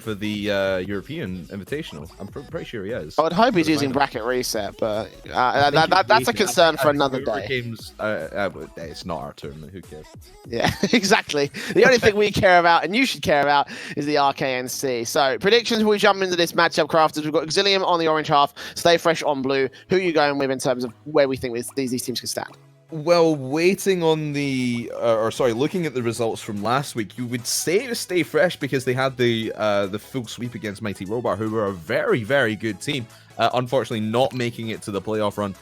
for the European Invitational. I'm pretty sure he is. I would hope he's using bracket reset, but that's a concern for another day. Games, it's not our tournament. Who cares? Yeah, exactly. The only thing we care about, and you should care about, is the RKNC. So, predictions before we jump into this matchup, Crafters. We've got Exilium on the orange half, Stay Fresh on blue. Who are you going with in terms of where we think these teams can stand? Well, waiting on the, looking at the results from last week, you would say to Stay Fresh because they had the full sweep against Mighty Robot, who were a very, very good team. Unfortunately, not making it to the playoff run.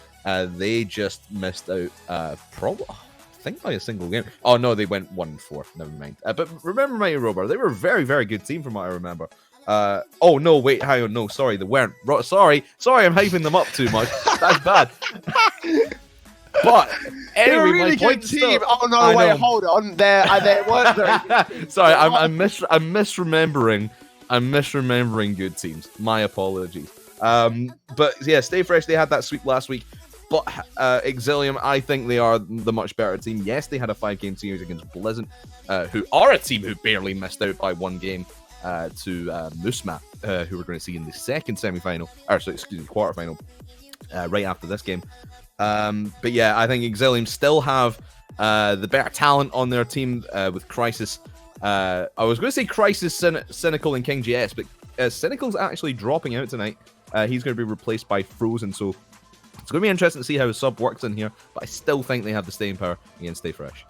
They just missed out, probably, I think by a single game. Oh no, they went 1-4. Never mind. But remember Mighty Robot, they were a very, very good team from what I remember. Oh no, wait, hang on, no, sorry, they weren't. Sorry, I'm hyping them up too much. That's bad. But anyway, they're a really good team. Oh no, wait, hold on. They weren't very good teams. Sorry, I'm misremembering. I'm misremembering good teams. My apologies. But yeah, Stay Fresh. They had that sweep last week. But Exilium, I think they are the much better team. Yes, they had a 5-game series against Blizzard, who are a team who barely missed out by 1 game to Moosemap, who we're going to see in the second semi-final, quarterfinal, right after this game. But yeah, I think Exilium still have the better talent on their team with Crisis. I was going to say Crisis, Cynical, and King GS, but Cynical's actually dropping out tonight. He's going to be replaced by Frozen, so it's going to be interesting to see how his sub works in here, but I still think they have the staying power against Stay Fresh.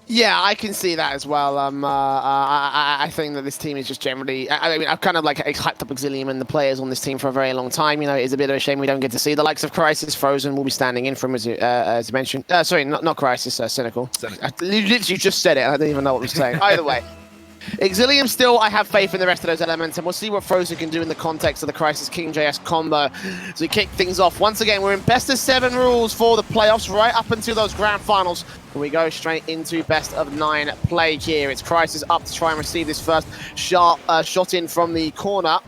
Yeah, I can see that as well. I think that this team is just generally... I mean, I've kind of like hyped up Exilium and the players on this team for a very long time. You know, it's a bit of a shame we don't get to see the likes of Crisis. Frozen will be standing in for him, as you mentioned. Sorry, not Crisis, Cynical. I literally just said it. I don't even know what I was saying. Either way. Exilium still, I have faith in the rest of those elements, and we'll see what Frozen can do in the context of the Crisis King JS combo. So we kick things off. Once again, we're in best of 7 rules for the playoffs, right up until those grand finals. And we go straight into best of 9 play here. It's Crisis up to try and receive this first shot in from the corner.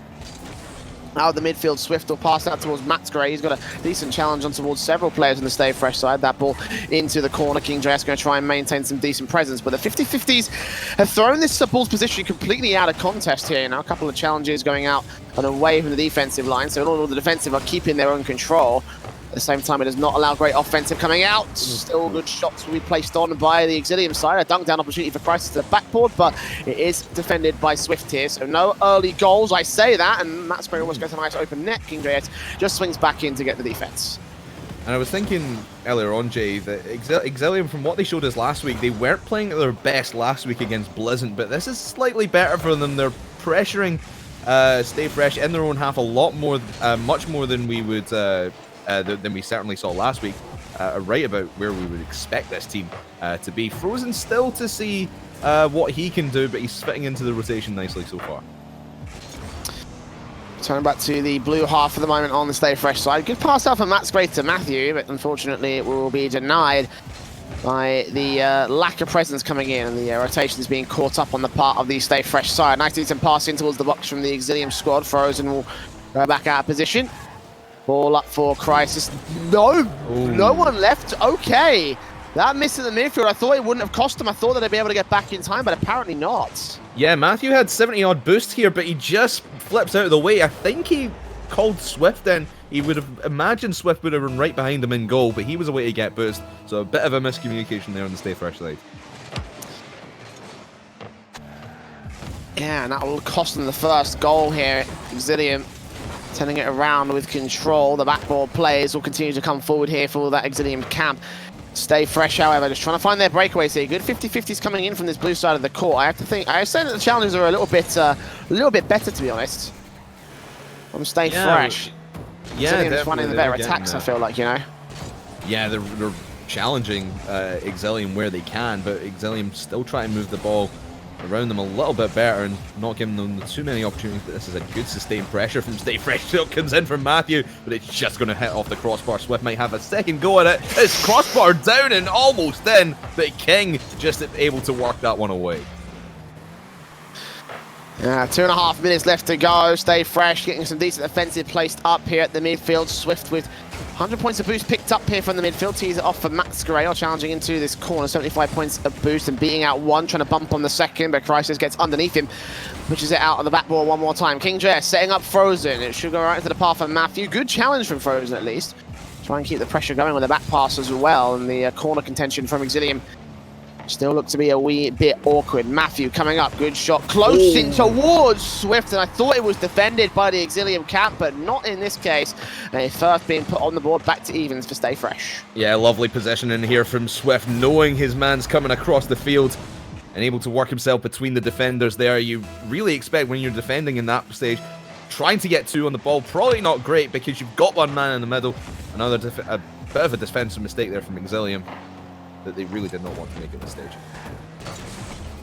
Out of the midfield, Swift will pass out towards Max Gray. He's got a decent challenge on towards several players on the Stay Fresh side. That ball into the corner. King JS going to try and maintain some decent presence. But the 50-50s have thrown this ball's position completely out of contest here. You know, a couple of challenges going out and away from the defensive line. So in all the defensive are keeping their own control. At the same time, it does not allow great offensive coming out. Still good shots will be placed on by the Exilium side. A dunk down opportunity for Crisis to the backboard, but it is defended by Swift here. So no early goals, I say that. And Matt Spray almost gets a nice open net. King JS just swings back in to get the defense. And I was thinking earlier on, Jay, that Exilium, from what they showed us last week, they weren't playing at their best last week against Blizzard, but this is slightly better for them. They're pressuring Stay Fresh in their own half a lot more, much more than we would... than we certainly saw last week, right about where we would expect this team to be. Frozen still to see what he can do, but he's fitting into the rotation nicely so far. Turning back to the blue half for the moment on the Stay Fresh side. Good pass out from Matt's great to Matthew, but unfortunately it will be denied by the lack of presence coming in, and the rotations being caught up on the part of the Stay Fresh side. Nice decent pass in towards the box from the Exilium squad. Frozen will go back out of position. Ball up for Crisis. No! Ooh. No one left. Okay. That miss in the midfield, I thought it wouldn't have cost him. I thought that they'd be able to get back in time, but apparently not. Yeah, Matthew had 70-odd boost here, but he just flips out of the way. I think he called Swift in. He would have imagined Swift would have run right behind him in goal, but he was away to get boost. So a bit of a miscommunication there on the Stay Fresh side. Yeah, and that will cost them the first goal here. Exilium turning it around with control. The backboard players will continue to come forward here for that Exilium camp. Stay Fresh, however, just trying to find their breakaways here. Good 50-50s coming in from this blue side of the court. I have to think, I say that the challenges are a little bit better, to be honest. From Stay Fresh. Yeah, Exilium's running the better attacks, I feel like, you know. Yeah, they're challenging Exilium where they can, but Exilium still trying to move the ball around them a little bit better and not giving them too many opportunities. But this is a good sustained pressure from Stay Fresh. Still comes in from Matthew, but it's just going to hit off the crossbar. Swift might have a second go at it. It's crossbar down and almost in, but King just able to work that one away. Yeah, 2.5 minutes left to go. Stay Fresh getting some decent offensive placed up here at the midfield. Swift with 100 points of boost picked up here from the midfield. Tees it off for Max Gray, challenging into this corner. 75 points of boost and beating out one, trying to bump on the second, but Crisis gets underneath him, pushes it out on the backboard one more time. King JS setting up Frozen. It should go right into the path of Matthew. Good challenge from Frozen at least. Try and keep the pressure going with the back pass as well, and the corner contention from Exilium still look to be a wee bit awkward. Matthew coming up, good shot, close in towards Swift, and I thought it was defended by the Exilium cap, but not in this case. A first being put on the board, back to evens for Stay Fresh. Yeah, lovely positioning here from Swift, knowing his man's coming across the field and able to work himself between the defenders there. You really expect when you're defending in that stage, trying to get two on the ball, probably not great because you've got one man in the middle. A bit of a defensive mistake there from Exilium that they really did not want to make at this stage.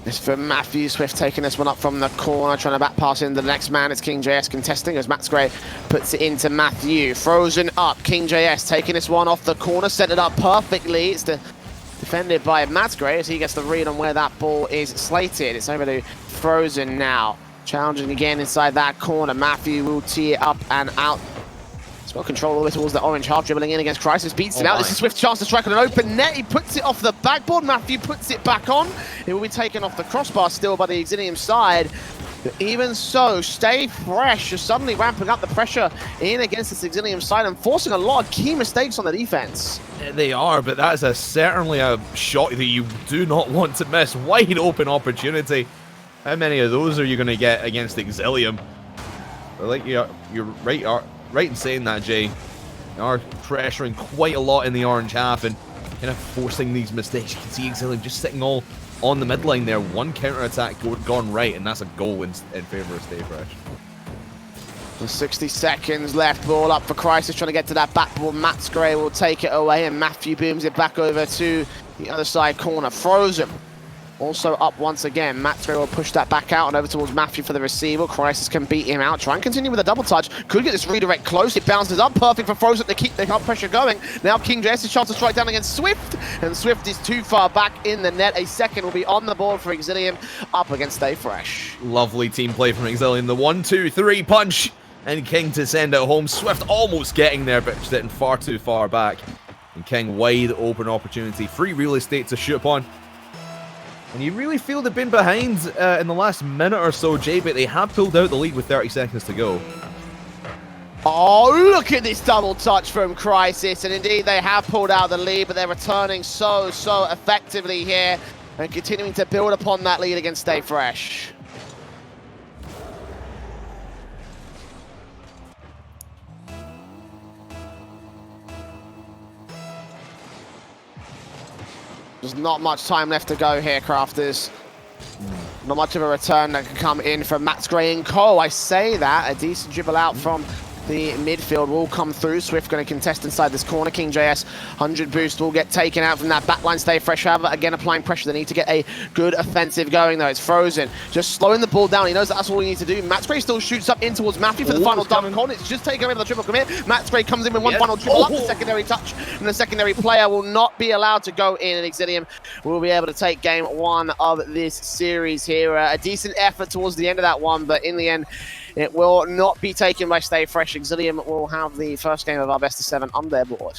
This for Matthew. Swift taking this one up from the corner, trying to back pass into the next man. It's King JS contesting as Max Gray puts it into Matthew. Frozen up, King JS taking this one off the corner, set it up perfectly. It's defended by Max Gray as he gets the read on where that ball is slated. It's over to Frozen now. Challenging again inside that corner. Matthew will tee it up and out. He's got control all the way towards the orange half, dribbling in against Crisis, beats him out. This is Swift's chance to strike on an open net. He puts it off the backboard. Matthew puts it back on. It will be taken off the crossbar still by the Exilium side. But even so, Stay Fresh is suddenly ramping up the pressure in against this Exilium side and forcing a lot of key mistakes on the defense. They are, but that is certainly a shot that you do not want to miss. Wide open opportunity. How many of those are you going to get against Exilium? Like you're right in saying that, Jay. They are pressuring quite a lot in the orange half and kind of forcing these mistakes. You can see Exilium just sitting all on the midline there. One counter-attack gone right, and that's a goal in favour of Stay Fresh. 60 seconds left, ball up for Crisis, trying to get to that backboard. Max Gray will take it away, and Matthew booms it back over to the other side corner. Frozen also up once again. Max Gray will push that back out and over towards Matthew for the receiver. Crisis can beat him out. Try and continue with a double touch. Could get this redirect close. It bounces up. Perfect for Frozen to keep the pressure going. Now King JS' chance to strike down against Swift. And Swift is too far back in the net. A second will be on the board for Exilium up against Stay Fresh. Lovely team play from Exilium. The 1-2-3 punch. And King to send it home. Swift almost getting there, but sitting far too far back. And King wide open opportunity. Free real estate to shoot upon. And you really feel they've been behind in the last minute or so, Jay, but they have pulled out the lead with 30 seconds to go. Oh, look at this double touch from Crisis. And indeed, they have pulled out the lead, but they're returning so effectively here and continuing to build upon that lead against Stay Fresh. There's not much time left to go here, Crafters. Not much of a return that can come in from Max Gray and Co. I say that, a decent dribble out from the midfield will come through. Swift going to contest inside this corner. King JS, 100 boost will get taken out from that backline. Stay Fresh, however, again applying pressure. They need to get a good offensive going though. It's Frozen, just slowing the ball down. He knows that's all he needs to do. Max Gray still shoots up in towards Matthew for the final dunk on. It's just taken away the triple commit. Max Gray comes in with one final triple up, the secondary touch, and the secondary player will not be allowed to go in, and Exilium will be able to take game one of this series here. A decent effort towards the end of that one, but in the end, it will not be taken by Stay Fresh. Exilium will have the first game of our best of 7 on their board.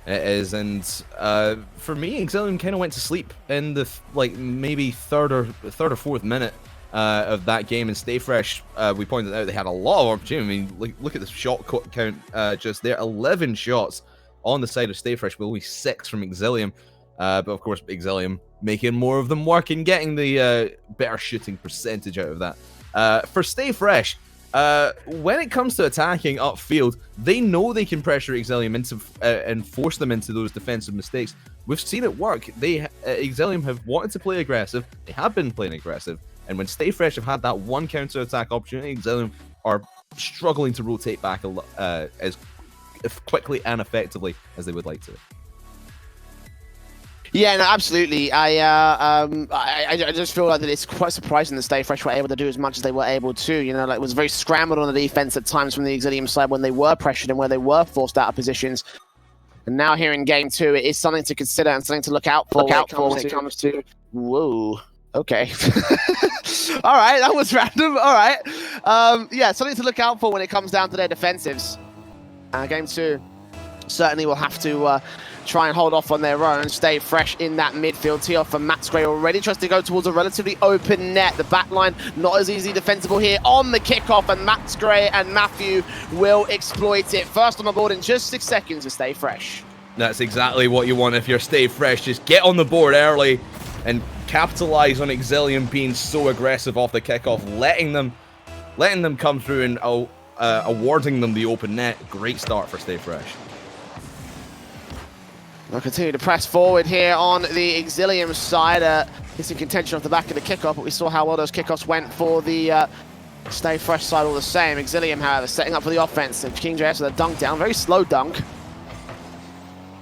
It is, and for me, Exilium kind of went to sleep in the maybe third or fourth minute of that game. And Stay Fresh, we pointed out they had a lot of opportunity. I mean, look at the shot count just there: 11 shots on the side of Stay Fresh, with only 6 from Exilium. But of course, Exilium making more of them work and getting the better shooting percentage out of that. For Stay Fresh, when it comes to attacking upfield, they know they can pressure Exilium into and force them into those defensive mistakes. We've seen it work. Exilium have wanted to play aggressive. They have been playing aggressive. And when Stay Fresh have had that one counter-attack opportunity, Exilium are struggling to rotate back as quickly and effectively as they would like to. Yeah, no, absolutely. I just feel like that it's quite surprising that Stay Fresh were able to do as much as they were able to. You know, like it was very scrambled on the defense at times from the Exilium side when they were pressured and where they were forced out of positions. And now here in game 2, it is something to consider and something to look out for when it comes to. Whoa. Okay. All right, that was random. All right. Yeah, something to look out for when it comes down to their defensives. Game 2. certainly will have to try and hold off on their own, stay fresh in that midfield. Tee off for Max Gray already tries to go towards a relatively open net. The back line not as easy defensible here on the kickoff, and Max Gray and Matthew will exploit it. First on the board in just 6 seconds to Stay Fresh. That's exactly what you want if you're Stay Fresh. Just get on the board early and capitalize on Exilium being so aggressive off the kickoff, letting them come through and awarding them the open net. Great start for Stay Fresh. They'll continue to press forward here on the Exilium side. It's in contention off the back of the kickoff, but we saw how well those kickoffs went for the Stay Fresh side all the same. Exilium, however, setting up for the offense. And King JS with a dunk down, very slow dunk.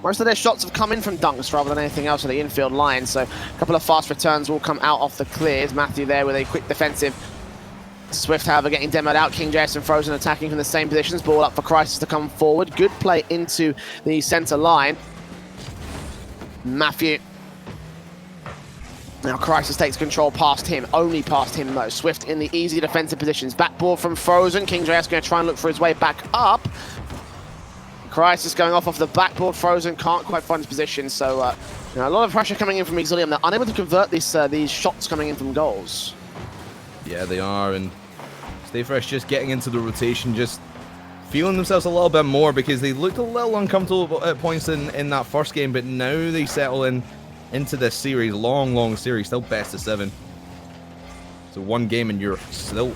Most of their shots have come in from dunks rather than anything else on the infield line, so a couple of fast returns will come out off the clears. Matthew there with a quick defensive. Swift, however, getting demoed out. King JS and Frozen attacking from the same positions. Ball up for Crisis to come forward. Good play into the center line. Matthew. Now Crisis takes control past him, only past him though. Swift in the easy defensive positions. Backboard from Frozen. King JS going to try and look for his way back up. Crisis going off the backboard. Frozen can't quite find his position, so a lot of pressure coming in from Exilium. They're unable to convert these shots coming in from goals. Yeah, they are, and Stay Fresh just getting into the rotation, just feeling themselves a little bit more because they looked a little uncomfortable at points in that first game, but now they settle into this series, long series, still best of 7. So one game and you're still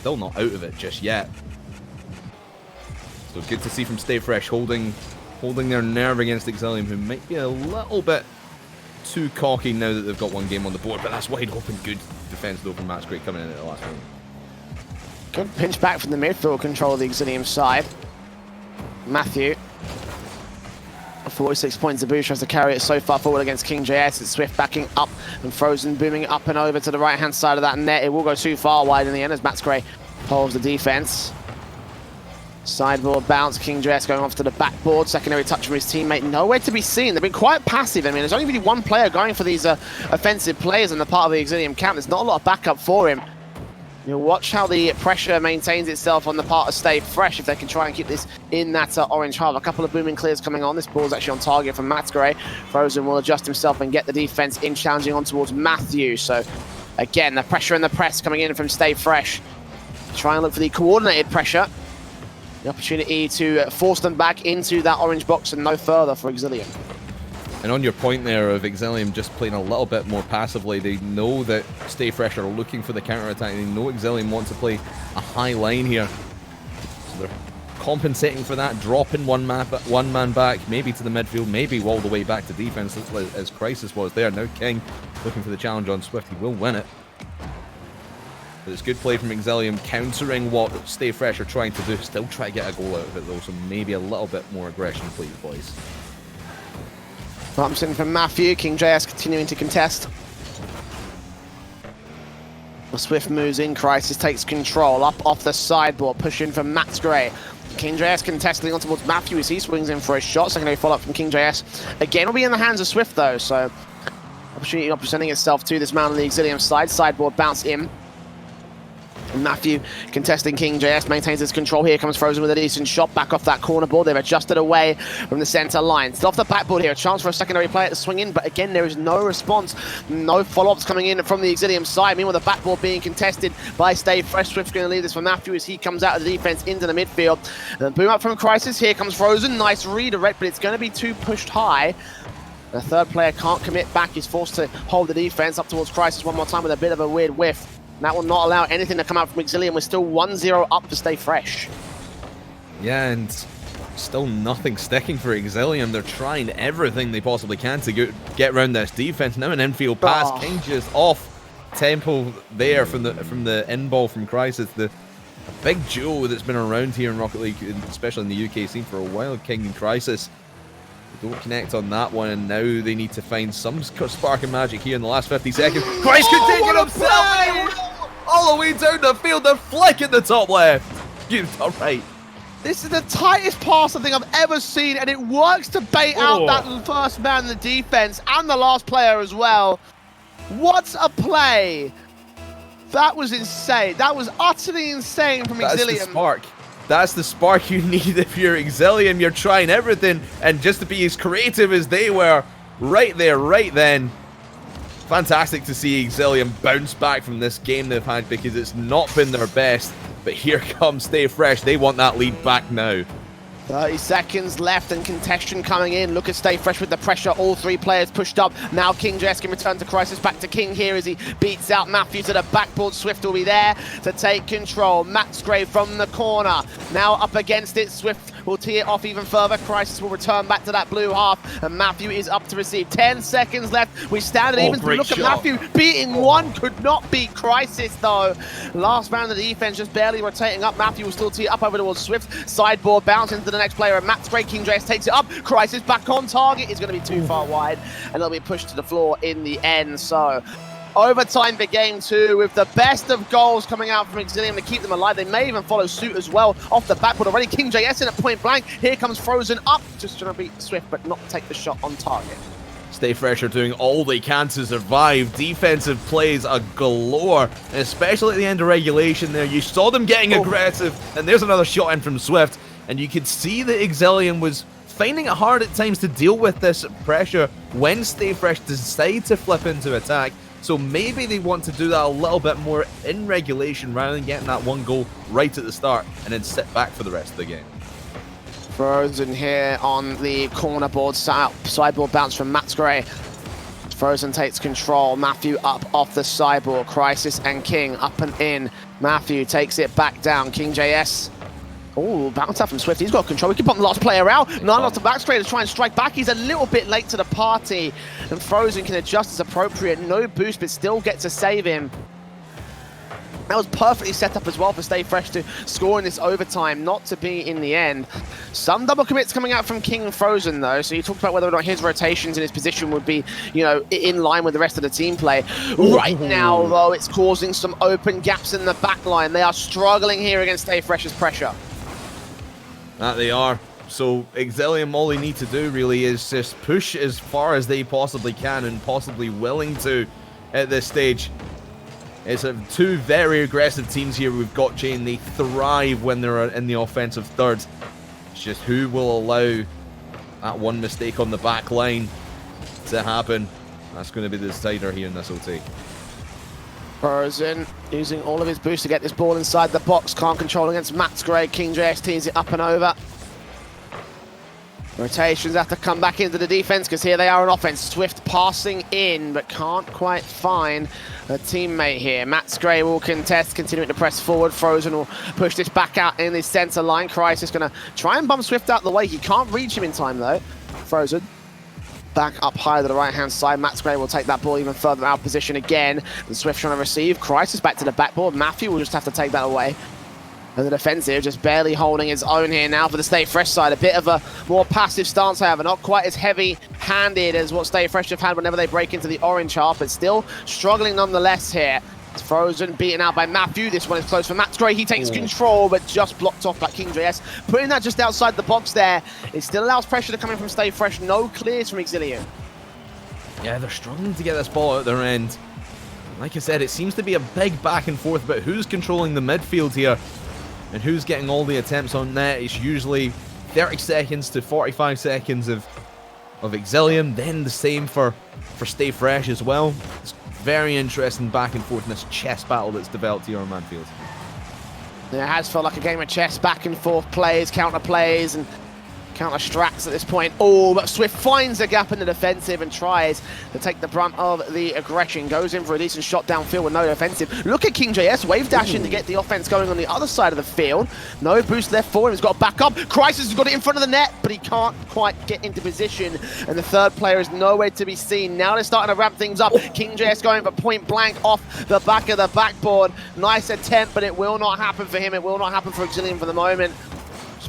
not out of it just yet. So good to see from Stay Fresh holding their nerve against Exilium, who might be a little bit too cocky now that they've got one game on the board, but that's wide open. Good defense though from Max Great coming in at the last moment. Good pinch back from the midfield control of the Exilium side. Matthew, 46 points. Zabu tries to carry it so far forward against King JS. It's Swift backing up and Frozen booming up and over to the right-hand side of that net. It will go too far wide in the end as Max Gray holds the defense. Sideboard bounce, King JS going off to the backboard. Secondary touch from his teammate, nowhere to be seen. They've been quite passive. I mean, there's only really one player going for these offensive players on the part of the Exilium camp. There's not a lot of backup for him. You'll watch how the pressure maintains itself on the part of Stay Fresh if they can try and keep this in that orange half. A couple of booming clears coming on. This ball's actually on target from Max Gray. Frozen will adjust himself and get the defense in, challenging on towards Matthew. So, again, the pressure and the press coming in from Stay Fresh. Try and look for the coordinated pressure. The opportunity to force them back into that orange box and no further for Exilium. And on your point there of Exilium just playing a little bit more passively, they know that Stay Fresh are looking for the counter-attack. They know Exilium wants to play a high line here. So they're compensating for that, dropping one man back, maybe to the midfield, maybe all the way back to defense as Crisis was there. Now King looking for the challenge on Swift. He will win it. But it's good play from Exilium, countering what Stay Fresh are trying to do. Still try to get a goal out of it though, so maybe a little bit more aggression, please, boys. Bumps in from Matthew. King JS continuing to contest. Swift moves in. Crisis takes control. Up off the sideboard. Push in from Max Gray. King JS contesting on towards Matthew as he swings in for a shot. Secondary follow-up from King JS. Again, will be in the hands of Swift though, so opportunity not presenting itself to this man on the Exilium side. Sideboard bounce in. Matthew contesting King JS, maintains his control. Here comes Frozen with a decent shot back off that corner board. They've adjusted away from the center line. Still off the backboard here, a chance for a secondary player to swing in, but again, there is no response. No follow-ups coming in from the Exilium side. Meanwhile, the backboard being contested by Stay Fresh. Swift's going to leave this for Matthew as he comes out of the defense into the midfield. And boom up from Crisis. Here comes Frozen. Nice redirect, but it's going to be too pushed high. The third player can't commit back. He's forced to hold the defense up towards Crisis one more time with a bit of a weird whiff. That will not allow anything to come out from Exilium. We're still 1-0 up to Stay Fresh. Yeah, and still nothing sticking for Exilium. They're trying everything they possibly can to get around this defense. Now an infield pass. King just off tempo there from the in ball from Crisis. A big duo that's been around here in Rocket League, especially in the UK scene for a while. King and Crisis. They don't connect on that one, and now they need to find some spark of magic here in the last 50 seconds. Crisis could take it himself! All the way down the field, the flick in the top left. All right. This is the tightest pass I think I've ever seen, and it works to bait out that first man in the defense and the last player as well. What a play. That was insane. That was utterly insane from Exilium. That's the spark. That's the spark you need if you're Exilium. You're trying everything, and just to be as creative as they were right there, right then. Fantastic to see Exilium bounce back from this game they've had, because it's not been their best. But here comes Stay Fresh. They want that lead back now. 30 seconds left and contention coming in. Look at Stay Fresh with the pressure. All three players pushed up. Now KingJS can return to Crisis. Back to King here as he beats out Matthew to the backboard. Swift will be there to take control. Max Gray from the corner. Now up against it. Swift will tee it off even further. Crisis will return back to that blue half. And Matthew is up to receive. 10 seconds left. We stand at even. Look at Matthew beating one. Could not beat Crisis though. Last round of the defense just barely rotating up. Matthew will still tee it up over towards Swift. Sideboard bounce into the next player, and Max Gray. KingJS takes it up. Crisis back on target. Is going to be too far wide, and they'll be pushed to the floor in the end. So overtime for game 2 with the best of goals coming out from Exilium to keep them alive. They may even follow suit as well off the backboard already. KingJS in at point blank. Here comes Frozen up, just trying to beat Swift but not take the shot on target. Stay Fresh are doing all they can to survive. Defensive plays are galore, especially at the end of regulation there. You saw them getting aggressive, and there's another shot in from Swift. And you could see that Exilium was finding it hard at times to deal with this pressure when Stay Fresh decide to flip into attack. So maybe they want to do that a little bit more in regulation rather than getting that one goal right at the start and then sit back for the rest of the game. Frozen here on the corner board, sideboard bounce from Max Gray. Frozen takes control. Matthew up off the sideboard. Crisis and King up and in. Matthew takes it back down. KingJS. Oh, bounce out from Swift. He's got control. We can put the last player out. None off the Max Gray to try and strike back. He's a little bit late to the party, and Frozen can adjust as appropriate. No boost, but still gets to save him. That was perfectly set up as well for Stay Fresh to score in this overtime, not to be in the end. Some double commits coming out from King and Frozen, though. So you talked about whether or not his rotations and his position would be, you know, in line with the rest of the team play. Right now, though, it's causing some open gaps in the back line. They are struggling here against Stay Fresh's pressure. That they are. So Exilium, all they need to do really is just push as far as they possibly can and possibly willing to at this stage. It's two very aggressive teams here. We've got Jane. They thrive when they're in the offensive third. It's just who will allow that one mistake on the back line to happen. That's going to be the decider here in this OT. Frozen using all of his boost to get this ball inside the box. Can't control against Max Gray. KingJS tees it up and over. Rotations have to come back into the defense because here they are on offense. Swift passing in, but can't quite find a teammate here. Max Gray will contest, continuing to press forward. Frozen will push this back out in the center line. Crisis going to try and bump Swift out the way. He can't reach him in time though. Frozen back up high to the right-hand side. Max Gray will take that ball even further out of position again. And Swift trying to receive. Crisis back to the backboard. Matthew will just have to take that away. And the defensive just barely holding its own here now for the Stay Fresh side. A bit of a more passive stance, however. Not quite as heavy-handed as what Stay Fresh have had whenever they break into the orange half, but still struggling nonetheless here. It's Frozen beaten out by Matthew. This one is close for Max Gray. He takes control, but just blocked off by KingJS. Putting that just outside the box there. It still allows pressure to come in from Stay Fresh. No clears from Exilium. Yeah, they're struggling to get this ball out their end. Like I said, it seems to be a big back and forth about who's controlling the midfield here and who's getting all the attempts on net. It's usually 30 seconds to 45 seconds of Exilium, then the same for Stay Fresh as well. It's very interesting back and forth in this chess battle that's developed here on Manfield. Yeah, it has felt like a game of chess, back and forth plays, counter plays, and counter strats at this point. Oh, but Swift finds a gap in the defensive and tries to take the brunt of the aggression. Goes in for a decent shot downfield with no defensive. Look at KingJS wave dashing to get the offense going on the other side of the field. No boost left for him. He's got to back up. Crisis has got it in front of the net, but he can't quite get into position. And the third player is nowhere to be seen. Now they're starting to ramp things up. KingJS going for point blank off the back of the backboard. Nice attempt, but it will not happen for him. It will not happen for Exilium for the moment.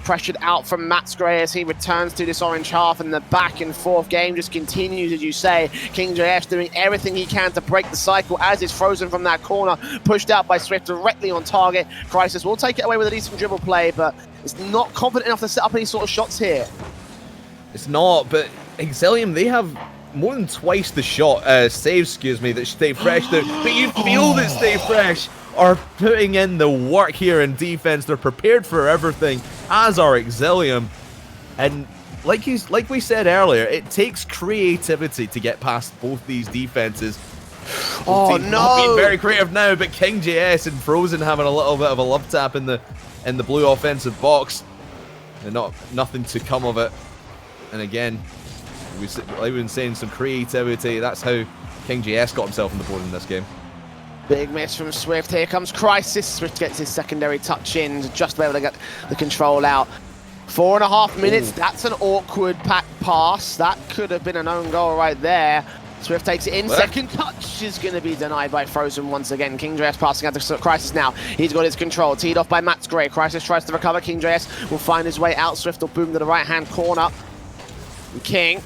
Pressured out from Max Gray as he returns to this orange half, and the back and forth game just continues, as you say. KingJS doing everything he can to break the cycle, as is Frozen from that corner, pushed out by Swift directly on target. Crisis will take it away with a decent dribble play, but it's not confident enough to set up any sort of shots here. It's not, but Exilium, they have more than twice the shot, saves, excuse me, that Stay Fresh do. But you feel that Stay Fresh are putting in the work here in defense. They're prepared for everything, as are Exilium. And like we said earlier, it takes creativity to get past both these defenses. Oh no! no! Being very creative now, but King JS and Frozen having a little bit of a love tap in the blue offensive box, and nothing to come of it. And again, we've been saying some creativity. That's how King JS got himself on the board in this game. Big miss from Swift. Here comes Crisis. Swift gets his secondary touch in, just be able to get the control out. 4.5 minutes. Ooh. That's an awkward pass. That could have been an own goal right there. Swift takes it in. What? Second touch is going to be denied by Frozen once again. King JS passing out to Crisis now. He's got his control. Teed off by Matt's Gray. Crisis tries to recover. King JS will find his way out. Swift will boom to the right-hand corner. And King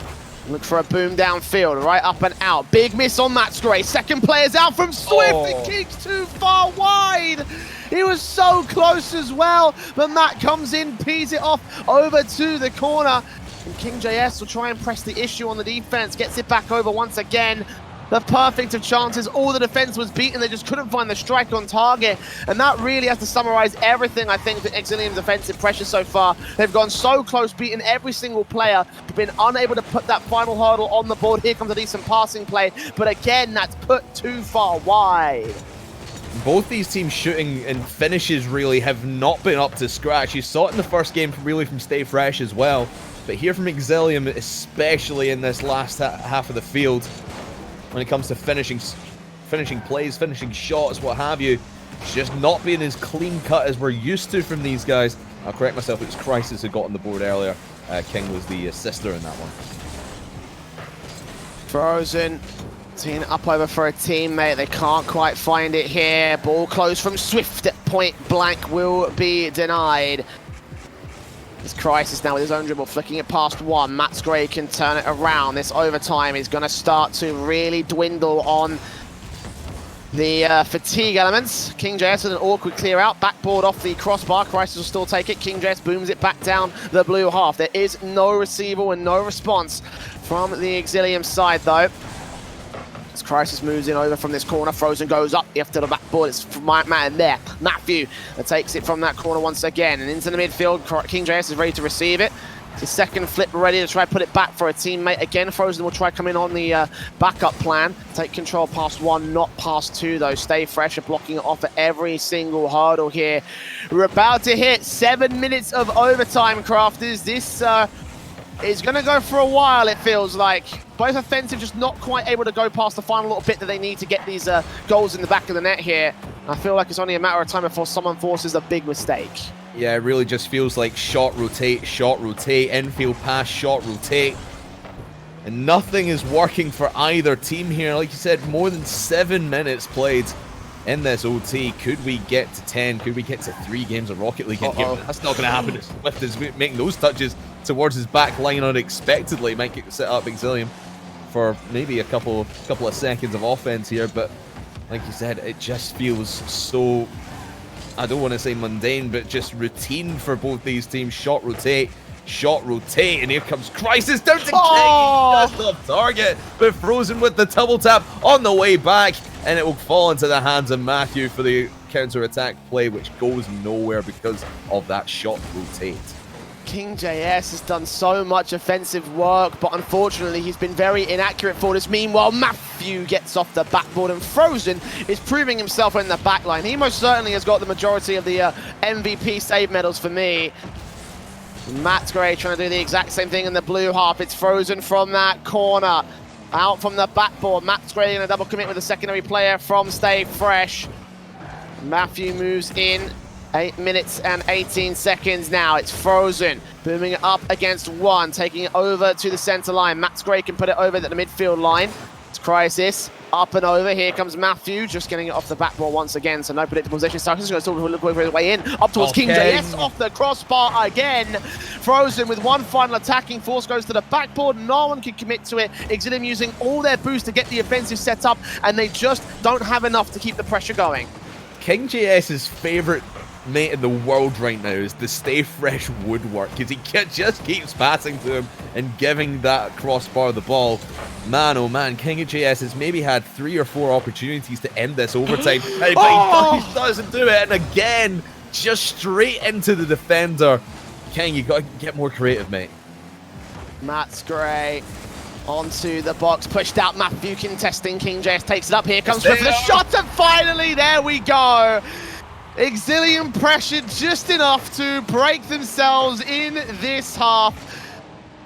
look for a boom downfield. Right up and out. Big miss on Matt's Gray. Second player's out from Swift. And King's too far wide. He was so close as well. But Matt comes in, pees it off over to the corner. And King JS will try and press the issue on the defense, gets it back over once again. The perfect of chances, all the defense was beaten, they just couldn't find the strike on target. And that really has to summarize everything, I think, for Exilium's defensive pressure so far. They've gone so close, beaten every single player, but been unable to put that final hurdle on the board. Here comes a decent passing play, but again, that's put too far wide. Both these teams' shooting and finishes really have not been up to scratch. You saw it in the first game really from Stay Fresh as well. But here from Exilium, especially in this last half of the field, when it comes to finishing plays, finishing shots, what have you, it's just not being as clean cut as we're used to from these guys. I'll correct myself, it was Crisis who got on the board earlier. King was the assister in that one. Frozen, teeing up over for a teammate. They can't quite find it here. Ball close from Swift at point blank will be denied. It's Crisis now with his own dribble, flicking it past one. Matt Gray can turn it around. This overtime is going to start to really dwindle on the fatigue elements. King JS with an awkward clear out. Backboard off the crossbar. Crisis will still take it. King JS booms it back down the blue half. There is no receival and no response from the Exilium side, though. As Crisis moves in over from this corner, Frozen goes up, you have to the backboard, it's from Matt in there. Matthew takes it from that corner once again, and into the midfield, King JS is ready to receive it. It's his second flip ready to try put it back for a teammate. Again, Frozen will try come in on the backup plan. Take control past one, not past two though. Stay Fresh are blocking it off at every single hurdle here. We're about to hit 7 minutes of overtime, Crafters. This is going to go for a while, it feels like. Both offensive just not quite able to go past the final little bit that they need to get these goals in the back of the net here. I feel like it's only a matter of time before someone forces a big mistake. Yeah, it really just feels like shot, rotate, infield pass, shot, rotate. And nothing is working for either team here. Like you said, more than 7 minutes played in this OT. Could we get to 10? Could we get to 3 games of Rocket League? That's not going to happen. Swift is making those touches towards his back line unexpectedly. Might set up Exilium for maybe a couple of seconds of offense here, but like you said, it just feels so, I don't want to say mundane, but just routine for both these teams. Shot, rotate, and here comes Crisis down to King, just off target, but Frozen with the double tap on the way back, and it will fall into the hands of Matthew for the counter-attack play, which goes nowhere because of that shot rotate. King JS has done so much offensive work, but unfortunately he's been very inaccurate for this. Meanwhile, Matthew gets off the backboard, and Frozen is proving himself in the backline. He most certainly has got the majority of the MVP save medals for me. Matt Gray trying to do the exact same thing in the blue half. It's Frozen from that corner. Out from the backboard. Matt Gray in a double commit with a secondary player from Stay Fresh. Matthew moves in. 8 minutes and 18 seconds now. It's Frozen booming it up against one, taking it over to the center line. Matt Gray can put it over at the midfield line. It's Crisis up and over. Here comes Matthew, just getting it off the backboard once again. So no predictable position. Stark's going to still look over his way in, up towards King JS, off the crossbar again. Frozen with one final attacking force goes to the backboard. No one can commit to it. Exilium using all their boost to get the offensive set up, and they just don't have enough to keep the pressure going. King JS's favorite mate in the world right now is the Stay Fresh woodwork, because he just keeps passing to him and giving that crossbar the ball. Man, oh man, King of JS has maybe had 3 or 4 opportunities to end this overtime, but he doesn't do it, and again, just straight into the defender. King, you got to get more creative, mate. Matt's great. Onto the box, pushed out. Matthew contesting. King JS takes it up. Here comes Swift for the shot, and finally, there we go. Exilium pressured just enough to break themselves in this half.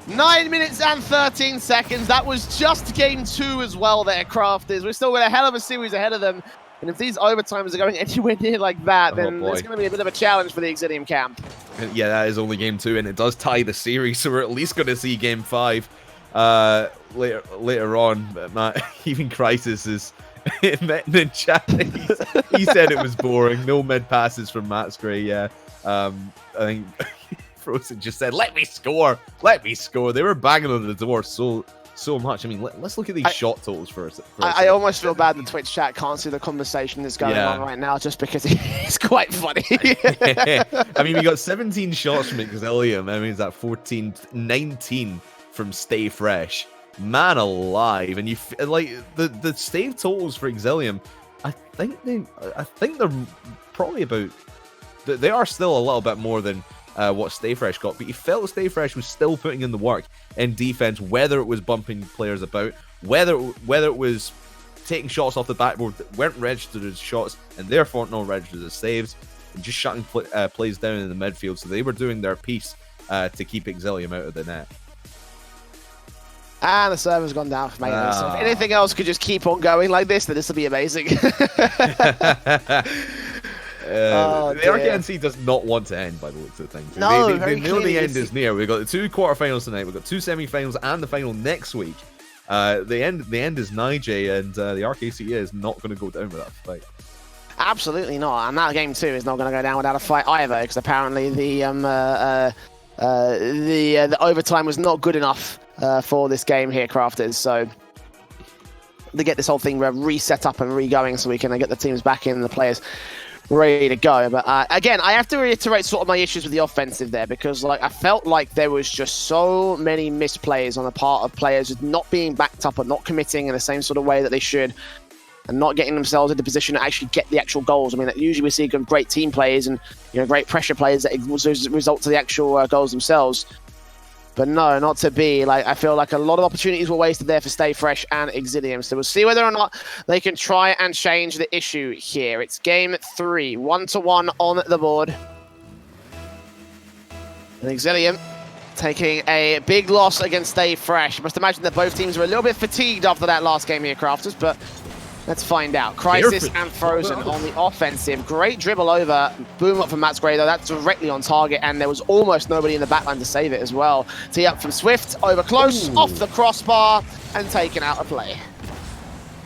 9 minutes and 13 seconds. That was just game 2 as well there, Crafters. We've still got a hell of a series ahead of them. And if these overtimes are going anywhere near like that, then there's going to be a bit of a challenge for the Exilium camp. Yeah, that is only game 2, and it does tie the series, so we're at least going to see game 5 later on. But Matt, even Crisis is in the chat. He said it was boring. No mid passes from Matt's Gray. Yeah, I think Frozen just said, "Let me score, let me score." They were banging on the door so much. I mean, let's look at these shot totals first. I almost feel bad the Twitch chat can't see the conversation that's going on right now, just because it's quite funny. I mean, we got 17 shots from Exilium. I mean, is that 14, 19 from Stay Fresh? Man alive! And you like the save totals for Exilium. I think they're probably about. They are still a little bit more than what Stay Fresh got, but you felt Stay Fresh was still putting in the work in defense, whether it was bumping players about, whether it was taking shots off the backboard that weren't registered as shots and therefore not registered as saves, and just shutting plays down in the midfield. So they were doing their piece to keep Exilium out of the net. And the server's gone down for maintenance. So if anything else could just keep on going like this, then this will be amazing. The RKNC does not want to end, by the looks of things. No, they know the end is near. We've got the 2 quarterfinals tonight. We've got 2 semi-finals and the final next week. The end is Nige, and the RKC is not going to go down without a fight. Absolutely not. And that game 2 is not going to go down without a fight either, because apparently the overtime was not good enough for this game here, Crafters. So to get this whole thing reset up and re-going, so we can get the teams back in, the players ready to go. But again, I have to reiterate sort of my issues with the offensive there, because like I felt like there was just so many misplays on the part of players not being backed up or not committing in the same sort of way that they should, and not getting themselves into position to actually get the actual goals. I mean, usually we see great team plays and great pressure plays that result to the actual goals themselves. But no, not to be. Like, I feel like a lot of opportunities were wasted there for Stay Fresh and Exilium. So we'll see whether or not they can try and change the issue here. It's game 3, 1-1 on the board. And Exilium taking a big loss against Stay Fresh. You must imagine that both teams were a little bit fatigued after that last game here, Crafters, but let's find out. Crisis and Frozen on the offensive. Great dribble over. Boom up from Matt's Gray, though. That's directly on target, and there was almost nobody in the backline to save it as well. Tee up from Swift, over close, off the crossbar, and taken out of play.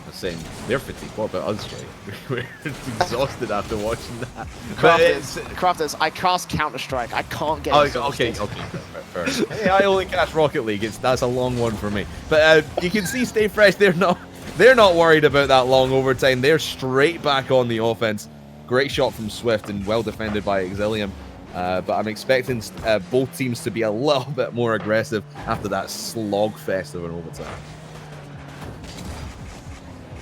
I'm saying they're fatigued. What about us, Jay? We're exhausted after watching that. Crafters, I cast Counter-Strike. I can't get okay. Fair. Hey, I only cast Rocket League. That's a long one for me. But you can see Stay Fresh, they're not worried about that long overtime. They're straight back on the offense. Great shot from Swift and well defended by Exilium. But I'm expecting both teams to be a little bit more aggressive after that slogfest of an overtime.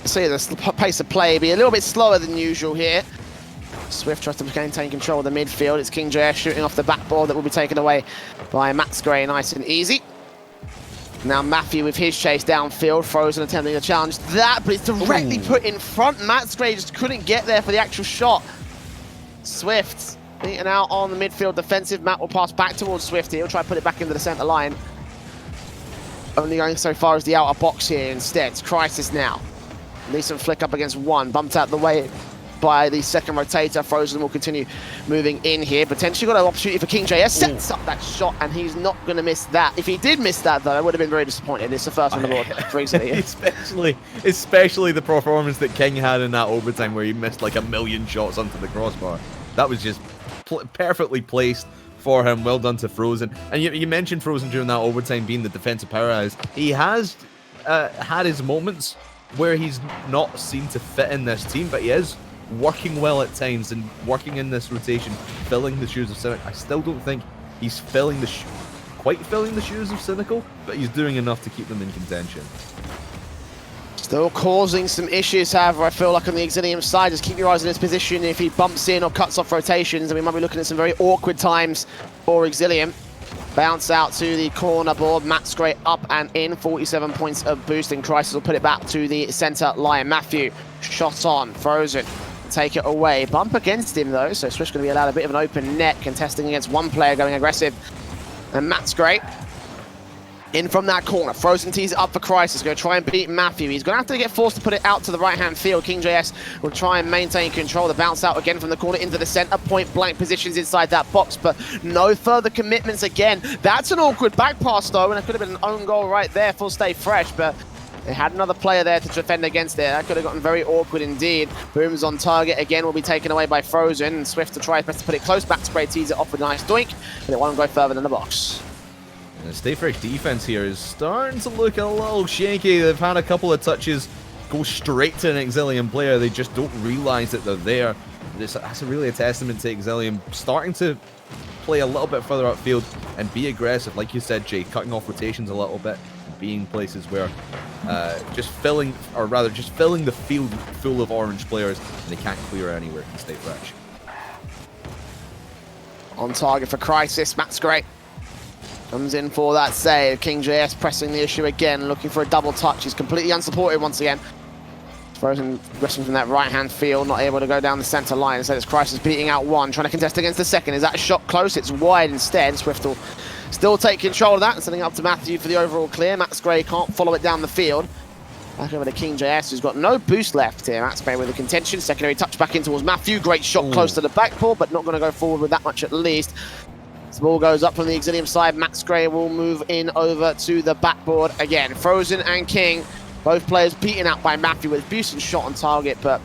See the pace of play be a little bit slower than usual here. Swift tries to maintain control of the midfield. It's King JS shooting off the backboard that will be taken away by Matt's Gray, nice and easy. Now Matthew with his chase downfield, Frozen attempting to challenge that, but it's directly put in front. Matt's Gray just couldn't get there for the actual shot. Swift beaten out on the midfield defensive. Matt will pass back towards Swift. He'll try to put it back into the center line. Only going so far as the outer box here instead. It's Crisis now. Decent flick up against one, bumped out the way by the second rotator. Frozen will continue moving in here. Potentially got an opportunity for King JS. Sets up that shot, and he's not going to miss that. If he did miss that, though, I would have been very disappointed. It's the first on the board for Exilium. especially the performance that King had in that overtime where he missed like 1,000,000 shots onto the crossbar. That was just perfectly placed for him. Well done to Frozen. And you mentioned Frozen during that overtime being the defensive powerhouse. He has had his moments where he's not seen to fit in this team, but he is working well at times and working in this rotation, filling the shoes of Cynic. I still don't think he's quite filling the shoes of Cynical, but he's doing enough to keep them in contention. Still causing some issues, however, I feel like on the Exilium side. Just keep your eyes on his position. If he bumps in or cuts off rotations, then we might be looking at some very awkward times for Exilium. Bounce out to the corner board. Matt's great up and in. 47 points of boost, and Crisis will put it back to the center line. Matthew, shot on. Frozen, take it away. Bump against him, though, so Swish going to be allowed a bit of an open net, contesting against one player going aggressive. And Matt's great. In from that corner, Frozen tees it up for Crisis, going to try and beat Matthew. He's going to have to get forced to put it out to the right-hand field. King JS will try and maintain control. The bounce out again from the corner into the center, point-blank positions inside that box, but no further commitments again. That's an awkward back pass, though, and it could have been an own goal right there for Stay Fresh, but they had another player there to defend against it. That could have gotten very awkward indeed. Boom's on target again, will be taken away by Frozen, and Swift to try his best to put it close. Back spray tees it off with a nice doink, but it won't go further than the box. The Stay Fresh defense here is starting to look a little shaky. They've had a couple of touches go straight to an Exilium player. They just don't realize that they're there. That's really a testament to Exilium starting to play a little bit further upfield and be aggressive. Like you said, Jay, cutting off rotations a little bit, being places where just filling the field full of orange players, and they can't clear anywhere from Stay Fresh. On target for Crisis, Matt's great. Comes in for that save. King JS pressing the issue again, looking for a double touch. He's completely unsupported once again. Frozen wrestling from that right-hand field, not able to go down the center line. Instead, it's Crisis beating out one, trying to contest against the second. Is that shot close? It's wide instead. Swift will still take control of that, and sending it up to Matthew for the overall clear. Matt's Gray can't follow it down the field. Back over to King JS, who's got no boost left here. Matt's Gray with the contention. Secondary touch back in towards Matthew. Great shot close to the backboard, but not going to go forward with that much at least. The ball goes up from the Exilium side. Max Gray will move in over to the backboard again. Frozen and King, both players beaten out by Matthew with Buson's shot on target, but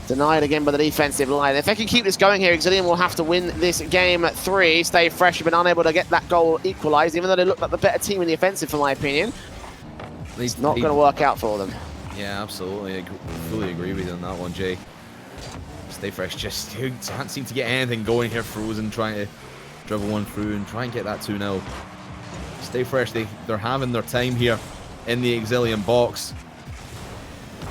denied again by the defensive line. If they can keep this going here, Exilium will have to win this game at 3. Stay Fresh have been unable to get that goal equalized, even though they look like the better team in the offensive, for my opinion. It's not going to work out for them. Yeah, absolutely. I fully agree with you on that one, Jay. Stay Fresh just can't seem to get anything going here. Frozen trying to dribble one through and try and get that 2-0. Stay Fresh, they're having their time here in the Exilium box.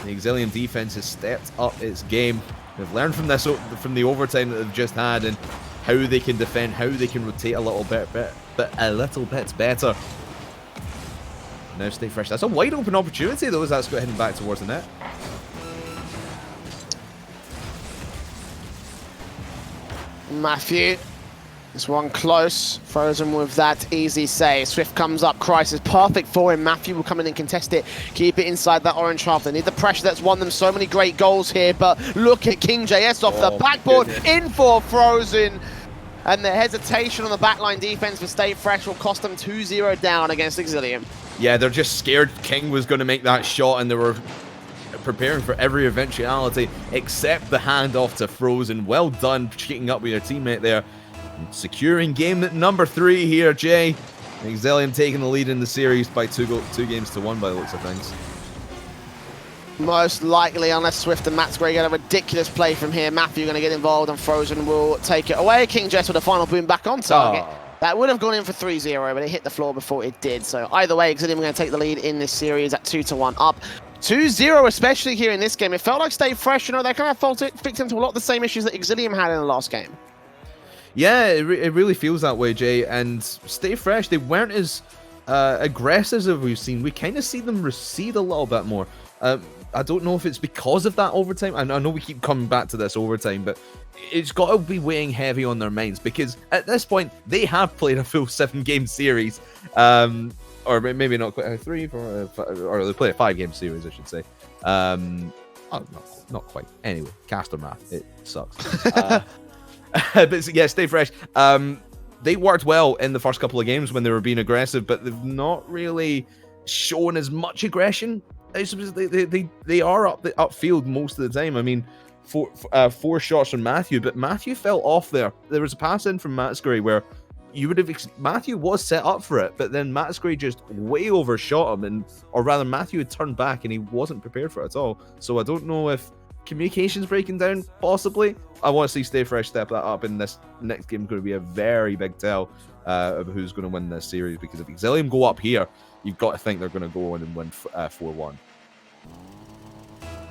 The Exilium defense has stepped up its game. They've learned from the overtime that they've just had, and how they can defend, how they can rotate a little bit better. Now Stay Fresh. That's a wide open opportunity though, as that's heading back towards the net. Matthew. This one close. Frozen with that easy save. Swift comes up. Crisis perfect for him. Matthew will come in and contest it. Keep it inside that orange half. They need the pressure that's won them so many great goals here. But look at King JS off the backboard. In for Frozen. And the hesitation on the backline defense for Stay Fresh will cost them 2-0 down against Exilium. Yeah, they're just scared King was going to make that shot, and they were preparing for every eventuality except the handoff to Frozen. Well done, cheating up with your teammate there. Securing game number 3 here, Jay. Exilium taking the lead in the series by 2 games to 1 by the looks of things. Most likely, unless Swift and Matt's Gray get a ridiculous play from here. Matthew going to get involved and Frozen will take it away. King Jess with a final boom back on target. That would have gone in for 3-0, but it hit the floor before it did. So either way, Exilium are going to take the lead in this series at 2-1 up. 2-0, especially here in this game. It felt like Stay Fresh, you know, they kind of fixed into a lot of the same issues that Exilium had in the last game. Yeah, it really feels that way, Jay. And Stay Fresh, they weren't as aggressive as we've seen. We kind of see them recede a little bit more. I don't know if it's because of that overtime. I know we keep coming back to this overtime, but it's got to be weighing heavy on their minds, because at this point, they have played a full 7-game series. Or maybe not quite 3, 4, 5, or they play a 5-game series, I should say. Oh, not quite. Anyway, caster math, it sucks. But yeah, Stay Fresh. They worked well in the first couple of games when they were being aggressive, but they've not really shown as much aggression. They are upfield most of the time. I mean, 4 shots from Matthew, but Matthew fell off there. There was a pass in from Matsgray where you would have Matthew was set up for it, but then Matsgray just way overshot him, or rather Matthew had turned back and he wasn't prepared for it at all. So I don't know if communications breaking down, possibly. I want to see Stay Fresh step that up, and this next game is going to be a very big tell of who's going to win this series, because if Exilium go up here, you've got to think they're going to go in and win 4-1.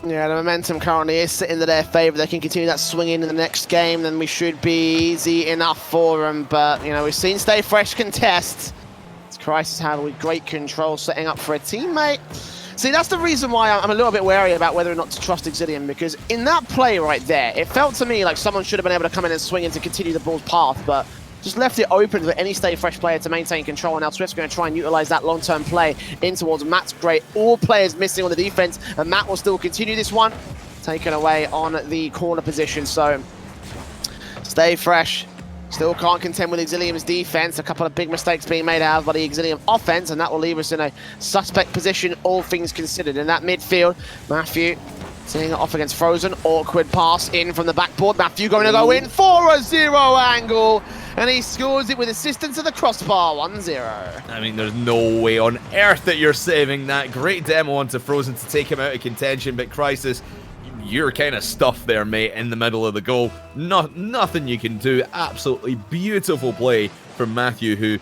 Yeah, the momentum currently is sitting to their favour. They can continue that swing in the next game, then we should be easy enough for them. But, you know, we've seen Stay Fresh contest. It's Crisis had with great control, setting up for a teammate. See, that's the reason why I'm a little bit wary about whether or not to trust Exilium, because in that play right there, it felt to me like someone should have been able to come in and swing in to continue the ball's path, but just left it open for any Stay Fresh player to maintain control, and now Swift's going to try and utilize that long-term play in towards Matt's great. All players missing on the defense, and Matt will still continue this one, taken away on the corner position. So Stay Fresh still can't contend with Exilium's defense. A couple of big mistakes being made out by the Exilium offense, and that will leave us in a suspect position, all things considered. In that midfield, Matthew seeing it off against Frozen. Awkward pass in from the backboard. Matthew going to go in for a 0 angle, and he scores it with assistance of the crossbar, 1-0. I mean, there's no way on earth that you're saving that. Great demo onto Frozen to take him out of contention, but Crisis, you're kind of stuffed there, mate, in the middle of the goal. Nothing you can do. Absolutely beautiful play from Matthew, who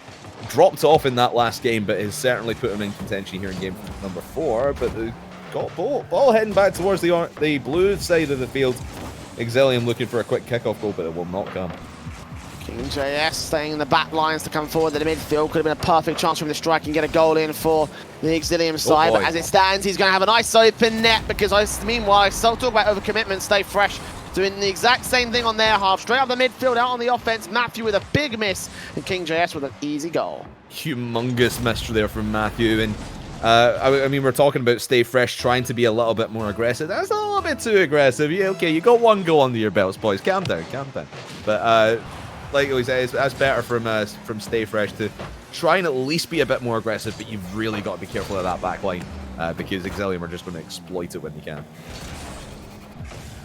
dropped off in that last game, but has certainly put him in contention here in game number 4. But the ball heading back towards the blue side of the field. Exilium looking for a quick kickoff goal, but it will not come. King JS staying in the back lines to come forward to the midfield. Could have been a perfect chance for him to strike and get a goal in for the Exilium side. But as it stands, he's going to have a nice open net, because meanwhile, still talk about overcommitment. Stay Fresh doing the exact same thing on their half. Straight up the midfield, out on the offense. Matthew with a big miss, and King JS with an easy goal. Humongous miss there from Matthew. And I mean, we're talking about Stay Fresh trying to be a little bit more aggressive. That's a little bit too aggressive. Yeah, okay, you got one goal under your belts, boys. Calm down, calm down. But like we say, that's better from Stay Fresh to try and at least be a bit more aggressive, but you've really got to be careful of that back line, because Exilium are just going to exploit it when they can.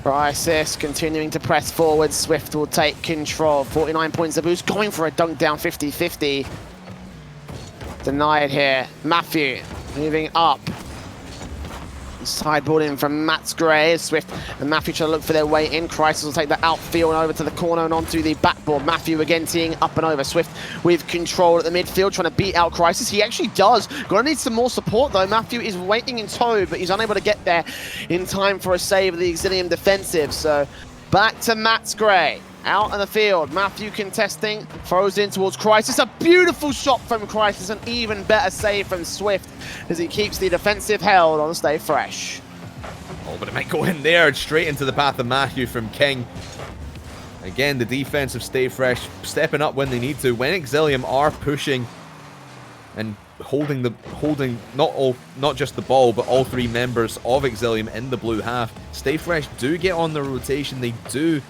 Crisis continuing to press forward. Swift will take control. 49 points of boost, going for a dunk down 50-50. Denied here. Matthew moving up. Sideboard in from Matt's Gray. Swift and Matthew trying to look for their way in. Crisis will take the outfield and over to the corner and onto the backboard. Matthew again teeing up and over. Swift with control at the midfield, trying to beat out Crisis. He actually does. Gonna need some more support though. Matthew is waiting in tow, but he's unable to get there in time for a save of the Exilium defensive. So back to Matt's Gray. Out in the field, Matthew contesting, throws in towards Crisis. A beautiful shot from Crisis, an even better save from Swift as he keeps the defensive held on Stay Fresh. Oh, but it might go in there, straight into the path of Matthew from King. Again, the defense of Stay Fresh stepping up when they need to. When Exilium are pushing and holding not just the ball, but all 3 members of Exilium in the blue half, Stay Fresh do get on the rotation. They do.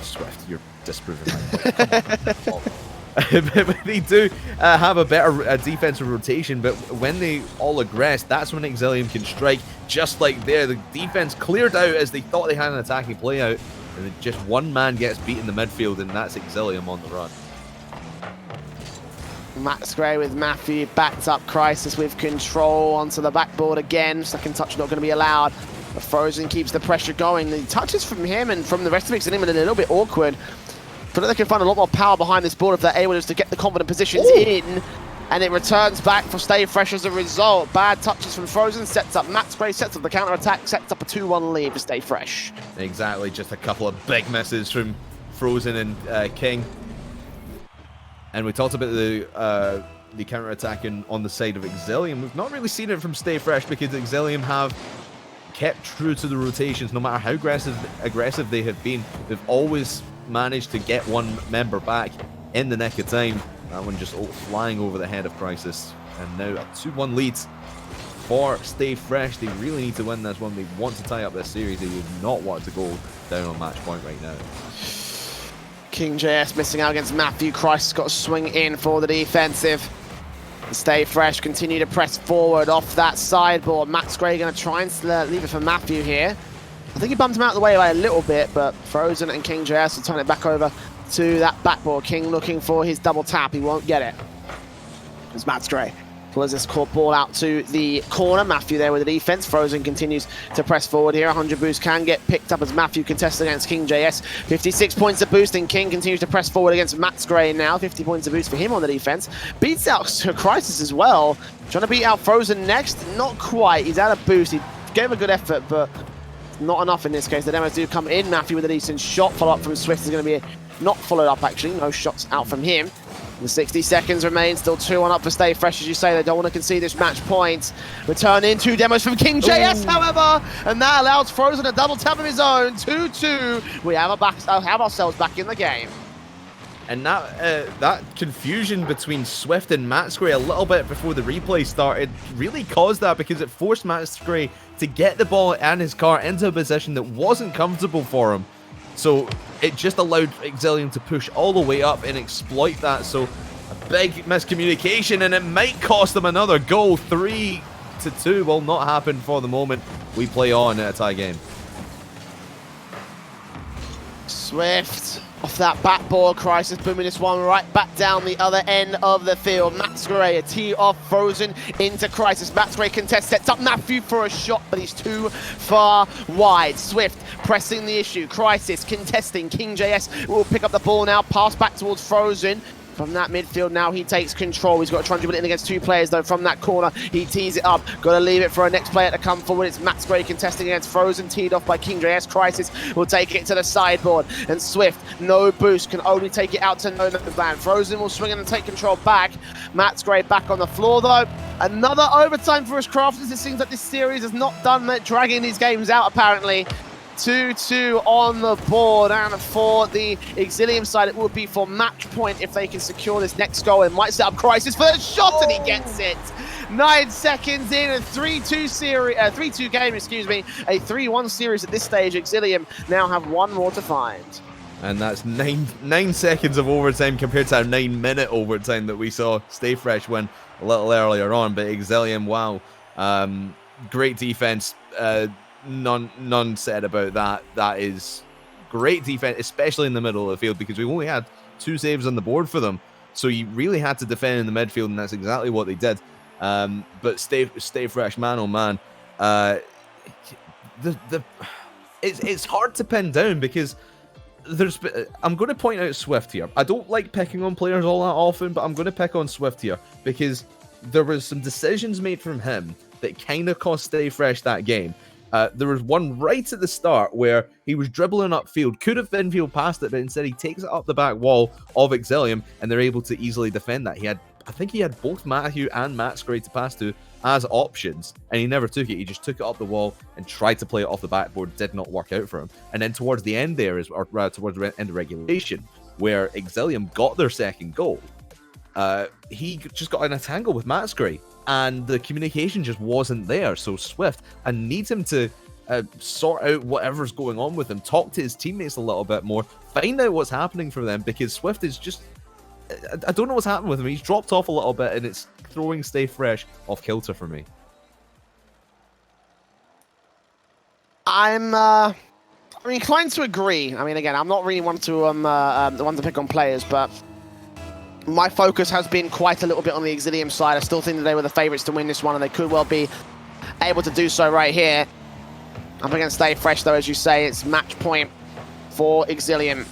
Swift, you're disproving my point. But they do have a better defensive rotation, but when they all aggress, that's when Exilium can strike. Just like there, the defense cleared out as they thought they had an attacking play out, and just one man gets beat in the midfield, and that's Exilium on the run. Matt's Gray with Matthew, backed up Crisis with control onto the backboard again. Second touch not going to be allowed. But Frozen keeps the pressure going. The touches from him and from the rest of Exilium are a little bit awkward. But they can find a lot more power behind this board if they're able just to get the confident positions in. And it returns back for Stay Fresh as a result. Bad touches from Frozen, sets up Matt's Gray, sets up the counter-attack, sets up a 2-1 lead for Stay Fresh. Exactly, just a couple of big misses from Frozen and King. And we talked about the counter-attack on the side of Exilium. We've not really seen it from Stay Fresh because Exilium have kept true to the rotations. No matter how aggressive they have been, they've always managed to get one member back in the nick of time. That one just flying over the head of Crisis. And now a 2-1 lead for Stay Fresh. They really need to win this one. They want to tie up this series. They do not want to go down on match point right now. King JS missing out against Matthew. Crisis got a swing in for the defensive. Stay Fresh continue to press forward off that sideboard. Matt's Gray going to try and leave it for Matthew here. I think he bumped him out of the way by a little bit, but Frozen and King JS will turn it back over to that backboard. King looking for his double tap. He won't get it. It's Matt's Gray. Pulls this court ball out to the corner. Matthew there with the defense. Frozen continues to press forward here. 100 boost can get picked up as Matthew contests against King JS. 56 points of boost, and King continues to press forward against Max Gray now. 50 points of boost for him on the defense. Beats out Crisis as well. Trying to beat out Frozen next. Not quite. He's out of boost. He gave a good effort, but not enough in this case. The demos do come in. Matthew with a decent shot. Follow-up from Swift is going to be not followed up, actually. No shots out from him. The 60 seconds remain, still 2-1 up for Stay Fresh, as you say. They don't want to concede this match point. Return in, 2 demos from King JS, however, and that allows Frozen a double tap of his own. 2-2. We have ourselves back in the game. And that confusion between Swift and Matsgray a little bit before the replay started really caused that, because it forced Matsgray to get the ball and his car into a position that wasn't comfortable for him. So it just allowed Exilium to push all the way up and exploit that. So a big miscommunication, and it might cost them another goal. 3-2 will not happen for the moment. We play on at a tie game. Swift off that back ball. Crisis booming this one right back down the other end of the field. Max Gray, a tee off, Frozen into Crisis. Max Gray contest, sets up Matthew for a shot, but he's too far wide. Swift pressing the issue. Crisis contesting. King JS will pick up the ball now. Pass back towards Frozen. From that midfield now, he takes control. He's got to try and dribble it in against 2 players, though, from that corner. He tees it up. Got to leave it for a next player to come forward. It's Max Gray contesting against Frozen, teed off by King JS. Crisis will take it to the sideboard. And Swift, no boost, can only take it out to no man's land. Frozen will swing in and take control back. Max Gray back on the floor, though. Another overtime for us Crafters. It seems like this series has not done that, dragging these games out, apparently. 2-2 on the board, and for the Exilium side, it would be for match point if they can secure this next goal and might set up Crisis for the shot, and he gets it. 9 seconds in, a 3-2 series, 3-2 game, excuse me, a 3-1 series at this stage. Exilium now have 1 more to find. And that's 9 seconds of overtime compared to our 9-minute overtime that we saw Stay Fresh win a little earlier on. But Exilium, wow, great defense. None said about that. That is great defense, especially in the middle of the field, because we only had 2 saves on the board for them. So you really had to defend in the midfield, and that's exactly what they did. But stay fresh, man, oh man. It's hard to pin down, because I'm going to point out Swift here. I don't like picking on players all that often, but I'm going to pick on Swift here because there was some decisions made from him that kind of cost Stay Fresh that game. There was one right at the start where he was dribbling upfield, could have infield passed it, but instead he takes it up the back wall of Exilium, and they're able to easily defend that. I think he had both Matthew and Max Gray to pass to as options, and he never took it. He just took it up the wall and tried to play it off the backboard. Did not work out for him. And then towards the end there, towards the end of regulation, where Exilium got their second goal, he just got in a tangle with Max Gray, and the communication just wasn't there. So Swift, I need him to sort out whatever's going on with him, talk to his teammates a little bit more, find out what's happening for them, because Swift is just, I don't know what's happened with him. He's dropped off a little bit, and it's throwing Stay Fresh off kilter for me. I'm inclined to agree. I mean, again, I'm not really one to pick on players, but my focus has been quite a little bit on the Exilium side. I still think that they were the favourites to win this one, and they could well be able to do so right here. Up against Stay Fresh, though, as you say, it's match point for Exilium.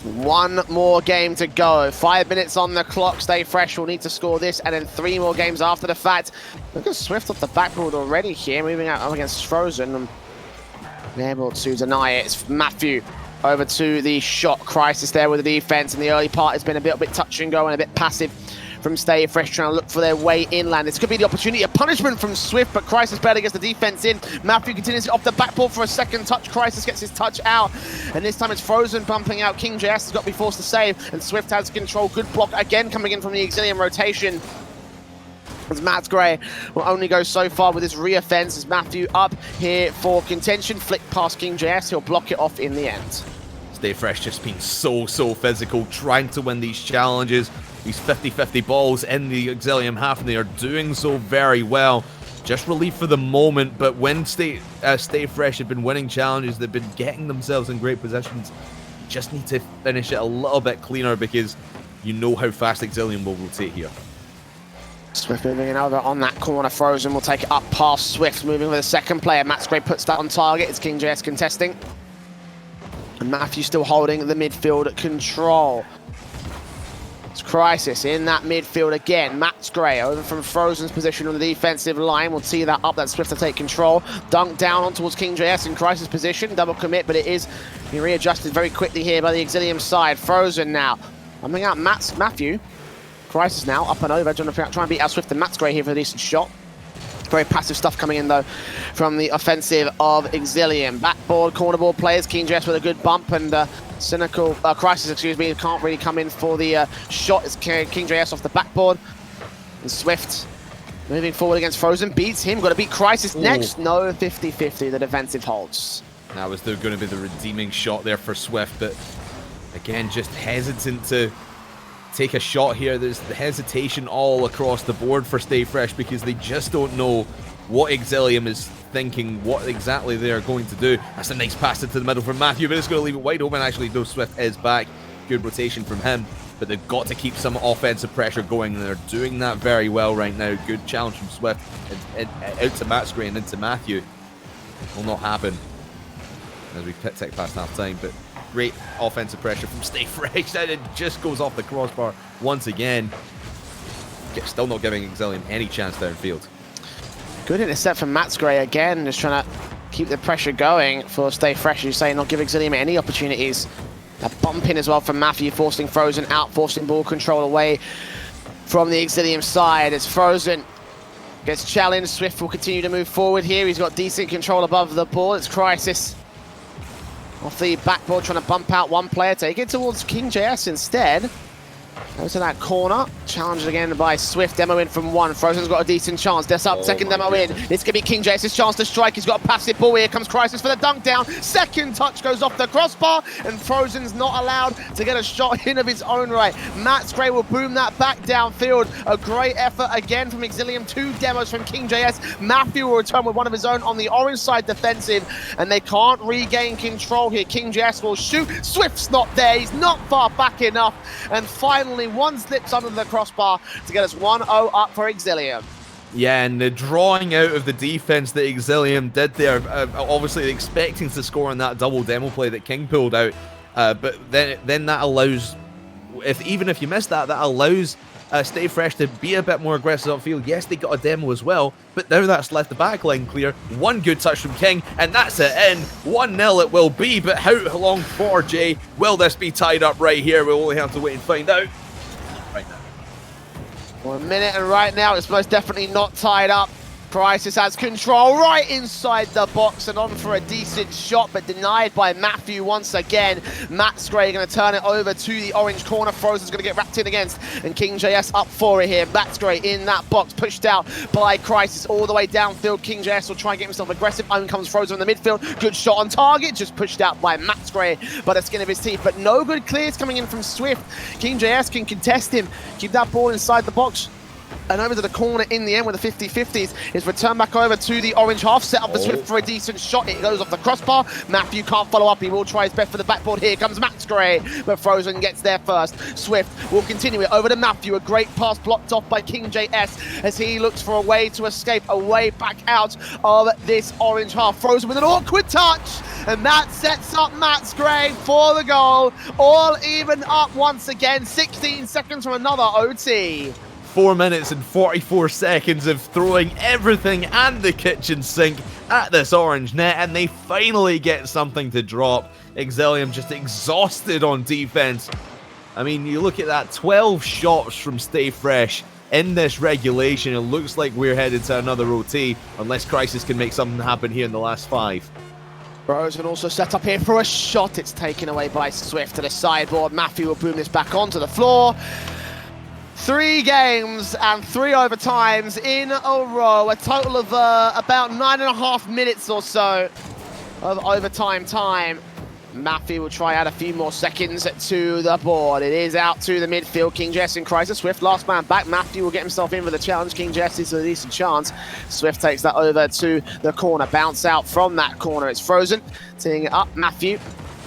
1 more game to go. 5 minutes on the clock. Stay Fresh will need to score this, and then 3 more games after the fact. Look at Swift off the backboard already here, moving out up against Frozen, and able to deny it. It's Matthew over to the shot. Crisis there with the defense, and the early part has been a bit touch and go and a bit passive from Stay Fresh, trying to look for their way inland. This could be the opportunity, a punishment from Swift, but Crisis barely gets the defense in. Matthew continues off the backboard for a second touch. Crisis gets his touch out, and this time it's Frozen bumping out. King JS has got to be forced to save, and Swift has control. Good block again coming in from the Exilium rotation. As Max Gray will only go so far with his re-offense, as Matthew up here for contention. Flick past King JS, he'll block it off in the end. Stay Fresh just being so physical, trying to win these challenges, these 50-50 balls in the Exilium half, and they are doing so very well. Just relief for the moment, but when Stay Fresh have been winning challenges, they've been getting themselves in great positions. Just need to finish it a little bit cleaner, because you know how fast Exilium will rotate here. Swift moving in over on that corner. Frozen will take it up past Swift, moving with the second player. Matsgray puts that on target. It's KingJS contesting. And Matthew still holding the midfield control. It's Crisis in that midfield again. Matsgray over from Frozen's position on the defensive line. We'll tee that up. That's Swift to take control. Dunk down on towards KingJS in Crisis position. Double commit, but it is being readjusted very quickly here by the Exilium side. Frozen now. Coming out Matthew. Crisis now up and over. Trying to beat out Swift and Matsgray here for a decent shot. Very passive stuff coming in though from the offensive of Exilium. Backboard, cornerboard players. KingJS with a good bump and Cynical, Crisis, excuse me, can't really come in for the shot. It's KingJS off the backboard. And Swift moving forward against Frozen, beats him. Got to beat Crisis next. No, 50-50, the defensive holds. That was going to be the redeeming shot there for Swift, but again, just hesitant to take a shot here. There's the hesitation all across the board for Stay Fresh because they just don't know what Exilium is thinking, what exactly they're going to do. That's a nice pass into the middle from Matthew, but it's going to leave it wide open. Actually, though, Swift is back. Good rotation from him, but they've got to keep some offensive pressure going, and they're doing that very well right now. Good challenge from Swift. Out to Matsgray and into Matthew. Will not happen as we tick past half time, but great offensive pressure from Stay Fresh. It just goes off the crossbar once again. Still not giving Exilium any chance downfield. Good intercept from Matsgray again, just trying to keep the pressure going for Stay Fresh, you say, not give Exilium any opportunities. A bump in as well from Matthew, forcing Frozen out, forcing ball control away from the Exilium side. As Frozen gets challenged, Swift will continue to move forward here. He's got decent control above the ball. It's Crisis off the backboard, trying to bump out one player, take it towards KingJS instead. Goes to that corner, challenged again by Swift. Demo in from one. Frozen's got a decent chance. That's up, second demo in. It's going to be KingJS' chance to strike. He's got a passive ball. Here comes Crisis for the dunk down. Second touch goes off the crossbar, and Frozen's not allowed to get a shot in of his own right. Matsgray will boom that back downfield. A great effort again from Exilium. Two demos from KingJS. Matthew will return with one of his own on the orange side defensive, and they can't regain control here. KingJS will shoot. Swift's not there. He's not far back enough. And finally, one slips under the crossbar to get us 1-0 up for Exilium. Yeah, and the drawing out of the defense that Exilium did there, obviously expecting to score on that double demo play that King pulled out, but then that allows, even if you miss that, that allows Stay Fresh to be a bit more aggressive upfield. Yes, they got a demo as well, but now that's left the back line clear. One good touch from King, and that's it in. 1-0 it will be, but how long for, Jay? Will this be tied up right here? We'll only have to wait and find out. Right now. 1 minute, and right now it's most definitely not tied up. Crisis has control right inside the box and on for a decent shot, but denied by Matthew once again. Matsgray going to turn it over to the orange corner. Frozen's going to get wrapped in against, and KingJS up for it here. Matsgray in that box, pushed out by Crisis all the way downfield. KingJS will try and get himself aggressive. On comes Frozen in the midfield. Good shot on target, just pushed out by Matsgray by the skin of his teeth, but no good clears coming in from Swift. KingJS can contest him, keep that ball inside the box. And over to the corner in the end with the 50-50s is returned back over to the orange half, set up for Swift for a decent shot. It goes off the crossbar. Matthew can't follow up. He will try his best for the backboard. Here comes Matsgray, but Frozen gets there first. Swift will continue it over to Matthew. A great pass blocked off by KingJS as he looks for a way to escape, a way back out of this orange half. Frozen with an awkward touch, and that sets up Matsgray for the goal. All even up once again. 16 seconds from another OT. 4 minutes and 44 seconds of throwing everything and the kitchen sink at this orange net, and they finally get something to drop. Exilium just exhausted on defense. I mean, you look at that, 12 shots from Stay Fresh in this regulation. It looks like we're headed to another OT, unless Crisis can make something happen here in the last 5. Frozen also set up here for a shot. It's taken away by Swift to the sideboard. Matthew will boom this back onto the floor. 3 games and 3 overtimes in a row. A total of about 9.5 minutes or so of overtime time. Matthew will try out a few more seconds to the board. It is out to the midfield. KingJS and Crisis. Swift last man back. Matthew will get himself in with a challenge. KingJS is a decent chance. Swift takes that over to the corner. Bounce out from that corner. It's Frozen. Teeing it up. Matthew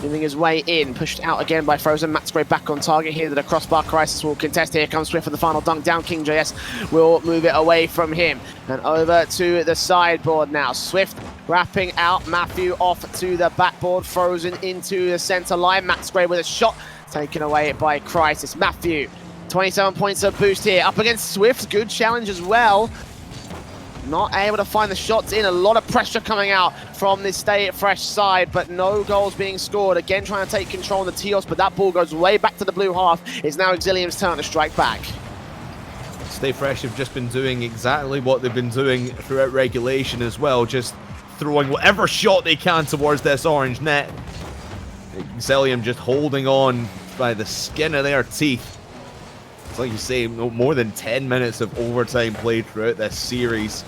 moving his way in, pushed out again by Frozen. Matt's Gray back on target here. That a crossbar crisis will contest. Here comes Swift for the final dunk down. King JS will move it away from him and over to the sideboard now. Swift wrapping out Matthew off to the backboard. Frozen into the center line. Matt's Gray with a shot taken away by Crisis. Matthew, 27 points of boost here. Up against Swift. Good challenge as well. Not able to find the shots in. A lot of pressure coming out from this Stay Fresh side, but no goals being scored. Again, trying to take control on the Teos, but that ball goes way back to the blue half. It's now Exilium's turn to strike back. Stay Fresh have just been doing exactly what they've been doing throughout regulation as well, just throwing whatever shot they can towards this orange net. Exilium just holding on by the skin of their teeth. It's like you say, more than 10 minutes of overtime played throughout this series.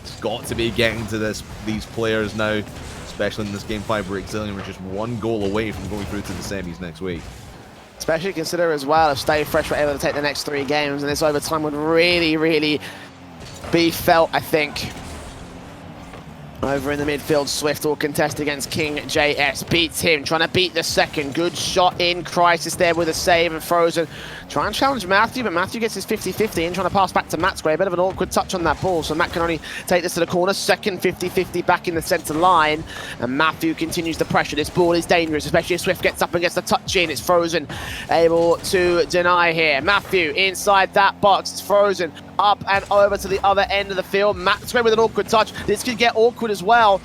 It's got to be getting to these players now, especially in this Game 5 where Exilium are just one goal away from going through to the semis next week. Especially consider as well if Stay Fresh were able to take the next 3 games, and this overtime would really, really be felt, I think. Over in the midfield, Swift will contest against King JS. Beats him, trying to beat the second. Good shot in. Crisis there with a save, and Frozen trying to challenge Matthew, but Matthew gets his 50-50 in, trying to pass back to Matt's Gray. A bit of an awkward touch on that ball, so Matt can only take this to the corner. Second 50-50 back in the center line, and Matthew continues to pressure. This ball is dangerous, especially if Swift gets up and gets the touch in. It's Frozen able to deny here. Matthew inside that box. It's Frozen up and over to the other end of the field. Matt's Gray with an awkward touch. This could get awkward as well.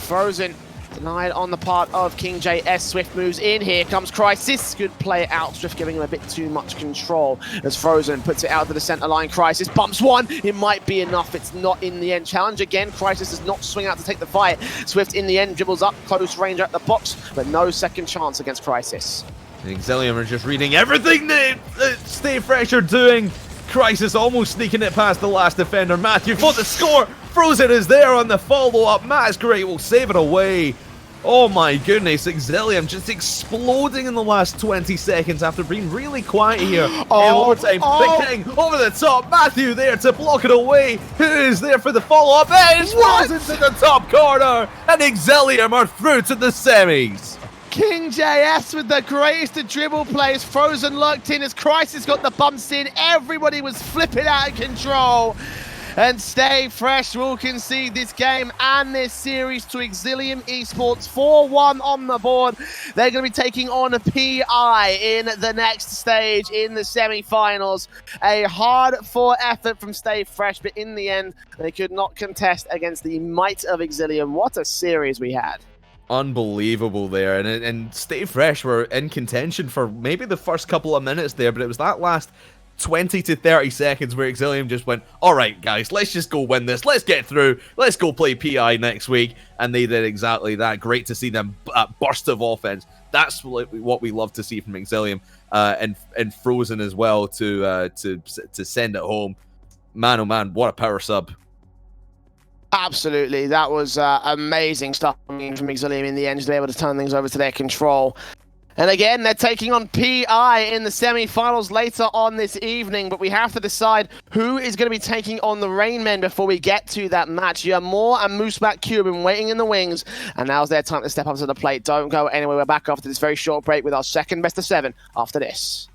Frozen denied on the part of King JS. Swift moves in. Here comes Crisis. Good play out. Swift giving him a bit too much control as Frozen puts it out to the center line. Crisis bumps one. It might be enough. It's not in the end. Challenge again. Crisis does not swing out to take the fight. Swift in the end dribbles up. Close range at the box, but no second chance against Crisis. The Exilium are just reading everything that Stay Fresh are doing. Crisis almost sneaking it past the last defender. Matthew for the score. Frozen is there on the follow-up. Matt's Gray will save it away. Oh my goodness, Exilium just exploding in the last 20 seconds after being really quiet here in overtime. Getting over the top. Matthew there to block it away. Who is there for the follow-up? It's Frozen to the top corner. And Exilium are through to the semis. King JS with the greatest of dribble plays. Frozen lurked in as Crisis got the bumps in. Everybody was flipping out of control. And Stay Fresh will concede this game and this series to Exilium Esports. 4-1 on the board. They're going to be taking on a PI in the next stage in the semi-finals. A hard-fought effort from Stay Fresh, but in the end, they could not contest against the might of Exilium. What a series we had. Unbelievable there, and Stay Fresh were in contention for maybe the first couple of minutes there, but it was that last 20 to 30 seconds where Exilium just went, all right guys, let's just go win this, let's get through, let's go play PI next week, and they did exactly that. Great to see them burst of offense. That's what we love to see from Exilium, and Frozen as well to send it home. Man oh man, what a power sub. Absolutely, that was amazing stuff from Exilium in the end, to be able to turn things over to their control. And again, they're taking on PI in the semi-finals later on this evening, but we have to decide who is going to be taking on the Rainmen before we get to that match. Yamor and Mooseback Q have been waiting in the wings, and now's their time to step up to the plate. Don't go anywhere. We're back after this very short break with our second best of 7 after this.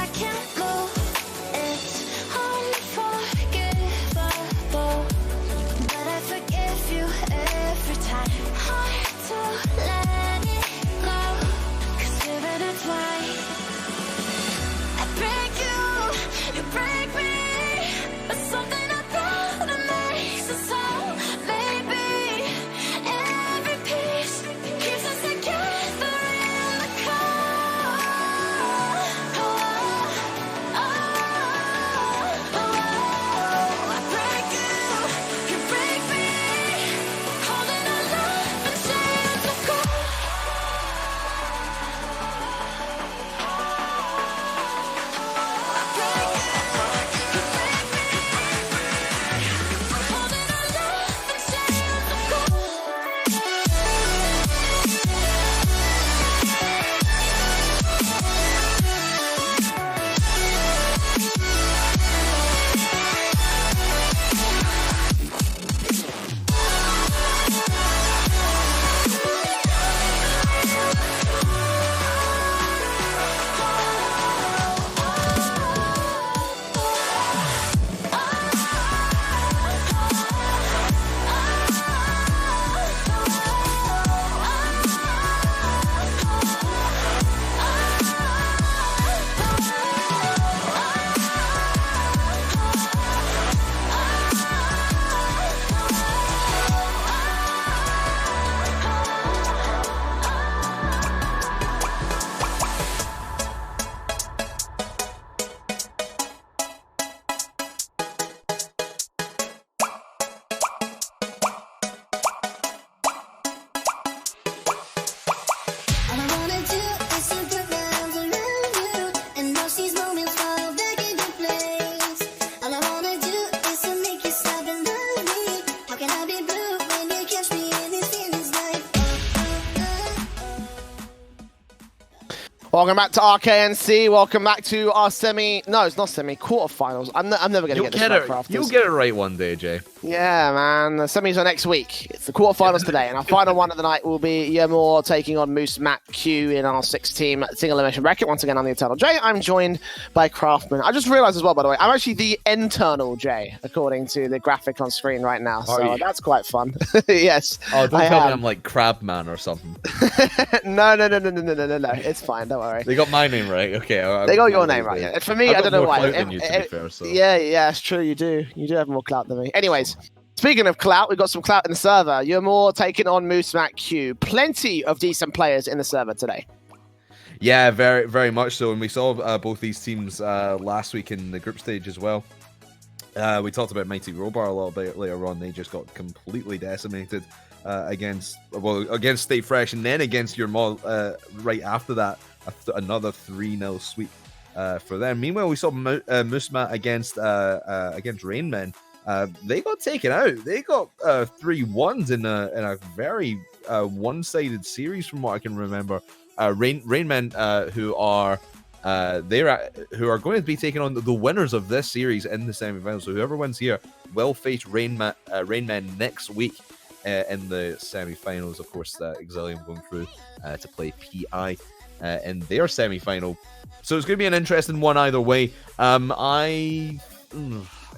I can't move. It's unforgivable, but I forgive you every time. Hard to let it go, 'cause we're intertwined. I break you, you break me, but something about it makes us whole. Maybe every piece keeps us together in the cold. I break you, you break me, holding our love in chains of gold. I break you, you break me, holding our love in chains of gold. All I wanna do is circle round around you and watch these moments fall back into place. All I wanna do is to make you stop and love me. How can I be blue when you catch me in these feelings like Welcome back to RKNC. Welcome back to our no, it's not quarterfinals. I'm never going to You'll get this get right it. for after You'll this. get it right one day, Jay. Yeah, man. The semis are next week. It's the quarterfinals today, and our final one of the night will be Yamor taking on Moose Matt Q in our 6-team single elimination bracket. Once again, I'm the Eternal Jay. I'm joined by Craftman. I just realized as well, by the way, I'm actually the internal Jay, according to the graphic on screen right now. Are So you? that's quite fun. Yes. Oh, don't I tell me am. I'm like Crabman or something. No. It's fine. Don't worry. They got my name right. Okay. They got your name right. Yeah. For me, I've I got don't know more why. clout than you, to be fair, so. Yeah, it's true. You do. You do have more clout than me. Anyways, speaking of clout, we've got some clout in the server. You're more taking on Moose Mac Q. Plenty of decent players in the server today. Yeah, very, very much so. And we saw both these teams last week in the group stage as well. We talked about Mighty Robar a little bit later on. They just got completely decimated against Stay Fresh, and then against your mod right after that, another 3-0 sweep for them. Meanwhile, we saw Musma against Rainmen. They got taken out. They got 3-1s in a very one-sided series, from what I can remember. Rainmen, who are going to be taking on the winners of this series in the semi-finals. So whoever wins here will face Rainmen next week in the semi-finals. Of course, Exilium going through to play PI in their semi-final. So it's going to be an interesting one either way.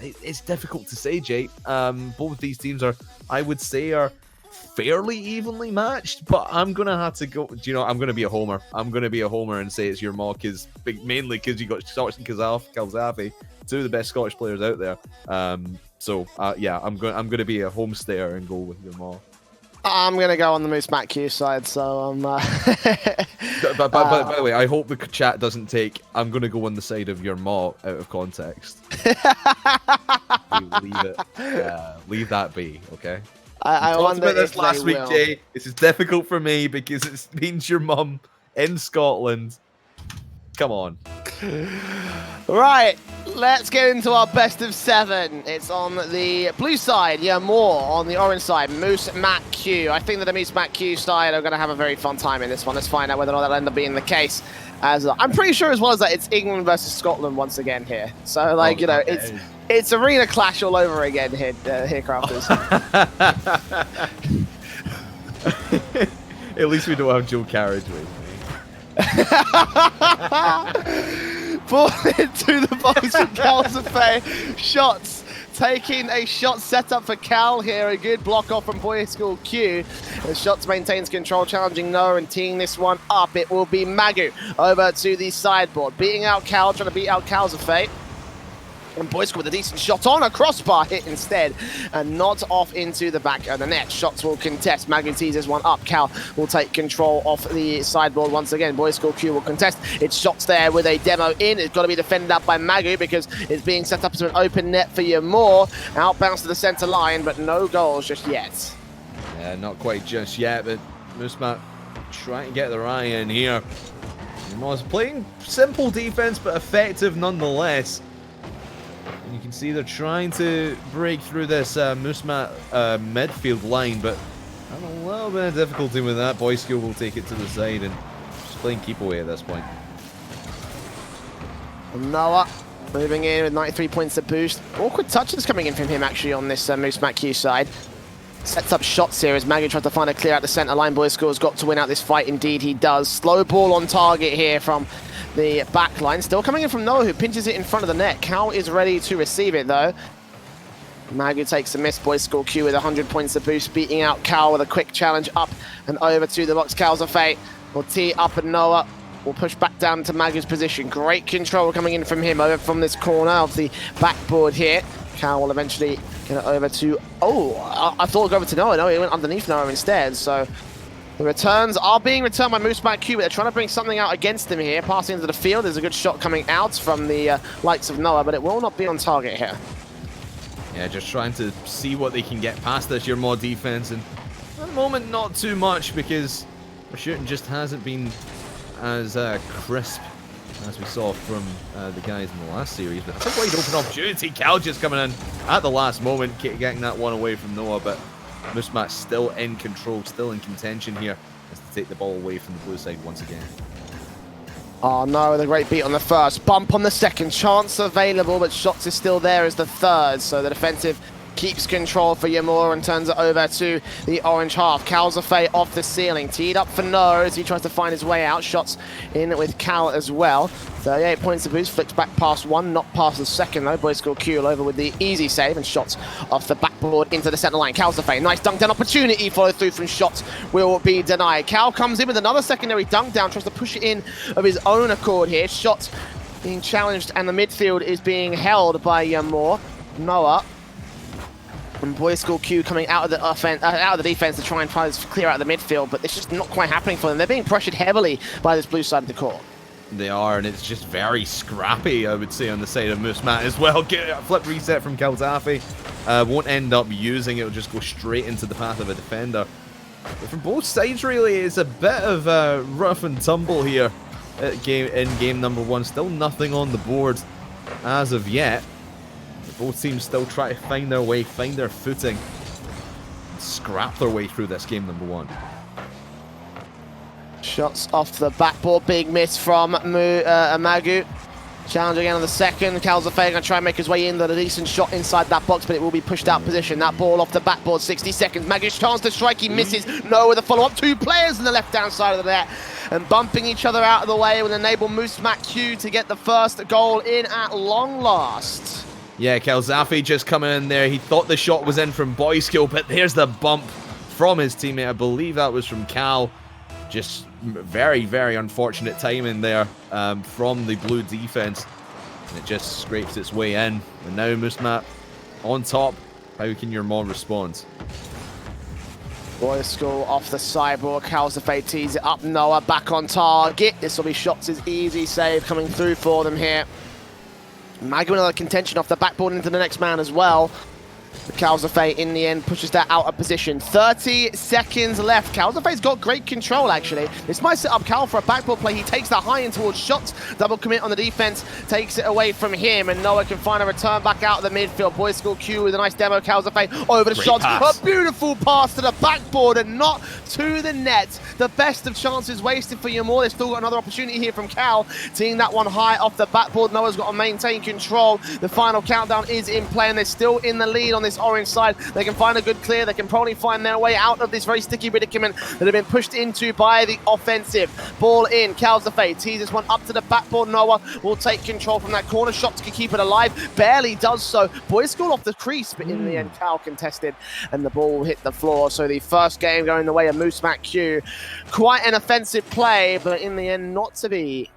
It's difficult to say, Jay. Both of these teams are fairly evenly matched, but I'm gonna have to go. I'm gonna be a homer. I'm gonna be a homer and say it's your mock, mainly because you got Scottish and Kalzafi, two of the best Scottish players out there. Yeah, I'm gonna be a homestayer and go with your mock. I'm gonna go on the Moose Mac Q side, so By the way, I hope the chat doesn't take I'm gonna go on the side of your mock out of context. Leave that be, okay? I talked wonder about this if last they week, will. Jay. This is difficult for me because it means your mum in Scotland. Come on. Right, let's get into our best of 7. It's on the blue side, more on the orange side, Moose Mac Q. I think that the Moose Mac Q side are going to have a very fun time in this one. Let's find out whether or not that'll end up being the case. As I'm pretty sure as well as that it's England versus Scotland once again here. So it's arena clash all over again here, crafters. At least we don't have dual carriage with me. Ball into the box from Calzafay. Shots. Taking a shot set up for Cal here. A good block off from Boy School Q. The Shots maintains control, challenging Noah and teeing this one up. It will be Magu over to the sideboard. Beating out Cal, trying to beat out Calzafay. And Boy School with a decent shot on a crossbar hit instead, and not off into the back of the net. Shots will contest. Magu tees this one up. Cal will take control off the sideboard once again. Boy School Q will contest. It's Shots there with a demo in. It's got to be defended up by Magu because it's being set up as an open net for Yamor. Outbounce to the center line, but no goals just yet. Yeah, not quite just yet, but Musmat trying to get their eye in here. Yamor's playing simple defense, but effective nonetheless. You can see they're trying to break through this Musmat midfield line, but having a little bit of difficulty with that. Boy School will take it to the side and just playing keep away at this point. Noah moving in with 93 points to boost. Awkward touches coming in from him actually on this Musmat Q side. Sets up Shots here as Magu tries to find a clear out the center line. Boy School's got to win out this fight. Indeed he does. Slow ball on target here from the back line. Still coming in from Noah, who pinches it in front of the net. Cal is ready to receive it though. Magu takes a miss. Boy School Q with 100 points to boost, beating out Cal with a quick challenge up and over to the box. Calzafay will tee up, and Noah will push back down to Magu's position. Great control coming in from him over from this corner of the backboard here. Cal will eventually get it over to... Oh, I thought it would go over to Noah. No, he went underneath Noah instead. So the returns are being returned by Musmat Q, but they're trying to bring something out against him here. Passing into the field. There's a good shot coming out from the likes of Noah, but it will not be on target here. Yeah, just trying to see what they can get past this Yamor defense, and at the moment not too much because the shooting just hasn't been as crisp as we saw from the guys in the last series. But it's a wide open opportunity. Cal just coming in at the last moment, getting that one away from Noah, but Musmat still in control, still in contention here, as to take the ball away from the blue side once again. Oh no, with a great beat on the first, bump on the second, chance available, but Shots is still there as the third, so the defensive keeps control for Yamor and turns it over to the orange half. Calzafay off the ceiling, teed up for Noah as he tries to find his way out. Shots in with Cal as well. 38 points to boost, flicks back past one, not past the second though. Boy School Q over with the easy save, and Shots off the backboard into the center line. Calzafay, nice dunk down opportunity, follow through from Shots, will be denied. Cal comes in with another secondary dunk down, tries to push it in of his own accord here. Shots being challenged, and the midfield is being held by Yamor. Noah and Boy School Q coming out of the out of the defense to try and clear out the midfield, but it's just not quite happening for them. They're being pressured heavily by this blue side of the court. They are, and it's just very scrappy, I would say, on the side of Musmat as well. Get a flip reset from Calzafay. Won't end up using it, it'll just go straight into the path of a defender. But from both sides, really, it's a bit of rough and tumble here in game number one. Still nothing on the board as of yet. Both teams still try to find their way, find their footing, and scrap their way through this game number one. Shots off the backboard, big miss from Magu. Challenge again on the second. Calzafay going to try and make his way in. A decent shot inside that box, but it will be pushed out position. That ball off the backboard, 60 seconds. Magu's chance to strike, he misses. No with a follow-up. Two players on the left-hand side of the net, and bumping each other out of the way will enable Musmat Q to get the first goal in at long last. Yeah, Calzafay just coming in there. He thought the shot was in from Boy School, but there's the bump from his teammate. I believe that was from Cal. Just very, very unfortunate timing there from the blue defense. And it just scrapes its way in. And now Musmat on top. How can Yamor respond? Boy School off the sideboard. Calzafay tees it up. Noah back on target. This will be Shots' easy save coming through for them here. Magu another contention off the backboard into the next man as well. Calzafay in the end pushes that out of position. 30 seconds left. Calzafay's got great control actually. This might set up Cal for a backboard play. He takes that high in towards Shots. Double commit on the defense. Takes it away from him, and Noah can find a return back out of the midfield. Boy School Q with a nice demo. Calzafay over the Shots. Pass. A beautiful pass to the backboard and not to the net. The best of chances wasted for Yamor. They've still got another opportunity here from Cal. Seeing that one high off the backboard. Noah's got to maintain control. The final countdown is in play, and they're still in the lead on this orange side. They can find a good clear. They can probably find their way out of this very sticky predicament that have been pushed into by the offensive. Ball in, Calzafay teases one up to the backboard. Noah will take control from that corner. Shots can keep it alive. Barely does so. Boys School off the crease, but in the end, Cal contested, and the ball will hit the floor. So the first game going the way of Moose Mac Q. Quite an offensive play, but in the end, not to be.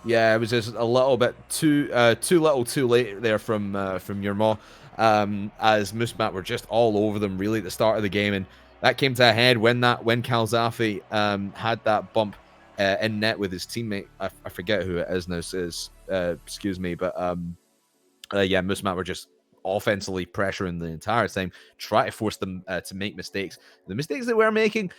Yeah, it was just a little bit too little too late there from your Maw, as Moose Mac were just all over them really at the start of the game, and that came to a head when Calzafay had that bump in net with his teammate. I forget who it is now, excuse me, but yeah, Moose Mac were just offensively pressuring the entire time, try to force them to make mistakes. The mistakes they were making,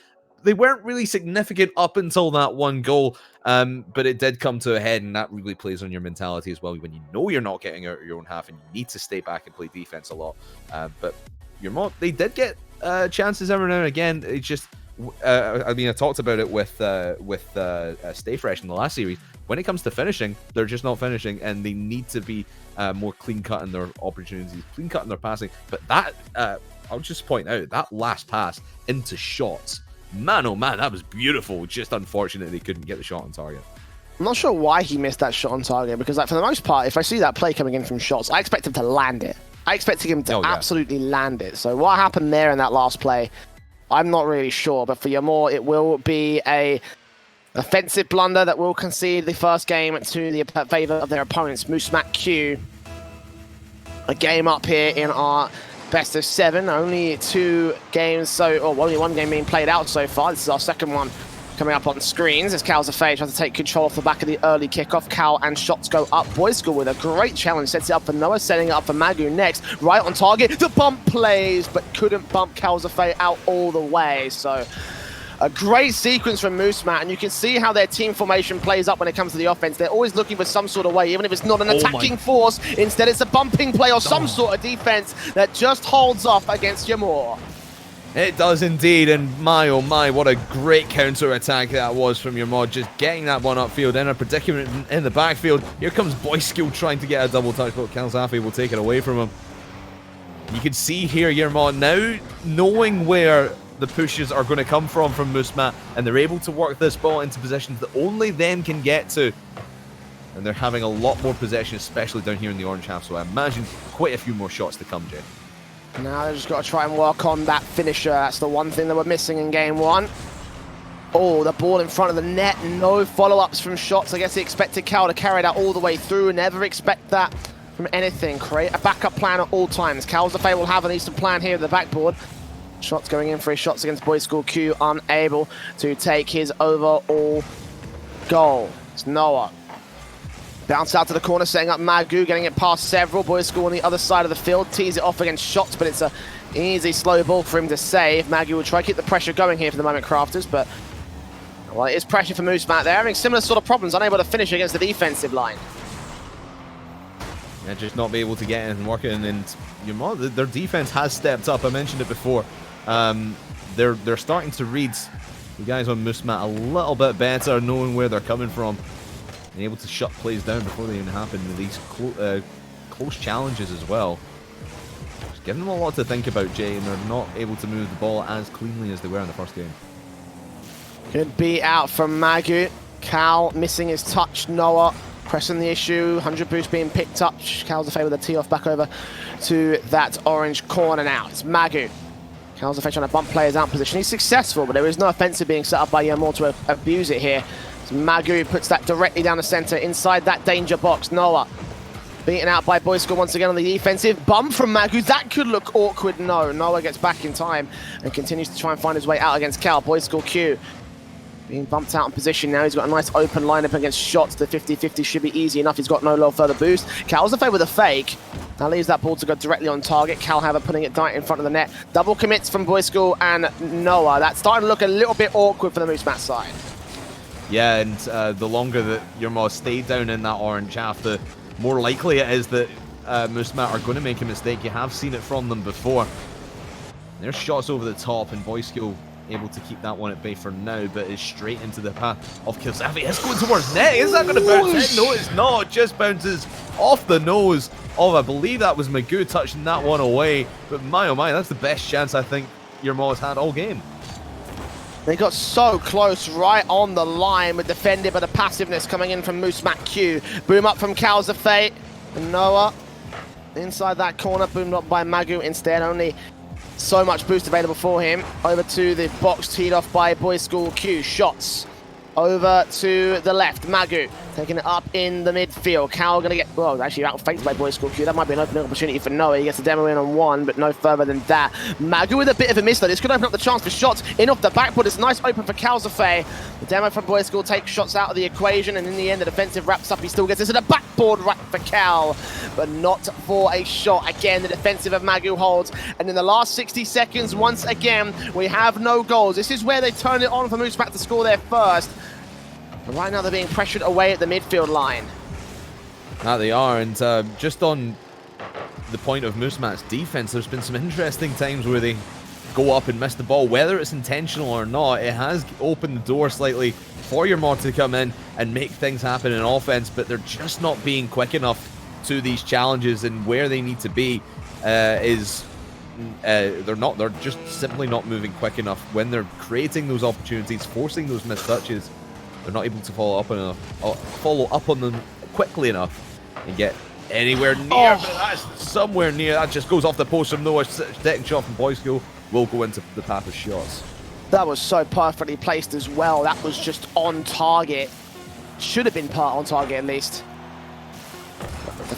they weren't really significant up until that one goal, but it did come to a head, and that really plays on your mentality as well when you know you're not getting out of your own half and you need to stay back and play defense a lot. But your Maw, they did get chances every now and again. It just, I mean, I talked about it with Stay Fresh in the last series. When it comes to finishing, they're just not finishing, and they need to be more clean-cut in their opportunities, clean-cut in their passing. But that, I'll just point out, that last pass into shots, man, oh man, that was beautiful. Just unfortunate they couldn't get the shot on target. I'm not sure why he missed that shot on target, because like for the most part, if I see that play coming in from shots, I expect him to land it. I expected him to absolutely land it. So what happened there in that last play, I'm not really sure. But for Yamor, it will be a offensive blunder that will concede the first game to the favor of their opponents, Moose Mac Q. A game up here in our best of 7, only 2 games, only 1 game being played out so far. This is our second one coming up on screens as Calzafay tries to take control off the back of the early kickoff. Cal and shots go up. Boys School with a great challenge, sets it up for Noah, setting it up for Magu next. Right on target, the bump plays, but couldn't bump Calzafay out all the way. So a great sequence from Moose Mac, and you can see how their team formation plays up when it comes to the offense. They're always looking for some sort of way, even if it's not an attacking force. Instead, it's a bumping play or some sort of defense that just holds off against Yamor. It does indeed, and my oh my, what a great counter-attack that was from Yamor, just getting that one upfield in a predicament in the backfield. Here comes Boys School trying to get a double touch, but Calzafay will take it away from him. You can see here Yamor now knowing where the pushes are going to come from Moose Mac, and they're able to work this ball into positions that only them can get to. And they're having a lot more possession, especially down here in the orange half, so I imagine quite a few more shots to come, Jay. Now they've just got to try and work on that finisher. That's the one thing that we're missing in game 1. Oh, the ball in front of the net. No follow-ups from shots. I guess they expected Cal to carry that all the way through. Never expect that from anything. Create a backup plan at all times. Calzafay will have an Eastern plan here at the backboard. Shots going in for his shots against Boys School Q, unable to take his overall goal. It's Noah. Bounce out to the corner, setting up Magu, getting it past several. Boys School on the other side of the field, tease it off against shots, but it's a easy slow ball for him to save. Magu will try to keep the pressure going here for the moment, Crafters, but well, it is pressure for Moose Mac. They're having similar sort of problems, unable to finish against the defensive line. Yeah, just not be able to get anything working, and their defense has stepped up. I mentioned it before. They're starting to read the guys on Moose Mac a little bit better, knowing where they're coming from, and able to shut plays down before they even happen with these close challenges as well. Just giving them a lot to think about, Jay, and they're not able to move the ball as cleanly as they were in the first game. Good beat out from Magu. Cal missing his touch. Noah pressing the issue. 100 boost being picked up. Calzafay with a tee off back over to that orange corner now. It's Magu. Calzafay trying to bump players out in position. He's successful, but there is no offensive being set up by Yamor to abuse it here. So Magu puts that directly down the center inside that danger box. Noah beaten out by Boys School once again on the defensive. Bump from Magu. That could look awkward. No. Noah gets back in time and continues to try and find his way out against Cal. Boys School Q being bumped out in position now. He's got a nice open lineup against shots. The 50-50 should be easy enough. He's got no low further boost. Calzafay with a fake. Now leaves that ball to go directly on target. Calhaver putting it right in front of the net. Double commits from Boys School and Noah. That's starting to look a little bit awkward for the Moose Mac side. Yeah, and the longer that Yamor stay down in that orange half, the more likely it is that Moose Mac are going to make a mistake. You have seen it from them before. There's shots over the top, and Boys School able to keep that one at bay for now, but is straight into the path of Calzafay. It's going towards net. Is that going to bounce in? No, it's not. It just bounces off the nose of, I believe that was Magoo touching that one away. But my oh my, that's the best chance I think your Maws had all game. They got so close, right on the line, with defended by the passiveness coming in from Moose Mac Q. Boom up from Cal's Fate. And Noah inside that corner, boomed up by Magoo instead. Only so much boost available for him. Over to the box, teed off by Boys School Q. Shots over to the left. Magoo taking it up in the midfield. Cal gonna get, well, actually out-faked by Boys School Q. That might be an opening opportunity for Noah. He gets a demo in on one, but no further than that. Magoo with a bit of a miss though. This could open up the chance for shots in off the backboard. It's nice open for Calzafay. The demo from Boys School takes shots out of the equation, and in the end, the defensive wraps up. He still gets into the backboard right for Cal, but not for a shot. Again, the defensive of Magoo holds, and in the last 60 seconds, once again, we have no goals. This is where they turn it on for Moose Mac to score their first. But right now they're being pressured away at the midfield line. That they are, and just on the point of Moose Mac's defense, there's been some interesting times where they go up and miss the ball. Whether it's intentional or not, it has opened the door slightly for your mod to come in and make things happen in offense, but they're just not being quick enough to these challenges, and where they need to be they're just simply not moving quick enough. When they're creating those opportunities, forcing those missed touches, they're not able to follow up on them quickly enough and get anywhere near. But that's somewhere near. That just goes off the post from Noah. Second shot from Boys School will go into the path of shots. That was so perfectly placed as well. That was just on target. Should have been on target at least.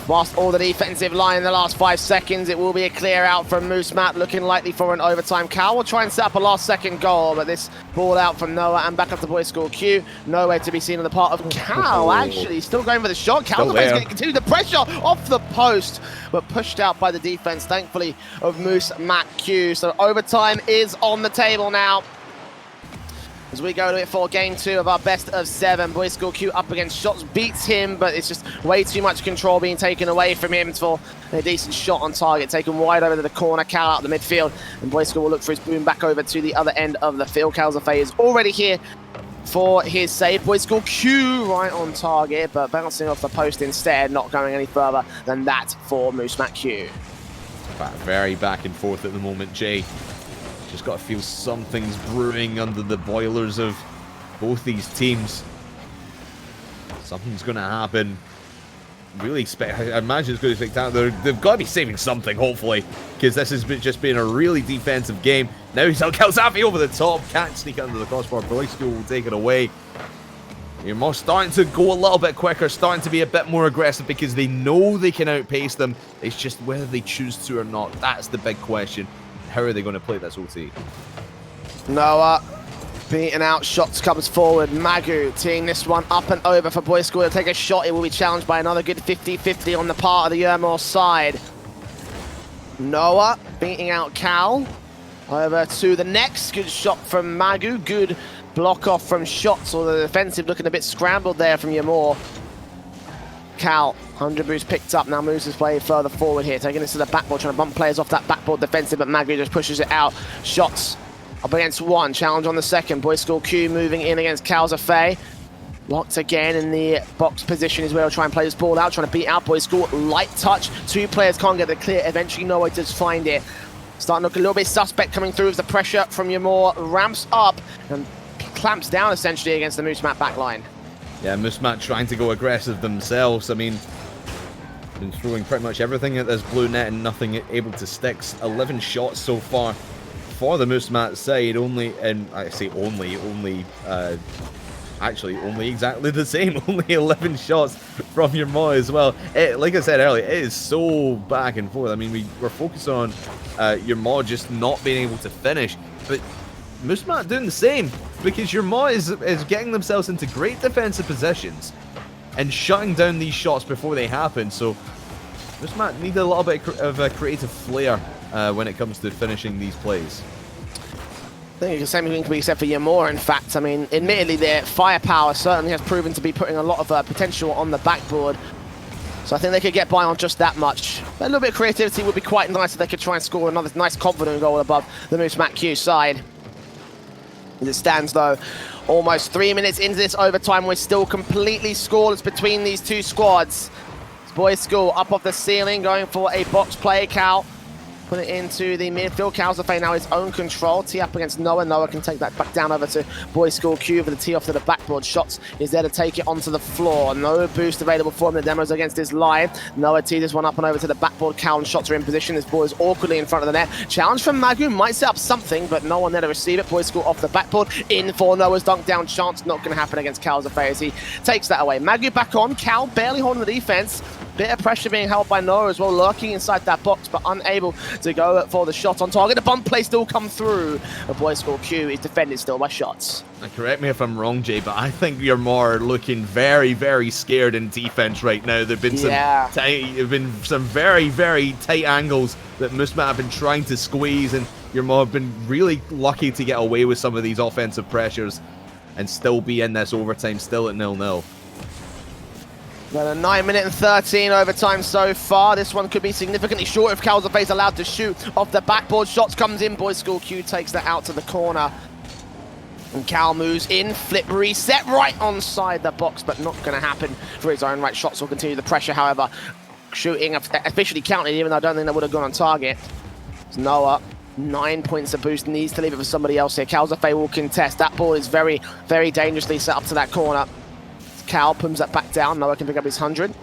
Whilst all the defensive line in the last 5 seconds, it will be a clear out from Moose Mac, looking likely for an overtime. Cal will try and set up a last second goal, but this ball out from Noah and back up to Boys School Q. Nowhere to be seen on the part of Cal, actually. Still going for the shot. Cal's going to continue the pressure off the post, but pushed out by the defense, thankfully, of Moose Mac Q. So overtime is on the table now, as we go to it for game 2 of our best of 7. Boys School Q up against shots, beats him, but it's just way too much control being taken away from him for a decent shot on target. Taken wide over to the corner, Cal out the midfield, and Boys School will look for his boom back over to the other end of the field. Calzafay is already here for his save. Boys School Q right on target, but bouncing off the post instead, not going any further than that for Moose Mac Q. Very back and forth at the moment, Jay. Just got to feel something's brewing under the boilers of both these teams. Something's going to happen. Really I imagine it's going to be spectacular. They've got to be saving something, hopefully, because this has just been a really defensive game. Now he's out Calzafi over the top. Can't sneak under the crossbar. Boys School will take it away. You're more starting to go a little bit quicker, starting to be a bit more aggressive because they know they can outpace them. It's just whether they choose to or not. That's the big question. How are they going to play this OT? Noah beaten out, shots comes forward. Magoo teeing this one up and over for Boys School. He'll take a shot. It will be challenged by another good 50-50 on the part of the Yermore side. Noah beating out Cal. Over to the next. Good shot from Magoo. Good block off from shots, or the defensive looking a bit scrambled there from Yermore. Cal, 100 boost picked up, now moves his play further forward here, taking this to the backboard, trying to bump players off that backboard defensive, but Magoo just pushes it out. Shots up against one, challenge on the second. Boys School Q moving in against Calzafay. Locked again in the box position as well, try and play this ball out, trying to beat out Boys School. Light touch, 2 players can't get it clear, eventually Noah does find it. Starting to look a little bit suspect coming through as the pressure from Yermore ramps up and clamps down essentially against the Moose Mac backline. Yeah, Moose Mac trying to go aggressive themselves. I mean, been throwing pretty much everything at this blue net and nothing able to stick. 11 shots so far for the Moose Mac side. Only, and I say only actually only exactly the same. Only 11 shots from your Maw as well. Like I said earlier, it is so back and forth. I mean, we're focused on your Maw just not being able to finish, but Moose Mac doing the same, because your Maw is getting themselves into great defensive positions and shutting down these shots before they happen. So Moose Mac need a little bit of a creative flair when it comes to finishing these plays. I think the same thing can be said for Yermore, in fact. I mean, admittedly, their firepower certainly has proven to be putting a lot of potential on the backboard. So I think they could get by on just that much. But a little bit of creativity would be quite nice if they could try and score another nice confident goal above the Moose Mac Q side. As it stands, though, almost 3 minutes into this overtime, we're still completely scoreless between these two squads. Boys School up off the ceiling, going for a box play. Cal put it into the midfield. Calzafay now his own control. Tee up against Noah. Noah can take that back down over to Boys School Q for the tee off to the backboard. Shots is there to take it onto the floor. No boost available for him. The demos against his line. Noah tees this one up and over to the backboard. Cal and Shots are in position. This ball is awkwardly in front of the net. Challenge from Magu might set up something, but no one there to receive it. Boys School off the backboard. In for Noah's dunk down chance. Not going to happen against Calzafay as he takes that away. Magu back on. Cal barely holding the defense. Bit of pressure being held by Noah as well, lurking inside that box, but unable to go for the shot on target. The bump play still come through. The Boys School Q is defended still by Shots. Now, correct me if I'm wrong, Jay, but I think you're more looking very, very scared in defense right now. There've been some very, very tight angles that Musmat have been trying to squeeze, and your have been really lucky to get away with some of these offensive pressures and still be in this overtime, still at 0-0. Well, a 9 minute and 13 overtime so far. This one could be significantly short if Calzafay's allowed to shoot off the backboard. Shots comes in. Boys School Q takes that out to the corner. And Cal moves in. Flip reset right onside the box, but not going to happen for his own right. Shots will continue the pressure, however. Shooting officially counted, even though I don't think that would have gone on target. It's Noah. 9 points of boost. Needs to leave it for somebody else here. Calzafay will contest. That ball is very, very dangerously set up to that corner. Cal pums that back down. Noah can pick up his 100.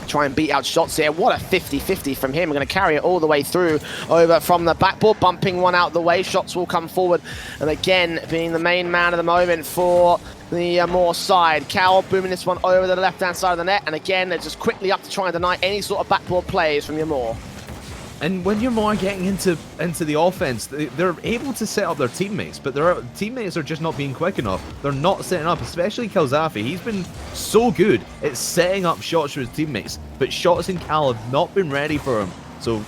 Try and beat out Shots here. What a 50-50 from him. We're going to carry it all the way through over from the backboard, bumping one out the way. Shots will come forward. And again, being the main man at the moment for the Moore side. Cal booming this one over to the left-hand side of the net. And again, they're just quickly up to try and deny any sort of backboard plays from Moore. And when you're more getting into the offense, they're able to set up their teammates, but their teammates are just not being quick enough. They're not setting up, especially Calzafay. He's been so good at setting up shots for his teammates, but Shots and Cal have not been ready for him. So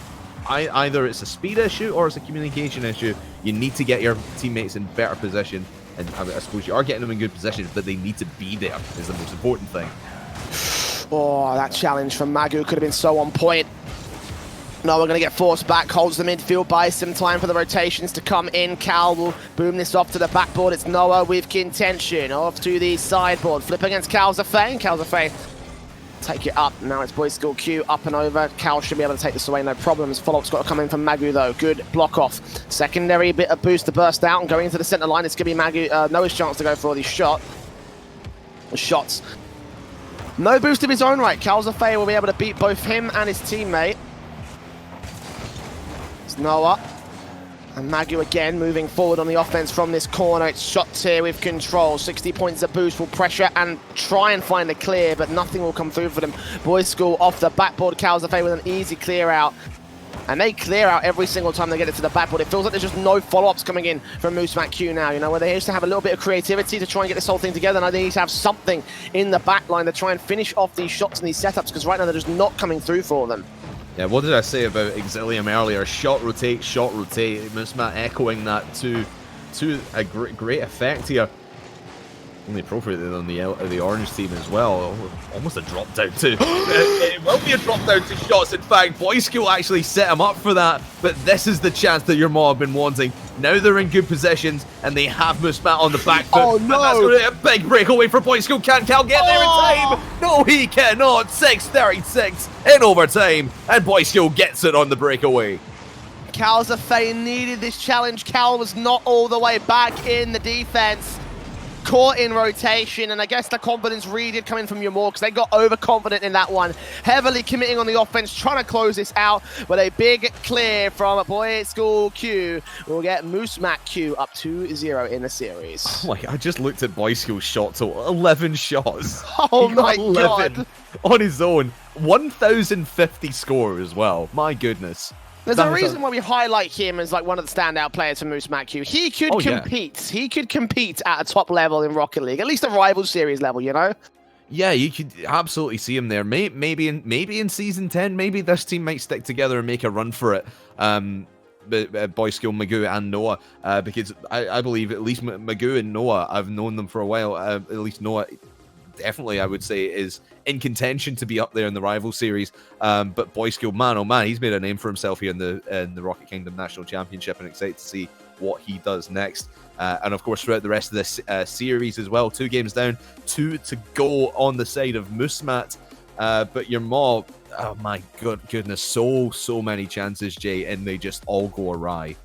either it's a speed issue or it's a communication issue. You need to get your teammates in better position, and I suppose you are getting them in good position, but they need to be there is the most important thing. Oh, that challenge from Magu could have been so on point. No, we're going to get forced back, holds the midfield, buys some time for the rotations to come in. Cal will boom this off to the backboard. It's Noah with contention. Off to the sideboard. Flip against Calzafay. And Calzafay take it up. Now it's Boys School Q up and over. Cal should be able to take this away, no problems. Follow-up's got to come in from Magu, though. Good block off. Secondary bit of boost to burst out and going into the center line. It's going to be Magu, Noah's chance to go for the shot. The shots. No boost of his own right. Calzafay will be able to beat both him and his teammate. Noah and Magu again moving forward on the offense from this corner. It's Shots here with control. 60 points of boost will pressure and try and find a clear, but nothing will come through for them. Boys School off the backboard. Calzafay with an easy clear out. And they clear out every single time they get it to the backboard. It feels like there's just no follow-ups coming in from Musmat Q now, you know, where they used to have a little bit of creativity to try and get this whole thing together. Now they need to have something in the back line to try and finish off these shots and these setups, because right now they're just not coming through for them. Yeah, what did I say about Exilium earlier? Shot rotate, Musmat echoing that to a great effect here. Only appropriately on the orange team as well. Almost a drop down too. It will be a drop down to Shots. In fact, Boys School actually set him up for that. But this is the chance that your Maw have been wanting. Now they're in good positions and they have Musmat on the back foot. Oh no! And that's going to be a big breakaway for Boys School. Can Cal get there in time? No, he cannot. 6:36 in overtime, and Boys School gets it on the breakaway. Calzafay needed this challenge. Cal was not all the way back in the defense. Caught in rotation, and I guess the confidence really did come in from Yamor because they got overconfident in that one. Heavily committing on the offense, trying to close this out, but a big clear from Boys School Q will get Musmat Q up 2-0 in the series. Oh my, I just looked at Boys School's shot total. 11 shots. Oh He got my 11 god. on his own. 1,050 score as well. My goodness. There's a reason why we highlight him as like one of the standout players for Musmat Q. He could compete. He could compete at a top level in Rocket League, at least a rival series level, you know? Yeah, you could absolutely see him there. Maybe in season 10, maybe this team might stick together and make a run for it. Boys School, Magoo and Noah, because I believe at least Magoo and Noah, I've known them for a while. At least Noah, definitely, I would say, is in contention to be up there in the rival series. But Boys School, man, oh man, he's made a name for himself here in the Rocket Kingdom National Championship, and excited to see what he does next. And of course, throughout the rest of this series as well, 2 games down, 2 to go on the side of Musmat. But your Maw, oh my goodness, so many chances, Jay, and they just all go awry.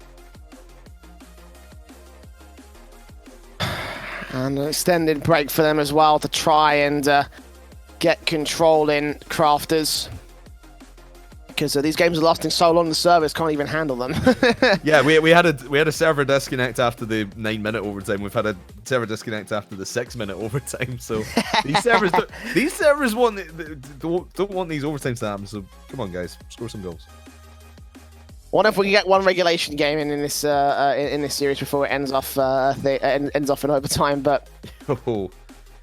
And an extended break for them as well to try and get control in Crafters. Because these games are lasting so long, the servers can't even handle them. Yeah, we had a server disconnect after the 9-minute overtime. We've had a server disconnect after the 6-minute overtime. So these servers don't want these overtimes to happen. So come on, guys, score some goals. What if we can get one regulation game in this series before it ends off in overtime? But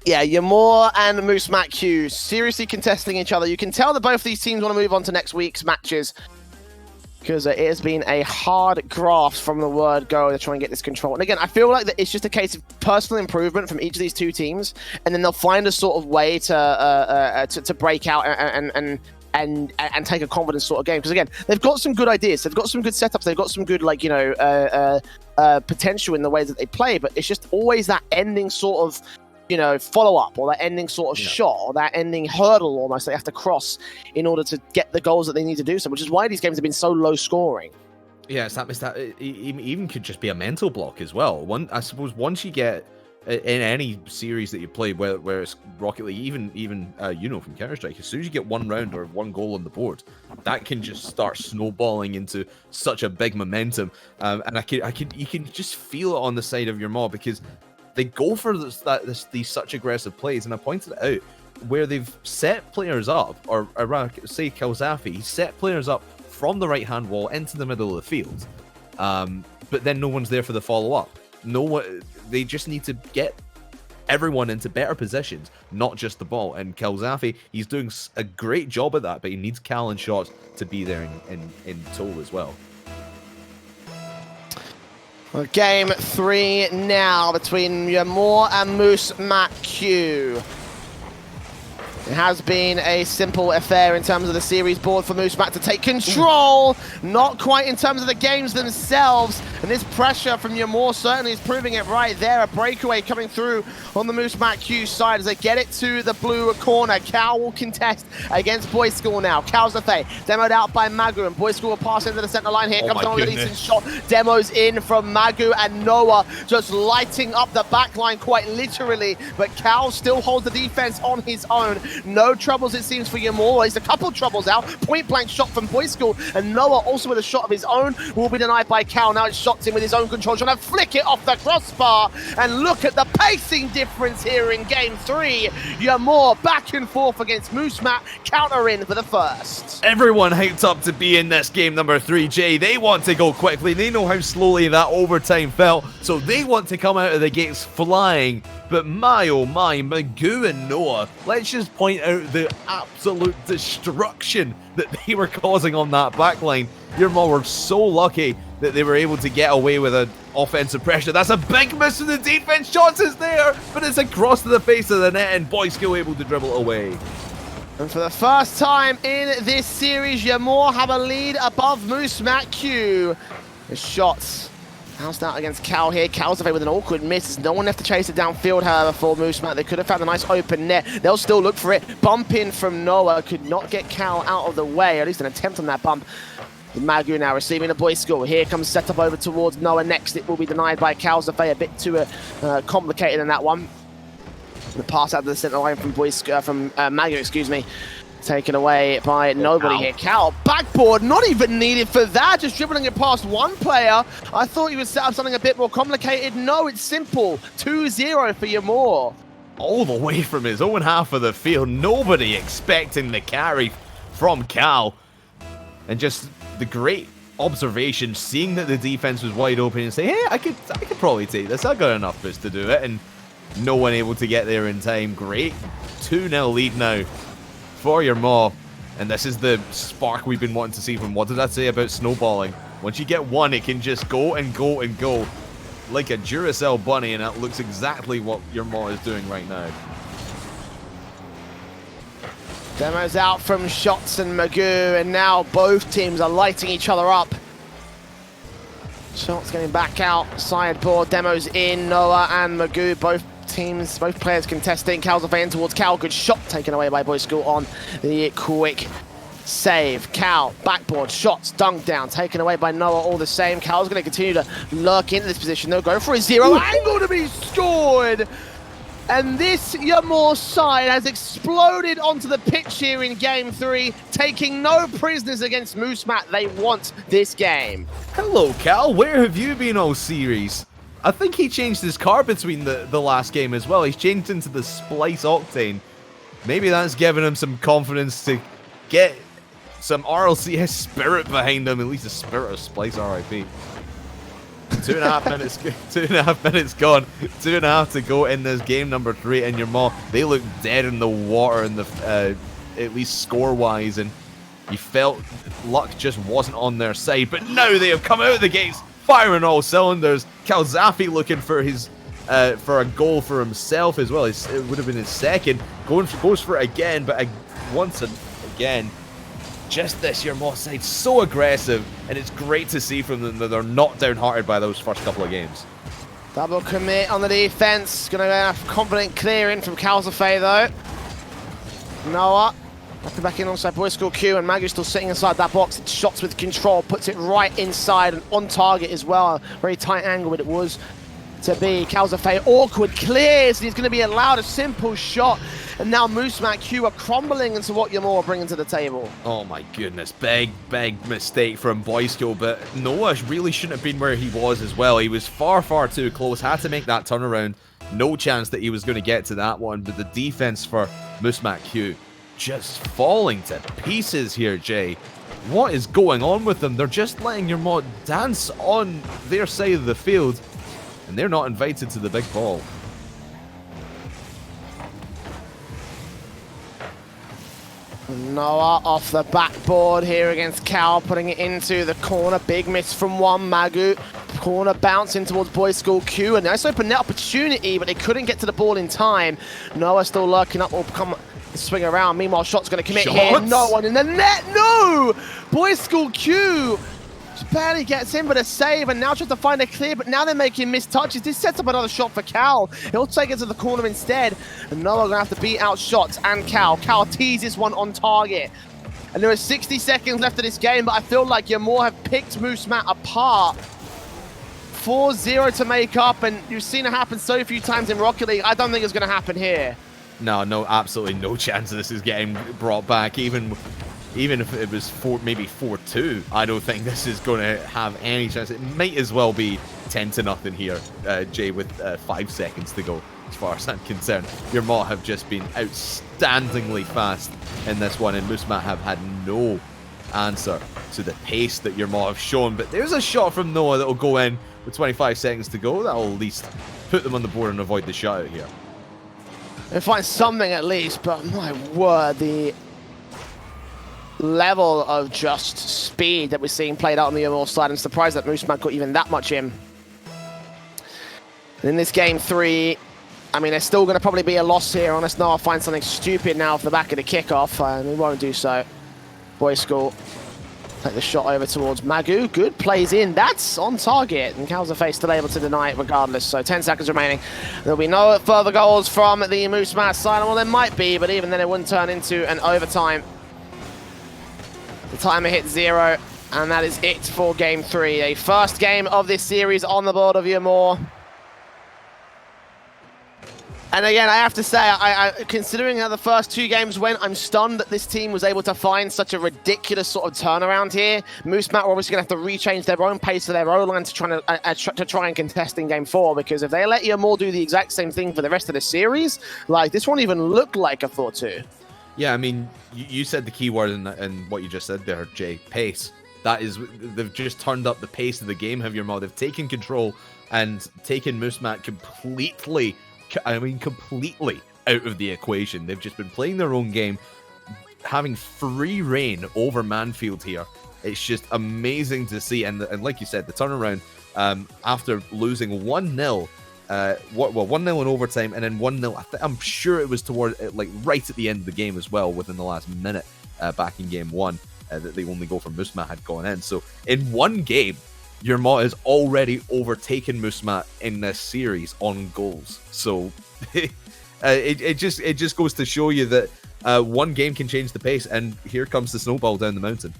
yeah, Ymore and Moose Mac Q seriously contesting each other. You can tell that both these teams want to move on to next week's matches because it has been a hard graft from the word go to try and get this control. And again, I feel like that it's just a case of personal improvement from each of these two teams, and then they'll find a sort of way to break out and take a confident sort of game. Because again, they've got some good ideas, they've got some good setups, they've got some good potential in the ways that they play, but it's just always that ending sort of follow-up, or that ending sort of shot, or that ending hurdle almost they have to cross in order to get the goals that they need to do so, which is why these games have been so low scoring. Yeah, it's that it even could just be a mental block as well. I suppose once you get in any series that you play, where it's Rocket League, even from Counter-Strike, as soon as you get one round or one goal on the board, that can just start snowballing into such a big momentum. And you can just feel it on the side of your Maw, because they go for these such aggressive plays, and I pointed it out where they've set players up, or around, say Kalzafi, he set players up from the right-hand wall into the middle of the field, but then no one's there for the follow-up. They just need to get everyone into better positions, not just the ball. And Kalzafi, he's doing a great job at that, but he needs Cal and Shots to be there in tow as well. Well, game 3 now between Ymore and Moose Mac Q. It has been a simple affair in terms of the series board for Moose Mac to take control. Not quite in terms of the games themselves. And this pressure from Ymore certainly is proving it right there. A breakaway coming through on the Moose Mac Q side as they get it to the blue corner. Cal will contest against Boys School now. Kalzafe demoed out by Magu, and Boys School will pass into the center line. Here comes another decent shot. Demos in from Magu, and Noah just lighting up the back line quite literally. But Cal still holds the defense on his own. No troubles, it seems, for Ymore. There's a couple troubles out. Point blank shot from Boys School, and Noah also with a shot of his own will be denied by Cal. Now it's shots in with his own control, trying to flick it off the crossbar. And look at the pacing difference here in game 3. Ymore back and forth against Moose Mac, counter in for the first. Everyone hyped up to be in this game number 3, Jay. They want to go quickly. They know how slowly that overtime felt, so they want to come out of the gates flying. But my oh my, Magu and Noah, let's just point out the absolute destruction that they were causing on that backline. Ymore were so lucky that they were able to get away with an offensive pressure. That's a big miss from the defense. Shots is there, but it's across to the face of the net, and Boys School able to dribble away. And for the first time in this series, Ymore have a lead above Moose Mac Q. The shots bounced out against Cal here. Kalzafe with an awkward miss. There's no one left to chase it downfield, however, for Moose Mac. They could have found a nice open net. They'll still look for it. Bump in from Noah. Could not get Cal out of the way, or at least an attempt on that bump. Magu now receiving a Boys School. Here comes setup over towards Noah next. It will be denied by Kalzafe. A bit too complicated in that one. The pass out to the center line from Magu, excuse me. Taken away by nobody here. Cal, backboard, not even needed for that. Just dribbling it past one player. I thought he would set up something a bit more complicated. No, it's simple. 2-0 for Ymore. All the way from his own half of the field. Nobody expecting the carry from Cal. And just the great observation, seeing that the defense was wide open and saying, hey, I could probably take this. I got enough boost to do it. And no one able to get there in time. Great 2-0 lead now for Ymore. And this is the spark we've been wanting to see from, what did I say about snowballing? Once you get one, it can just go and go and go like a Duracell bunny, and that looks exactly what Ymore is doing right now. Demos out from Shots and Magu, and now both teams are lighting each other up. Shots getting back out, sideboard, Demos in, Noah and Magu both teams, both players contesting. Cal's in towards Cal. Good shot taken away by Boy School on the quick save. Cal, backboard, shots, dunk down, taken away by Noah all the same. Cal's going to continue to lurk into this position. They'll go for a zero angle to be scored. And this Yamor side has exploded onto the pitch here in Game 3, taking no prisoners against Moosemat. They want this game. Hello, Cal. Where have you been all series? I think he changed his car between the last game as well. He's changed into the Splice Octane. Maybe that's given him some confidence to get some RLCS spirit behind him. At least the spirit of Splice, RIP. 2.5 minutes. 2.5 minutes gone. 2.5 to go in this game number 3. And your mom, they look dead in the water in the at least score-wise, and you felt luck just wasn't on their side. But now they have come out of the gates, firing all cylinders. Calzafi looking for his for a goal for himself as well. It would have been his second. Goes for it again, but once again. Just this year, Moss side so aggressive, and it's great to see from them that they're not downhearted by those first couple of games. Double commit on the defense. Going to have confident clearing from Calzafay though. Noah back in alongside Boy School Q, and Magu still sitting inside that box. It shots with control, puts it right inside and on target as well. A very tight angle, but it was to be. Calzafay awkward clears, and he's going to be allowed a simple shot. And now Moosemat Q are crumbling into what Yamor are bringing to the table. Oh my goodness, big mistake from Boy School, but Noah really shouldn't have been where he was as well. He was far too close, had to make that turnaround. No chance that he was going to get to that one, but the defense for Moosemat Q just falling to pieces here, Jay. What is going on with them? They're just letting your mod dance on their side of the field, and they're not invited to the big ball. Noah off the backboard here against Cal, putting it into the corner. Big miss from one. Magu. Corner bouncing towards Boy School Q. A nice open net opportunity, but they couldn't get to the ball in time. Noah still lurking up, will come swing around. Meanwhile, Shot's going to commit here. No one in the net. No! Boy School Q just barely gets in, but a save, and now tries to find a clear, but now they're making missed touches. This sets up another shot for Cal. He'll take it to the corner instead, and Noah going to have to beat out Shots and Cal. Cal teases one on target. And there are 60 seconds left of this game, but I feel like Yamor have picked Moosemat apart. 4-0 to make up, and you've seen it happen so few times in Rocket League. I don't think it's going to happen here. No, absolutely no chance of this is getting brought back. Even if it was maybe 4-2, I don't think this is going to have any chance. It might as well be 10-0 here, Jay, with 5 seconds to go, as far as I'm concerned. Your Mott have just been outstandingly fast in this one, and Moosemat have had no answer to the pace that your Mott have shown. But there's a shot from Noah that will go in with 25 seconds to go. That will at least put them on the board and avoid the shutout here. They'll find something at least, but my word, the level of just speed that we're seeing played out on the Yamor side. I'm surprised that Moosemat got even that much in. And in this game 3, I mean, there's still going to probably be a loss here unless Noah finds something stupid now off the back of the kickoff, and he won't do so. Boy School take the shot over towards Magu. Good plays in. That's on target, and Calzafay still able to deny it regardless. So 10 seconds remaining. There'll be no further goals from the Moosemat side. Well, there might be, but even then it wouldn't turn into an overtime. The timer hit 0, and that is it for game 3. A first game of this series on the board of Yamor. And again, I have to say, considering how the first 2 games went, I'm stunned that this team was able to find such a ridiculous sort of turnaround here. Moosemat are obviously going to have to rechange their own pace for their own line to try and contest in game 4, because if they let Yamor do the exact same thing for the rest of the series, like, this won't even look like a Thor 2. Yeah, I mean, you said the key word in what you just said there, Jay. Pace. That is, they've just turned up the pace of the game, have your mouth. They've taken control and taken Moosemat completely out of the equation. They've just been playing their own game, having free reign over Manfield here. It's just amazing to see. And like you said, the turnaround after losing 1-0, 1-0 in overtime, and then 1-0. I'm sure it was toward like right at the end of the game as well, within the last minute back in game 1, that the only goal from Moosemat had gone in. So in one game, your Mott has already overtaken Moosemat in this series on goals. So it just goes to show you that one game can change the pace, and here comes the snowball down the mountain.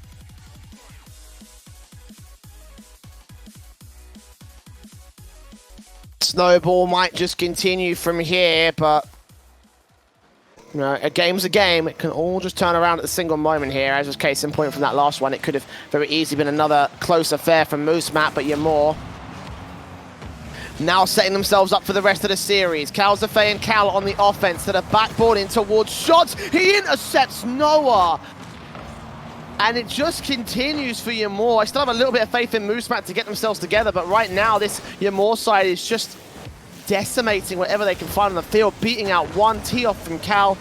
Snowball might just continue from here, but you know, a game's a game. It can all just turn around at a single moment here. As was case in point from that last one, it could have very easily been another close affair from Moose Matt, but Yamor now setting themselves up for the rest of the series. Calzafay and Cal on the offense to the backboard in towards shots. He intercepts Noah. And it just continues for Yamor. I still have a little bit of faith in Moose Matt to get themselves together, but right now this Yamor side is just decimating whatever they can find on the field, beating out one tee-off from Cal,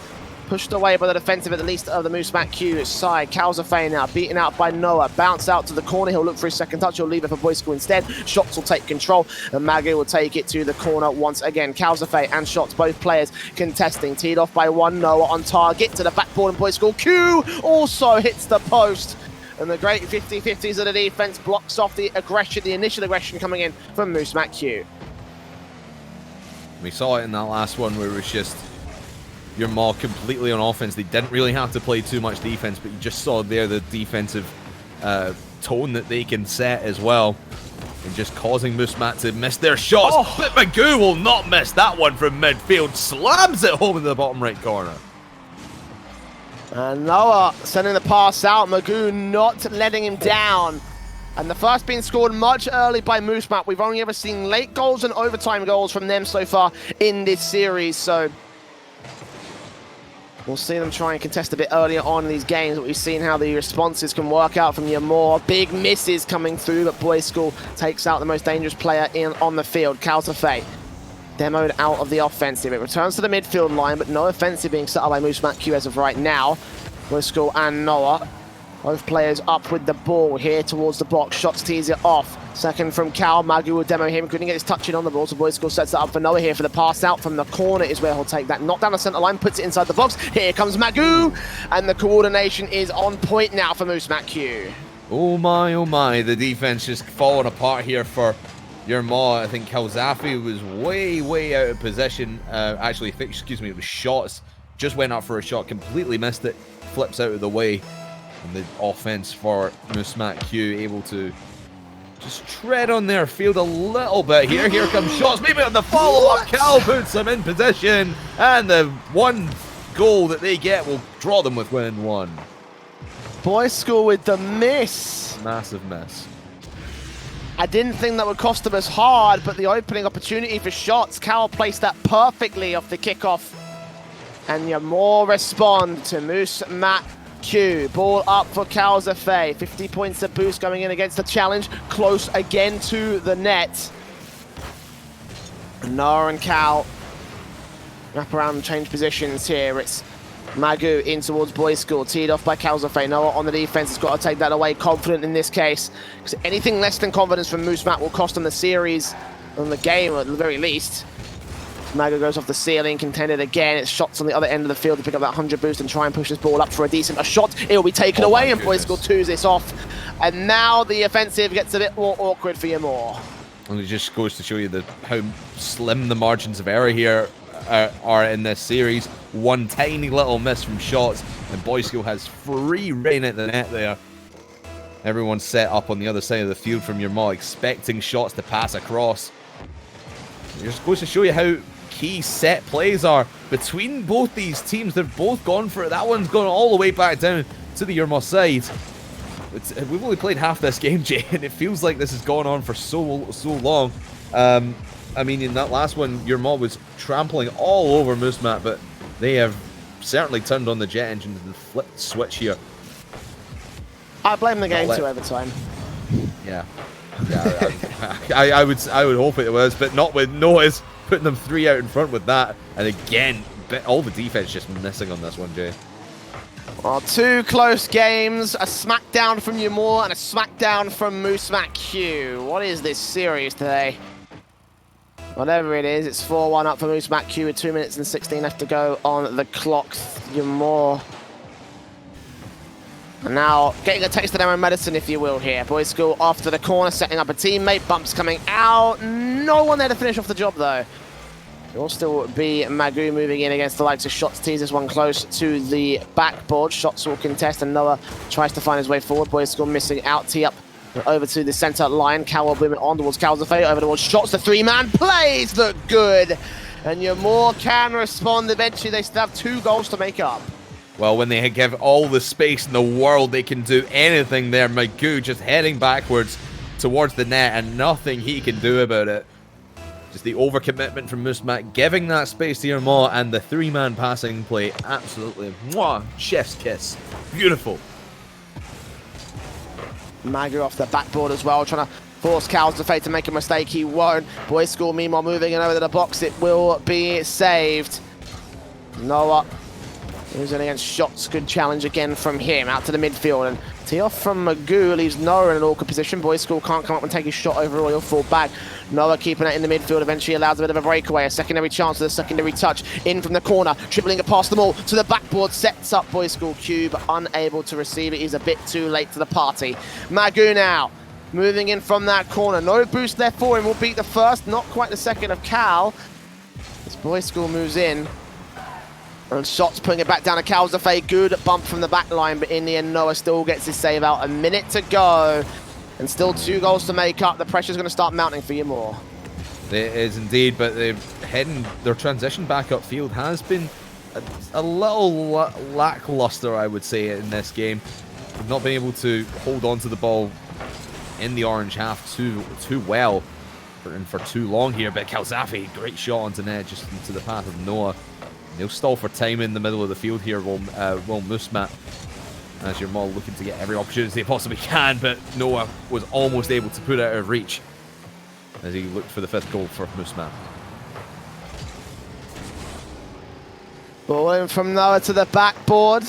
pushed away by the defensive at least of the Moose Matt Q side. Calzafay now beaten out by Noah, bounce out to the corner, he'll look for his second touch, he'll leave it for Boy School instead. Shots will take control, and Maggie will take it to the corner once again. Calzafay and Shots, both players contesting, teed off by one Noah on target to the backboard, and Boy School Q also hits the post. And the great 50-50s of the defense blocks off the aggression, the initial aggression coming in from Moose Matt Q. We saw it in that last one where it was just your Maw completely on offense. They didn't really have to play too much defense, but you just saw there the defensive tone that they can set as well, and just causing Moose Matt to miss their shots. Oh. But Magoo will not miss that one from midfield. Slams it home in the bottom right corner. And Noah sending the pass out. Magoo not letting him down. And the first being scored much early by Moose Matt. We've only ever seen late goals and overtime goals from them so far in this series, so we'll see them try and contest a bit earlier on in these games, but we've seen how the responses can work out from Yamor. Big misses coming through, but Boy School takes out the most dangerous player on the field, Calzafay. Demoed out of the offensive. It returns to the midfield line, but no offensive being set up by Moose Matt Q as of right now. Boy School and Noah, both players up with the ball here towards the box. Shots tease it off. Second from Cal. Magoo will demo him. Couldn't get his touch in on the ball, so Boy School sets it up for Noah here for the pass out from the corner is where he'll take that. Knock down the center line, puts it inside the box. Here comes Magoo, and the coordination is on point now for Moose Matt Q. Oh my, the defense just falling apart here for your Maw. I think Calzafay was way out of position. Actually, excuse me, it was Shots. Just went up for a shot, completely missed it, flips out of the way. And the offense for Moose Matt Q able to just tread on their field a little bit here. Here comes Shots, maybe on the follow-up. Cal puts them in position, and the one goal that they get will draw them with win one. Boy School with the miss. Massive miss. I didn't think that would cost them as hard, but the opening opportunity for Shots, Cal placed that perfectly off the kickoff. And Yamor respond to Moose Matt Q. Ball up for Calzafay. 50 points of boost going in against the challenge. Close again to the net. Noah and Cal wrap around and change positions here. It's Magoo in towards Boy School. Teed off by Calzafay. Noah on the defense has got to take that away. Confident in this case, because anything less than confidence from Moose Matt will cost them the series and the game at the very least. Magoo goes off the ceiling, contended again. It's Shots on the other end of the field to pick up that 100 boost and try and push this ball up for a decent shot. It will be taken away, and Boy School 2s this off. And now the offensive gets a bit more awkward for Yamor. And it just goes to show you how slim the margins of error here are in this series. One tiny little miss from Shots, and Boy School has free reign at the net there. Everyone's set up on the other side of the field from Yamor, expecting Shots to pass across. It just goes to show you how key set plays are between both these teams. They've both gone for it. That one's gone all the way back down to the Yamor side. We've only played half this game, Jay, and it feels like this has gone on for so long. I mean, in that last one, Yamor was trampling all over Moose Matt, but they have certainly turned on the jet engine and flipped switch here. I blame the game to overtime. Yeah, I would hope it was, but not with Noah's putting them 3 out in front with that. And again, all the defense just missing on this one, Jay. Well, 2 close games, a smackdown from Yamor and a smackdown from Moose Matt Q. What is this series today? Whatever it is, it's 4-1 up for Moose Matt Q with 2 minutes and 16 left to go on the clock. Yamor. And now getting a taste of their own medicine, if you will, here. Boy School off to the corner, setting up a teammate. Bumps coming out. No one there to finish off the job, though. It'll still be Magoo moving in against the likes of Shots. Tease this one close to the backboard. Shots will contest, and Noah tries to find his way forward. Boys School missing out. Tee up over to the center line. Cal will boom it on towards Calzafate. Over towards Shots. The three-man plays look good. And Ymore can respond eventually. They still have 2 goals to make up. Well, when they give all the space in the world, they can do anything there. Magoo just heading backwards towards the net and nothing he can do about it. Just the overcommitment from Musmat, giving that space to Ymore, and the 3-man passing play. Absolutely. Mwah, chef's kiss. Beautiful. Magoo off the backboard as well, trying to force Calzafate to make a mistake. He won't. Boys School meanwhile moving in over to the box. It will be saved. Noah using against Shots. Good challenge again from him. Out to the midfield. And tee off from Magoo leaves Noah in an awkward position. Boys School can't come up and take his shot overall. He'll fall back. Noah keeping it in the midfield. Eventually allows a bit of a breakaway. A secondary chance with a secondary touch. In from the corner. Dribbling it past them all to the backboard. Sets up Boys School Cube. Unable to receive it. He's a bit too late to the party. Magoo now. Moving in from that corner. No boost left for him. Will beat the first. Not quite the second of Cal. As Boys School moves in. And Shots putting it back down to Calzafate. Good bump from the back line, but in the end, Noah still gets his save out. A minute to go, and still 2 goals to make up. The pressure's going to start mounting for Ymore. It is indeed, but their transition back upfield has been a little lackluster, I would say, in this game. They've not been able to hold on to the ball in the orange half too well for too long here. But Calzafate, great shot onto net, just into the path of Noah. He'll stall for time in the middle of the field here, will Musmat, as Ymore looking to get every opportunity they possibly can, but Noah was almost able to put it out of reach as he looked for the 5th goal for Musmat. Ball in from Noah to the backboard.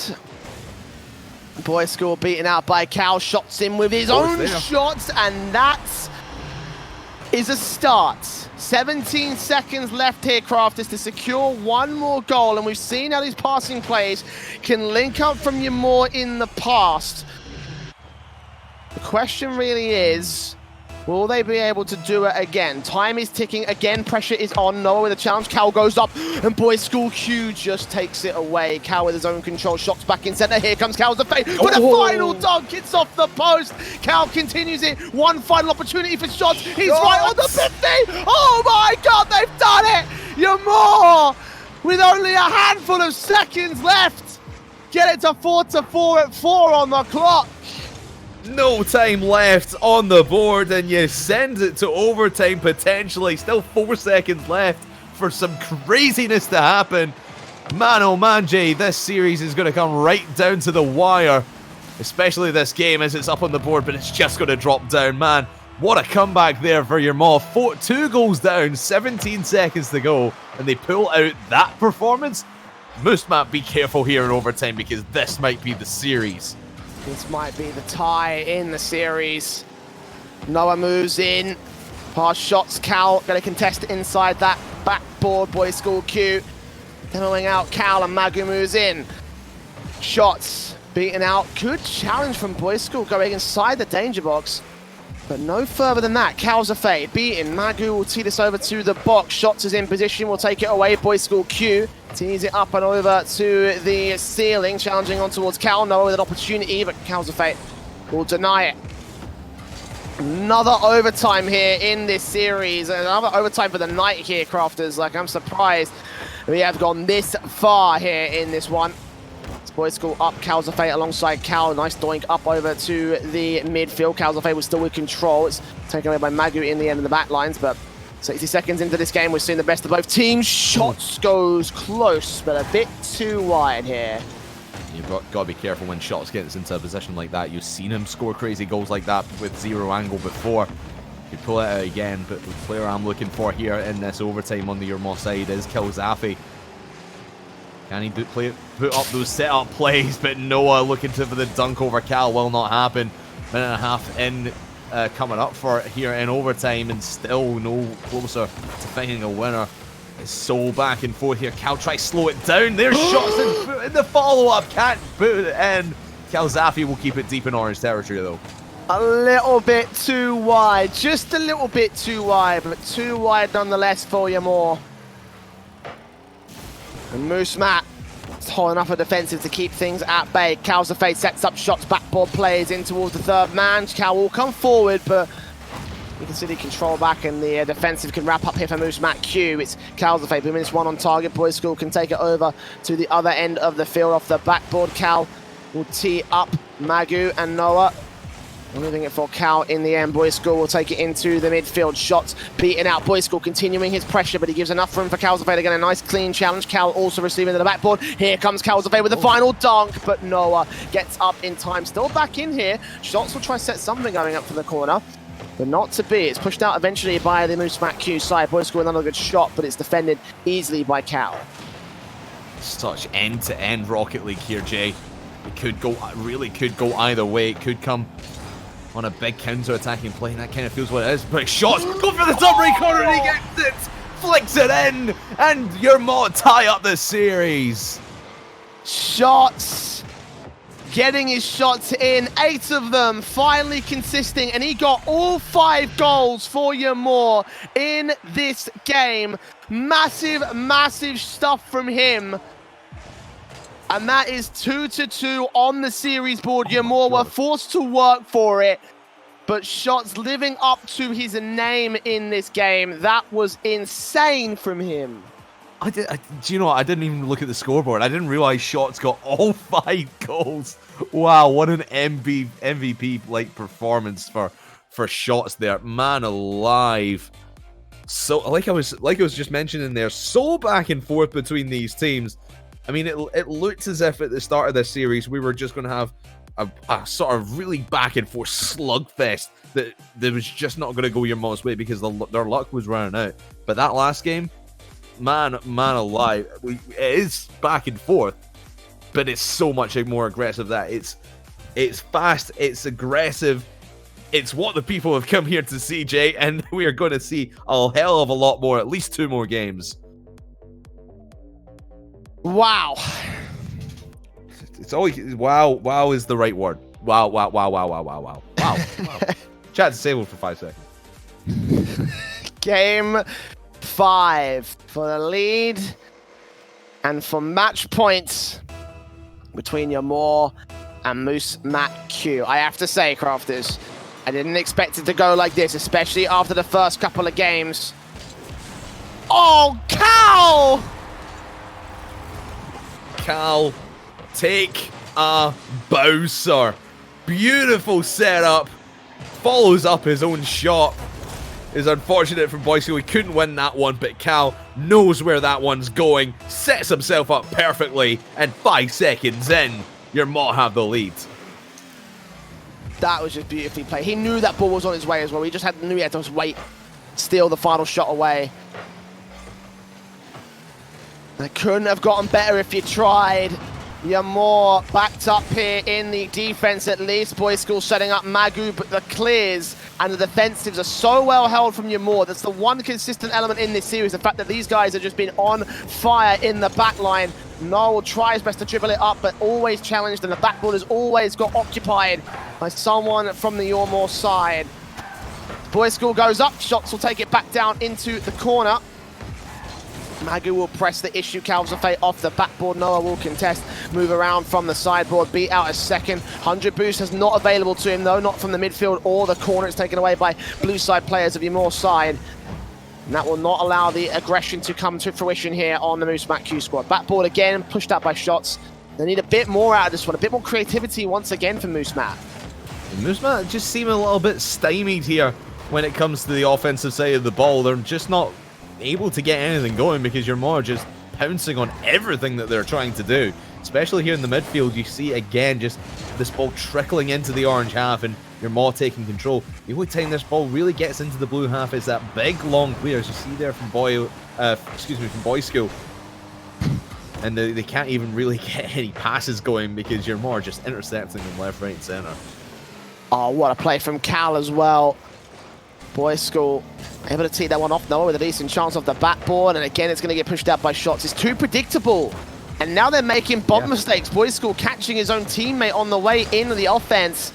Boys School beaten out by Cal. Shots in with his own shots, and that is a start. 17 seconds left here, Crafters, to secure 1 more goal, and we've seen how these passing plays can link up from Ymore in the past. The question really is, will they be able to do it again? Time is ticking again, pressure is on. Noah with a challenge, Cal goes up, and Boys School Q just takes it away. Cal with his own control, Shots back in center. Here comes Calzafate with a final dunk. It's off the post. Cal continues it. 1 final opportunity for Shots. He's right on the 50. Oh my God, they've done it. Ymore with only a handful of seconds left. Get it to 4-4 at 4 on the clock. No time left on the board, and you send it to overtime potentially. Still 4 seconds left for some craziness to happen. Man, oh man, Jay, this series is going to come right down to the wire. Especially this game as it's up on the board, but it's just going to drop down. Man, what a comeback there for Ymore. 2 goals down, 17 seconds to go, and they pull out that performance. Musmat, be careful here in overtime, because this might be the series. This might be the tie in the series. Noah moves in. Past Shots. Cal going to contest inside that backboard. Boys School Q. Demoing out Cal, and Magoo moves in. Shots beaten out. Good challenge from Boys School going inside the danger box. But no further than that. Calzafate beaten. Magoo will tee this over to the box. Shots is in position. Will take it away. Boys School Q. Tees it up and over to the ceiling. Challenging on towards Cal. Noah with an opportunity, but Calzafate will deny it. Another overtime here in this series. Another overtime for the night here, Crafters. Like, I'm surprised we have gone this far here in this one. Boys School up, Calzafate alongside Cal. Nice doink up over to the midfield. Calzafate was still with control. It's taken away by Magoo in the end of the back lines, but 60 seconds into this game, we're seeing the best of both teams. Shots goes close, but a bit too wide here. You've got to be careful when Shots gets into a position like that. You've seen him score crazy goals like that with 0 angle before. You pull it out again, but the player I'm looking for here in this overtime on the Ymore side is Calzafate. Can he put up those set-up plays? But Noah looking for the dunk over Cal will not happen. Minute and a half in, coming up for it here in overtime, and still no closer to finding a winner. It's so back and forth here. Cal tries to slow it down. There's Shots in the follow-up. Can't put it in. Calzafate will keep it deep in orange territory, though. A little bit too wide. Just a little bit too wide, but too wide nonetheless for Ymore. And Moose Matt is holding up a defensive to keep things at bay. Calzafate sets up shots, backboard plays in towards the third man. Cal will come forward, but you can see the control back and the defensive can wrap up here for Moose Matt Q. It's Calzafate, booming this one on target. Boys School can take it over to the other end of the field off the backboard. Cal will tee up Magu and Noah. Leaving it for Cal in the end. Boys School will take it into the midfield. Shots beaten out. Boys School continuing his pressure, but he gives enough room for Calzafate to get a nice clean challenge. Cal also receiving to the backboard. Here comes Calzafate with the final dunk, but Noah gets up in time. Still back in here. Shots will try to set something going up from the corner, but not to be. It's pushed out eventually by the Moose Matt Q side. Boys School another good shot, but it's defended easily by Cal. Such end-to-end Rocket League here, Jay. It could go, really could go either way. It could come on a big counter-attacking play, and that kind of feels what it is. But shots, go for the top right corner, and he gets it, flicks it in, and your Mott tie up the series. Shots, getting his shots in, 8 of them, finally consisting, and he got all 5 goals for Yamor in this game. Massive, massive stuff from him. And that is 2-2 on the series board. Yamor were forced to work for it, but shots living up to his name in this game. That was insane from him. Do you know what? I didn't even look at the scoreboard. I didn't realize Shots got all 5 goals. Wow, what an MVP-like performance for Shots there. Man alive. So, like I was just mentioning there, so back and forth between these teams. I mean, it looked as if at the start of this series we were just going to have a sort of really back and forth slugfest that was just not going to go your Mott's way because their luck was running out. But that last game, man alive, it is back and forth, but it's so much more aggressive. That it's fast, it's aggressive, it's what the people have come here to see, Jay, and we are going to see a hell of a lot more, at least 2 more games. Wow. It's always wow is the right word. Wow. Chat disabled for 5 seconds. Game 5 for the lead and for match points between Yamor and Moose Matt Q. I have to say, Crafters, I didn't expect it to go like this, especially after the first couple of games. Oh, Cal! Cal, take a bow, sir. Beautiful setup. Follows up his own shot. It's unfortunate for Boys School. He couldn't win that one, but Cal knows where that one's going. Sets himself up perfectly, and 5 seconds in, your Mott have the lead. That was just beautifully played. He knew that ball was on his way as well. He just knew he had to just wait, steal the final shot away. They couldn't have gotten better if you tried. Yamor backed up here in the defense at least. Boys School setting up Magu, but the clears and the defensives are so well held from Yamor. That's the one consistent element in this series, the fact that these guys have just been on fire in the back line. Noah will try his best to dribble it up, but always challenged, and the backboard has always got occupied by someone from the Yamor side. Boys School goes up, Shots will take it back down into the corner. Magu will press the issue, Calzafate off the backboard, Noah will contest, move around from the sideboard, beat out a second. 100 boost is not available to him though, not from the midfield or the corner. It's taken away by blue side players of Yamor side. And that will not allow the aggression to come to fruition here on the Moose Matt Q squad. Backboard again, pushed out by Shots. They need a bit more out of this one, a bit more creativity once again for Moose Matt. Moose Matt just seem a little bit stymied here when it comes to the offensive side of the ball. They're just not able to get anything going because you're more just pouncing on everything that they're trying to do. Especially here in the midfield, you see again just this ball trickling into the orange half and your Mott taking control. The only time this ball really gets into the blue half is that big long clear, as you see there from from Boys School. And they can't even really get any passes going because you're more just intercepting them left, right, and center. Oh, what a play from Cal as well. Boys School able to tee that one off Noah with a decent chance off the backboard, and again it's going to get pushed out by Shots. It's too predictable, and now they're making bomb mistakes. Boys School catching his own teammate on the way into the offense.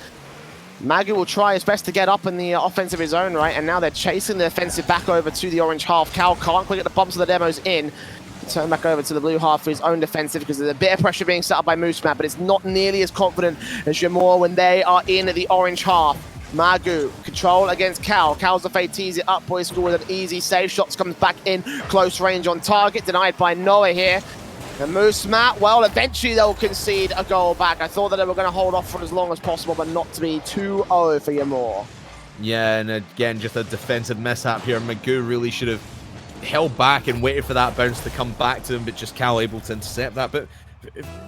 Magu will try his best to get up in the offense of his own right, and now they're chasing the offensive back over to the orange half. Cal can't quite get the bumps of the demos in. Turn back over to the blue half for his own defensive because there's a bit of pressure being set up by Moosemat, but it's not nearly as confident as Jamor when they are in the orange half. Magu, control against Cal. Cal's the fade, tees it up. Boys School with an easy save. Shots comes back in, close range on target, denied by Noah here. And Moosemat, well, eventually they'll concede a goal back. I thought that they were going to hold off for as long as possible, but not to be 2-0 for Jamor. Yeah, and again, just a defensive mishap here. Magoo really should have held back and waited for that bounce to come back to him, but just Cal able to intercept that. But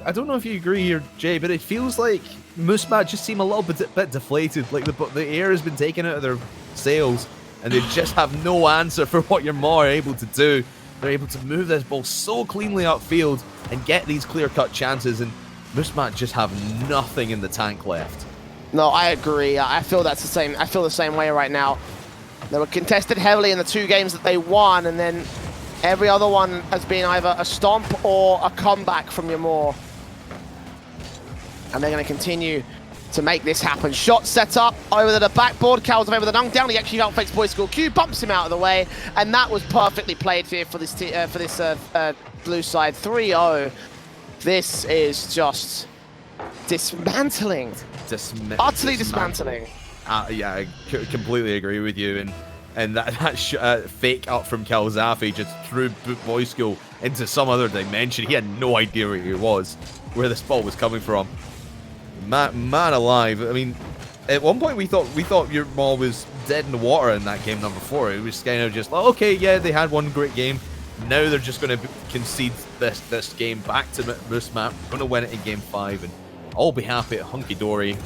I don't know if you agree here, Jay, but it feels like Moosemat just seem a little bit deflated. Like the air has been taken out of their sails, and they just have no answer for what Jamor are able to do. They're able to move this ball so cleanly upfield and get these clear-cut chances, and Moosemat just have nothing in the tank left. No, I agree. I feel that's the same. I feel the same way right now. They were contested heavily in the 2 games that they won, and then every other one has been either a stomp or a comeback from Jamor. And they're going to continue to make this happen. Shot set up over to the backboard. Cal's over the dunk down. He actually outfakes Boys School Q, bumps him out of the way, and that was perfectly played here for this blue side. 3-0. This is just dismantling. Utterly dismantling. Yeah, I completely agree with you. And that fake up from Calzafi just threw Boys School into some other dimension. He had no idea where he was, where this ball was coming from. Man alive. I mean, at one point we thought your ball was dead in the water in that game number 4. It was kind of just like, okay, yeah, they had one great game. Now they're just going to concede this game back to Moosemat. Going to win it in game 5, and all be happy at hunky dory.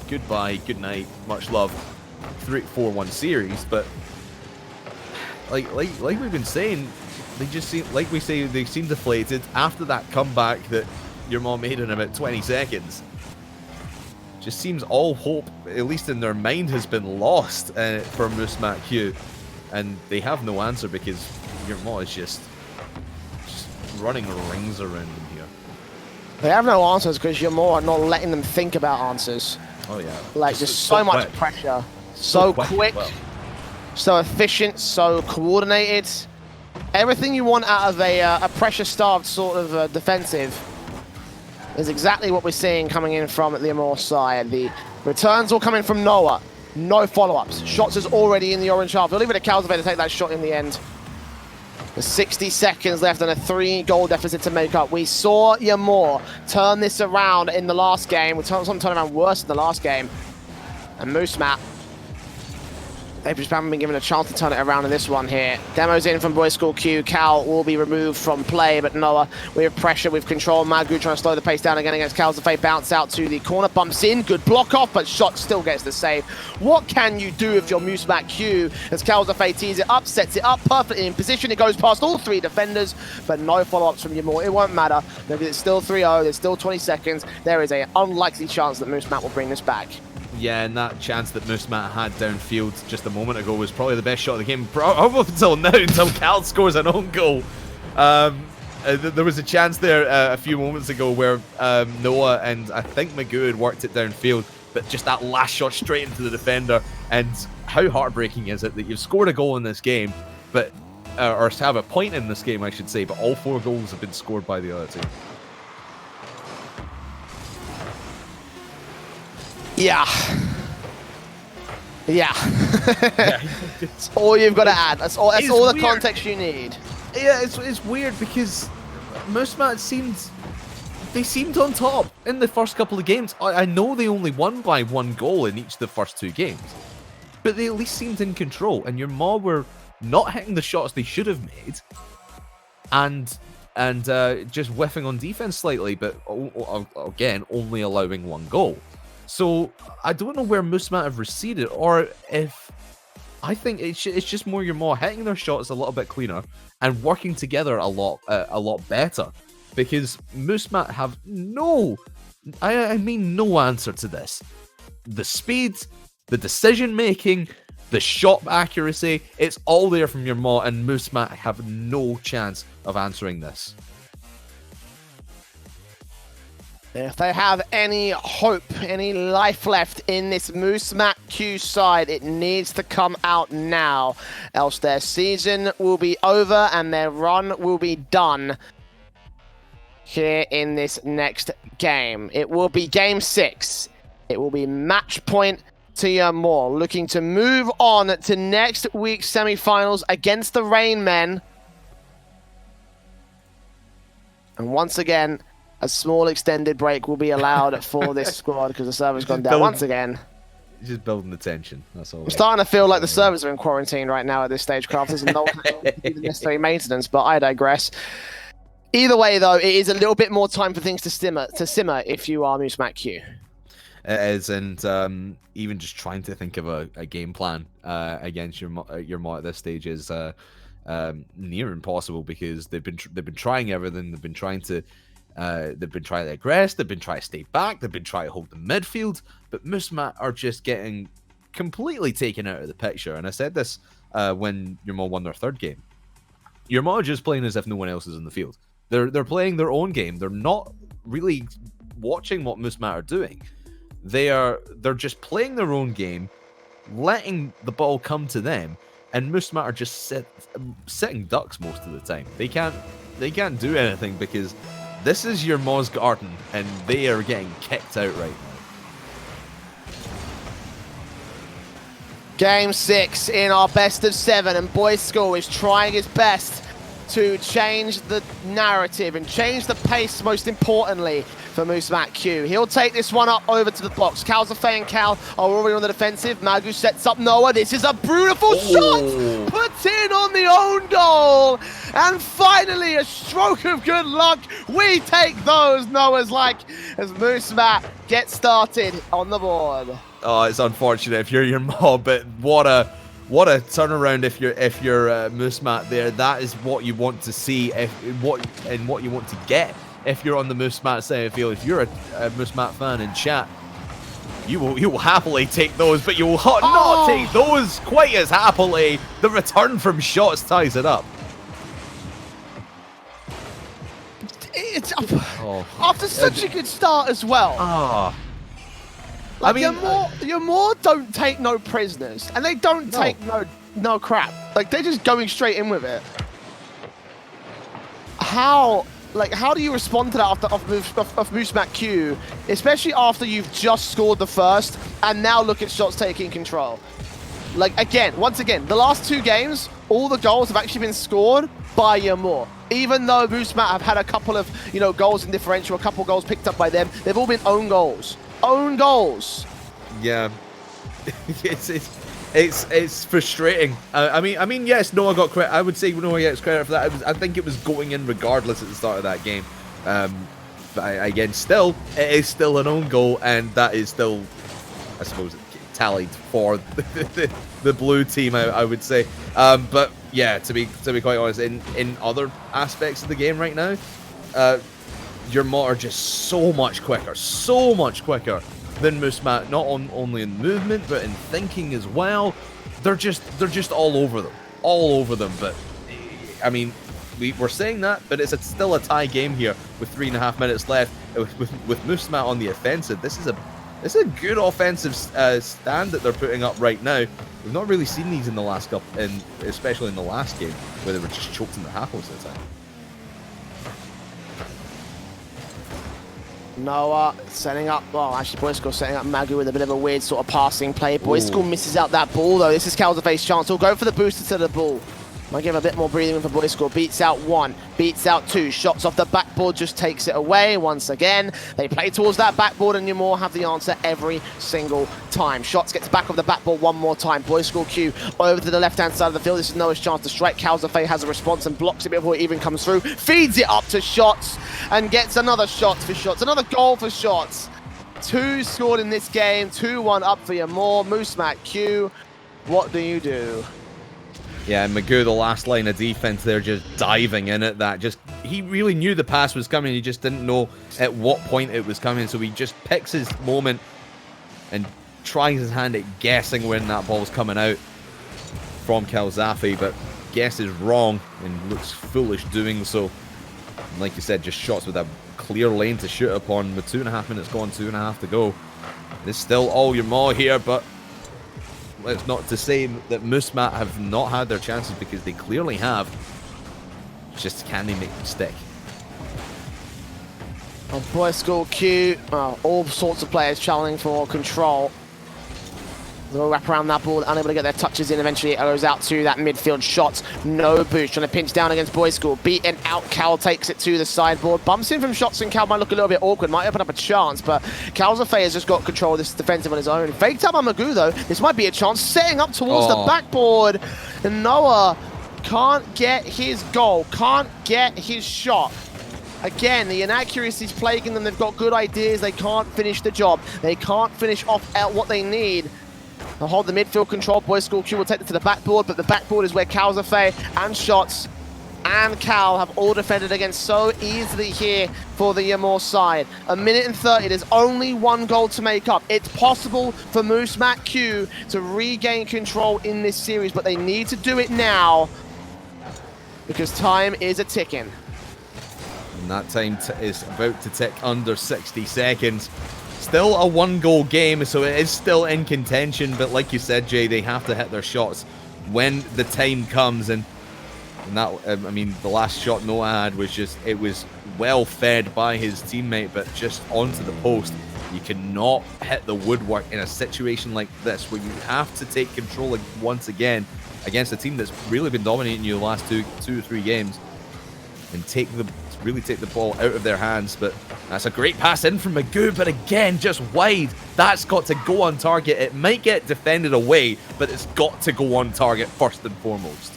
Goodbye, good night, much love. 3-4-1 series, but like we've been saying, they just seem, like we say, they seem deflated after that comeback that your mom made in about 20 seconds. Just seems all hope, at least in their mind, has been lost for Moosemat Q, and they have no answer because your mom is just running rings around them here. They have no answers because Jamor are not letting them think about answers. Oh yeah, like just so much quick. Pressure, so quick, so efficient, so coordinated. Everything you want out of a pressure-starved sort of defensive is exactly what we're seeing coming in from the Jamor side. The returns all coming from Noah. No follow-ups. Shots is already in the orange half. They'll leave it to Calzafi to take that shot in the end. There's 60 seconds left and a 3-goal deficit to make up. We saw Jamor turn this around in the last game. We saw them turn around worse in the last game. And Moosemat, they just haven't been given a chance to turn it around in this one here. Demos in from Boys School Q. Cal will be removed from play, but Noah, we have pressure, we've control. Magu trying to slow the pace down again against Calzafi. Bounce out to the corner, bumps in, good block off, but shot still gets the save. What can you do if you're Moosemat Q? As Calzafi tees it up, sets it up perfectly in position. It goes past all 3 defenders, but no follow-ups from Jamor. It won't matter. Maybe it's still 3-0, there's still 20 seconds. There is an unlikely chance that Moosemat will bring this back. Yeah, and that chance that Moosemat had downfield just a moment ago was probably the best shot of the game, up until now, until Cal scores an own goal. There was a chance there a few moments ago where Noah and I think Magoo had worked it downfield, but just that last shot straight into the defender. And how heartbreaking is it that you've scored a goal in this game, but or have a point in this game, I should say, but all 4 goals have been scored by the other team. Yeah. That's all you've got to add. That's all the context you need. Yeah, it's weird because Moosemat seemed on top in the first couple of games. I know they only won by 1 goal in each of the first 2 games, but they at least seemed in control, and your Maw were not hitting the shots they should have made, and just whiffing on defense slightly, but again, only allowing 1 goal. So I don't know where Moosemat have receded, or if I think it's just more your Maw hitting their shots a little bit cleaner and working together a lot better, because Moosemat have no answer to this. The speed, the decision making, the shot accuracy, it's all there from your Maw, and Moosemat have no chance of answering this. If they have any hope, any life left in this Moose Mac Q side, it needs to come out now. Else their season will be over and their run will be done here in this next game. It will be game 6. It will be match point to Yamor, looking to move on to next week's semi-finals against the Rain Men. And once again, a small extended break will be allowed for this squad because the server's gone down once again. Just building the tension, that's all. I'm starting to feel like the servers are in quarantine right now at this stage, Craft. There's no necessary maintenance, but I digress. Either way, though, it is a little bit more time for things to simmer if you are Moose Mac Q. It is, and even just trying to think of a game plan against your mod at this stage is near impossible because they've been trying everything. They've been trying to aggress, they've been trying to stay back, they've been trying to hold the midfield, but Moosmat are just getting completely taken out of the picture. And I said this when your mod won their 3rd game. Your mod are just playing as if no one else is in the field. They're playing their own game. They're not really watching what Moosmat are doing. They're just playing their own game, letting the ball come to them, and Moosmat are just sitting ducks most of the time. They can't do anything because this is your Moz garden, and they are getting kicked out right now. Game 6 in our best of 7, and Boys School is trying his best to change the narrative and change the pace, most importantly, for Moose Mac Q. He'll take this one up over to the box. Calzafay and Cal are already on the defensive. Magu sets up Noah. This is a beautiful shot! Puts in on the own goal! And finally, a stroke of good luck. We take those, Noah's like, as Moose Mac gets started on the board. Oh, it's unfortunate if you're your mob, but what a turnaround if you're Moosmat there. That is what you want to see, what you want to get if you're on the Moosmat side of the field. If you're a Moosmat fan in chat, you will happily take those, but you will not take those quite as happily. The return from shots ties it up. It's after such a good start as well. Like, I mean, Yamor don't take no prisoners, and they don't take no crap. Like, they're just going straight in with it. How do you respond to that after off Moose Mac Q, especially after you've just scored the first, and now look at shots taking control? Like, once again, the last 2 games, all the goals have actually been scored by Yamor. Even though Moose Mac have had a couple of, goals in differential, a couple goals picked up by them, they've all been own goals. Own goals. Yeah, it's frustrating. I mean, yes, Noah got credit. I would say Noah gets credit for that. I think it was going in regardless at the start of that game. But again, still, it is still an own goal, and that is still, I suppose, tallied for the blue team. I would say. But yeah, to be quite honest, in other aspects of the game right now, your mod are just so much quicker than Moosmat, not only in movement but in thinking as well. They're just all over them. But I mean, we're saying that, but it's still a tie game here with 3.5 minutes left. With Moosmat on the offensive, this is a good offensive stand that they're putting up right now. We've not really seen these in the last couple, especially in the last game where they were just choked in the half most of the time. Noah setting up, well, actually, Boys School setting up Magu with a bit of a weird sort of passing play. Boys School misses out that ball, though. This is Calzafay's chance. He'll go for the booster to the ball. Might give him a bit more breathing room for Boys School. Beats out 1, beats out 2. Shots off the backboard, just takes it away once again. They play towards that backboard, and Yamor have the answer every single time. Shots gets back of the backboard one more time. Boys School Q over to the left-hand side of the field. This is Noah's chance to strike. Calzafay has a response and blocks it before it even comes through. Feeds it up to Shots and gets another shot for Shots. Another goal for Shots. 2 scored in this game. 2-1 up for Yamor. Moose Mac Q, what do you do? Yeah, Magoo, the last line of defense there, just diving in at that. He really knew the pass was coming. He just didn't know at what point it was coming. So he just picks his moment and tries his hand at guessing when that ball's coming out from Calzafay, but guesses wrong and looks foolish doing so. And like you said, just shots with a clear lane to shoot upon with 2.5 minutes gone, 2.5 to go. It's still all your maw here, but it's not to say that Moosemat have not had their chances, because they clearly have. Just can they make them stick? Oh, Boy School Q, all sorts of players challenging for control. They'll wrap around that ball, unable to get their touches in. Eventually it goes out to that midfield shot. No boost, trying to pinch down against Boy School. Beaten out, Cal takes it to the sideboard. Bumps in from shots, and Cal might look a little bit awkward. Might open up a chance, but Calzafay has just got control of this defensive on his own. Faked out by Magoo, though. This might be a chance. Setting up towards the backboard. And Noah can't get his goal. Can't get his shot. Again, the inaccuracies plaguing them. They've got good ideas. They can't finish the job. They can't finish off at what they need. They'll hold the midfield control. Boy School Q will take it to the backboard, but the backboard is where Calzafay and Shots and Cal have all defended against so easily here for the Yamor side. 1 minute and 30, there's only one goal to make up. It's possible for Moosemat Q to regain control in this series, but they need to do it now because time is a-ticking. And that time is about to tick under 60 seconds. Still a 1-goal game, so it is still in contention, but like you said, Jay, they have to hit their shots when the time comes, and that, I mean, the last shot Noah had was just, it was well fed by his teammate, but just onto the post. You cannot hit the woodwork in a situation like this, where you have to take control once again against a team that's really been dominating you the last two or three games, and really take the ball out of their hands. But that's a great pass in from Magoo, but again, just wide. That's got to go on target. It might get defended away, but it's got to go on target first and foremost.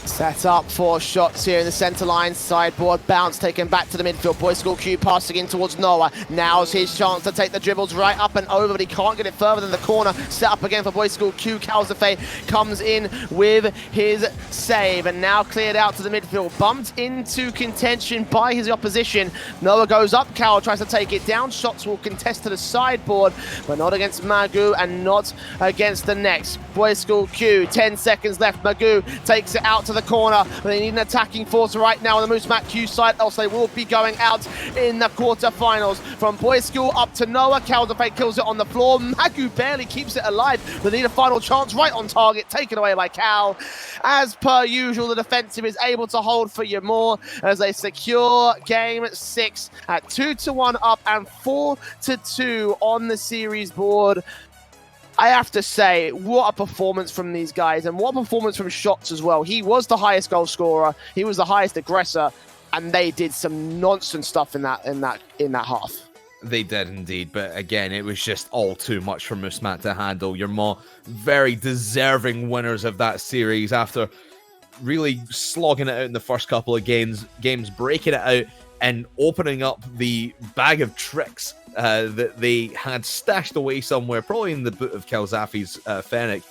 Set up for Shots here in the center line. Sideboard bounce taken back to the midfield. Boy School Q passing in towards Noah. Now's his chance to take the dribbles right up and over, but he can't get it further than the corner. Set up again for Boy School Q. Calzafay comes in with his save, and now cleared out to the midfield. Bumped into contention by his opposition. Noah goes up. Cal tries to take it down. Shots will contest to the sideboard, but not against Magoo and not against the next. Boy School Q, 10 seconds left. Magoo takes it out to the corner, but they need an attacking force right now on the Moosemat Q side, else they will be going out in the quarterfinals. From Boy School up to Noah, Calzafay kills it on the floor. Magoo barely keeps it alive. They need a final chance right on target, taken away by Cal. As per usual, the defensive is able to hold for Yamor as they secure game 6 at 2-1 up and 4-2 on the series board. I have to say, what a performance from these guys, and what a performance from Shots as well. He was the highest goal scorer, he was the highest aggressor, and they did some nonsense stuff in that half. They did indeed, but again, it was just all too much for Moosemat to handle. You're more very deserving winners of that series after really slogging it out in the first couple of games, breaking it out and opening up the bag of tricks that they had stashed away somewhere, probably in the boot of Calzafay's Fennec.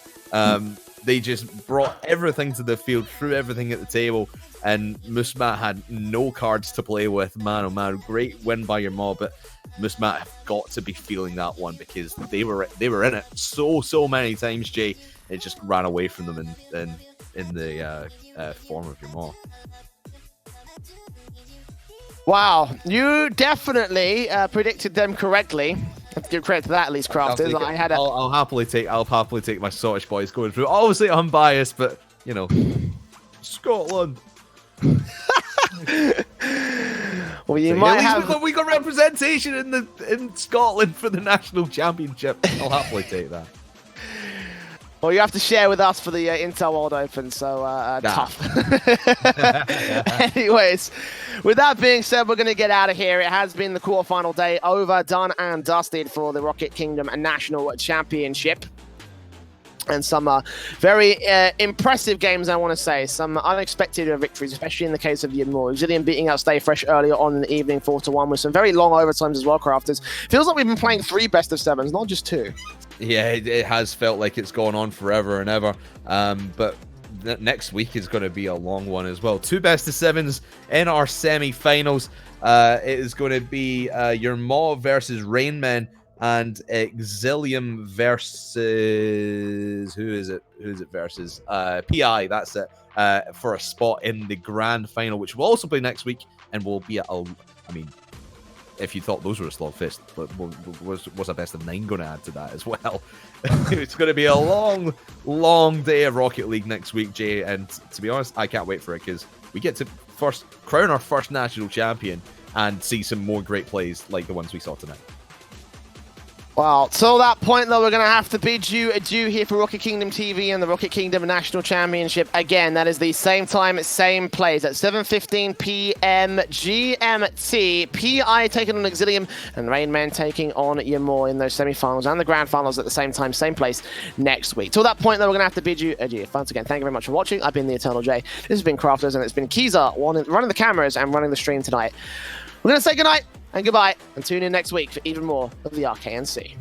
They just brought everything to the field, threw everything at the table, and Moosemat had no cards to play with. Man, oh man, great win by your mob, but Moosemat have got to be feeling that one, because they were in it so many times, Jay. It just ran away from them in the form of your mob. Wow, you definitely predicted them correctly. I have to give credit to that, at least, Crafters. I'll happily take my Scottish boys going through. Obviously, I'm biased, but you know, Scotland. Well, you might have. We got representation in Scotland for the national championship. I'll happily take that. Well, you have to share with us for the Intel World Open, so tough. Anyways, with that being said, we're going to get out of here. It has been the quarterfinal day over, done and dusted for the Rocket Kingdom National Championship. And some very impressive games, I want to say. Some unexpected victories, especially in the case of Yamor. Zillion beating out Stay Fresh earlier on in the evening, 4-1, with some very long overtimes as well, Crafters. Feels like we've been playing 3 best of 7s, not just 2. Yeah, it has felt like it's gone on forever and ever. But next week is going to be a long one as well. 2 best of 7s in our semi-finals. It is going to be your Maw versus Rainman, and Exilium versus who is it versus PI, that's it, for a spot in the grand final, which will also play next week and will be I mean, if you thought those were a slugfest, but was a best of 9 going to add to that as well? It's going to be a long, long day of Rocket League next week, Jay. And to be honest, I can't wait for it because we get to crown our first national champion and see some more great plays like the ones we saw tonight. Well, till that point, though, we're going to have to bid you adieu here for Rocket Kingdom TV and the Rocket Kingdom National Championship. Again, that is the same time, same place at 7:15 p.m. GMT. PI taking on Exilium and Rain Man taking on Yamor in those semi-finals and the grand finals at the same time, same place next week. Till that point, though, we're going to have to bid you adieu. Once again, thank you very much for watching. I've been the Eternal J. This has been Crafters, and it's been Kiza running the cameras and running the stream tonight. We're going to say goodnight and goodbye, and tune in next week for even more of the RKNC.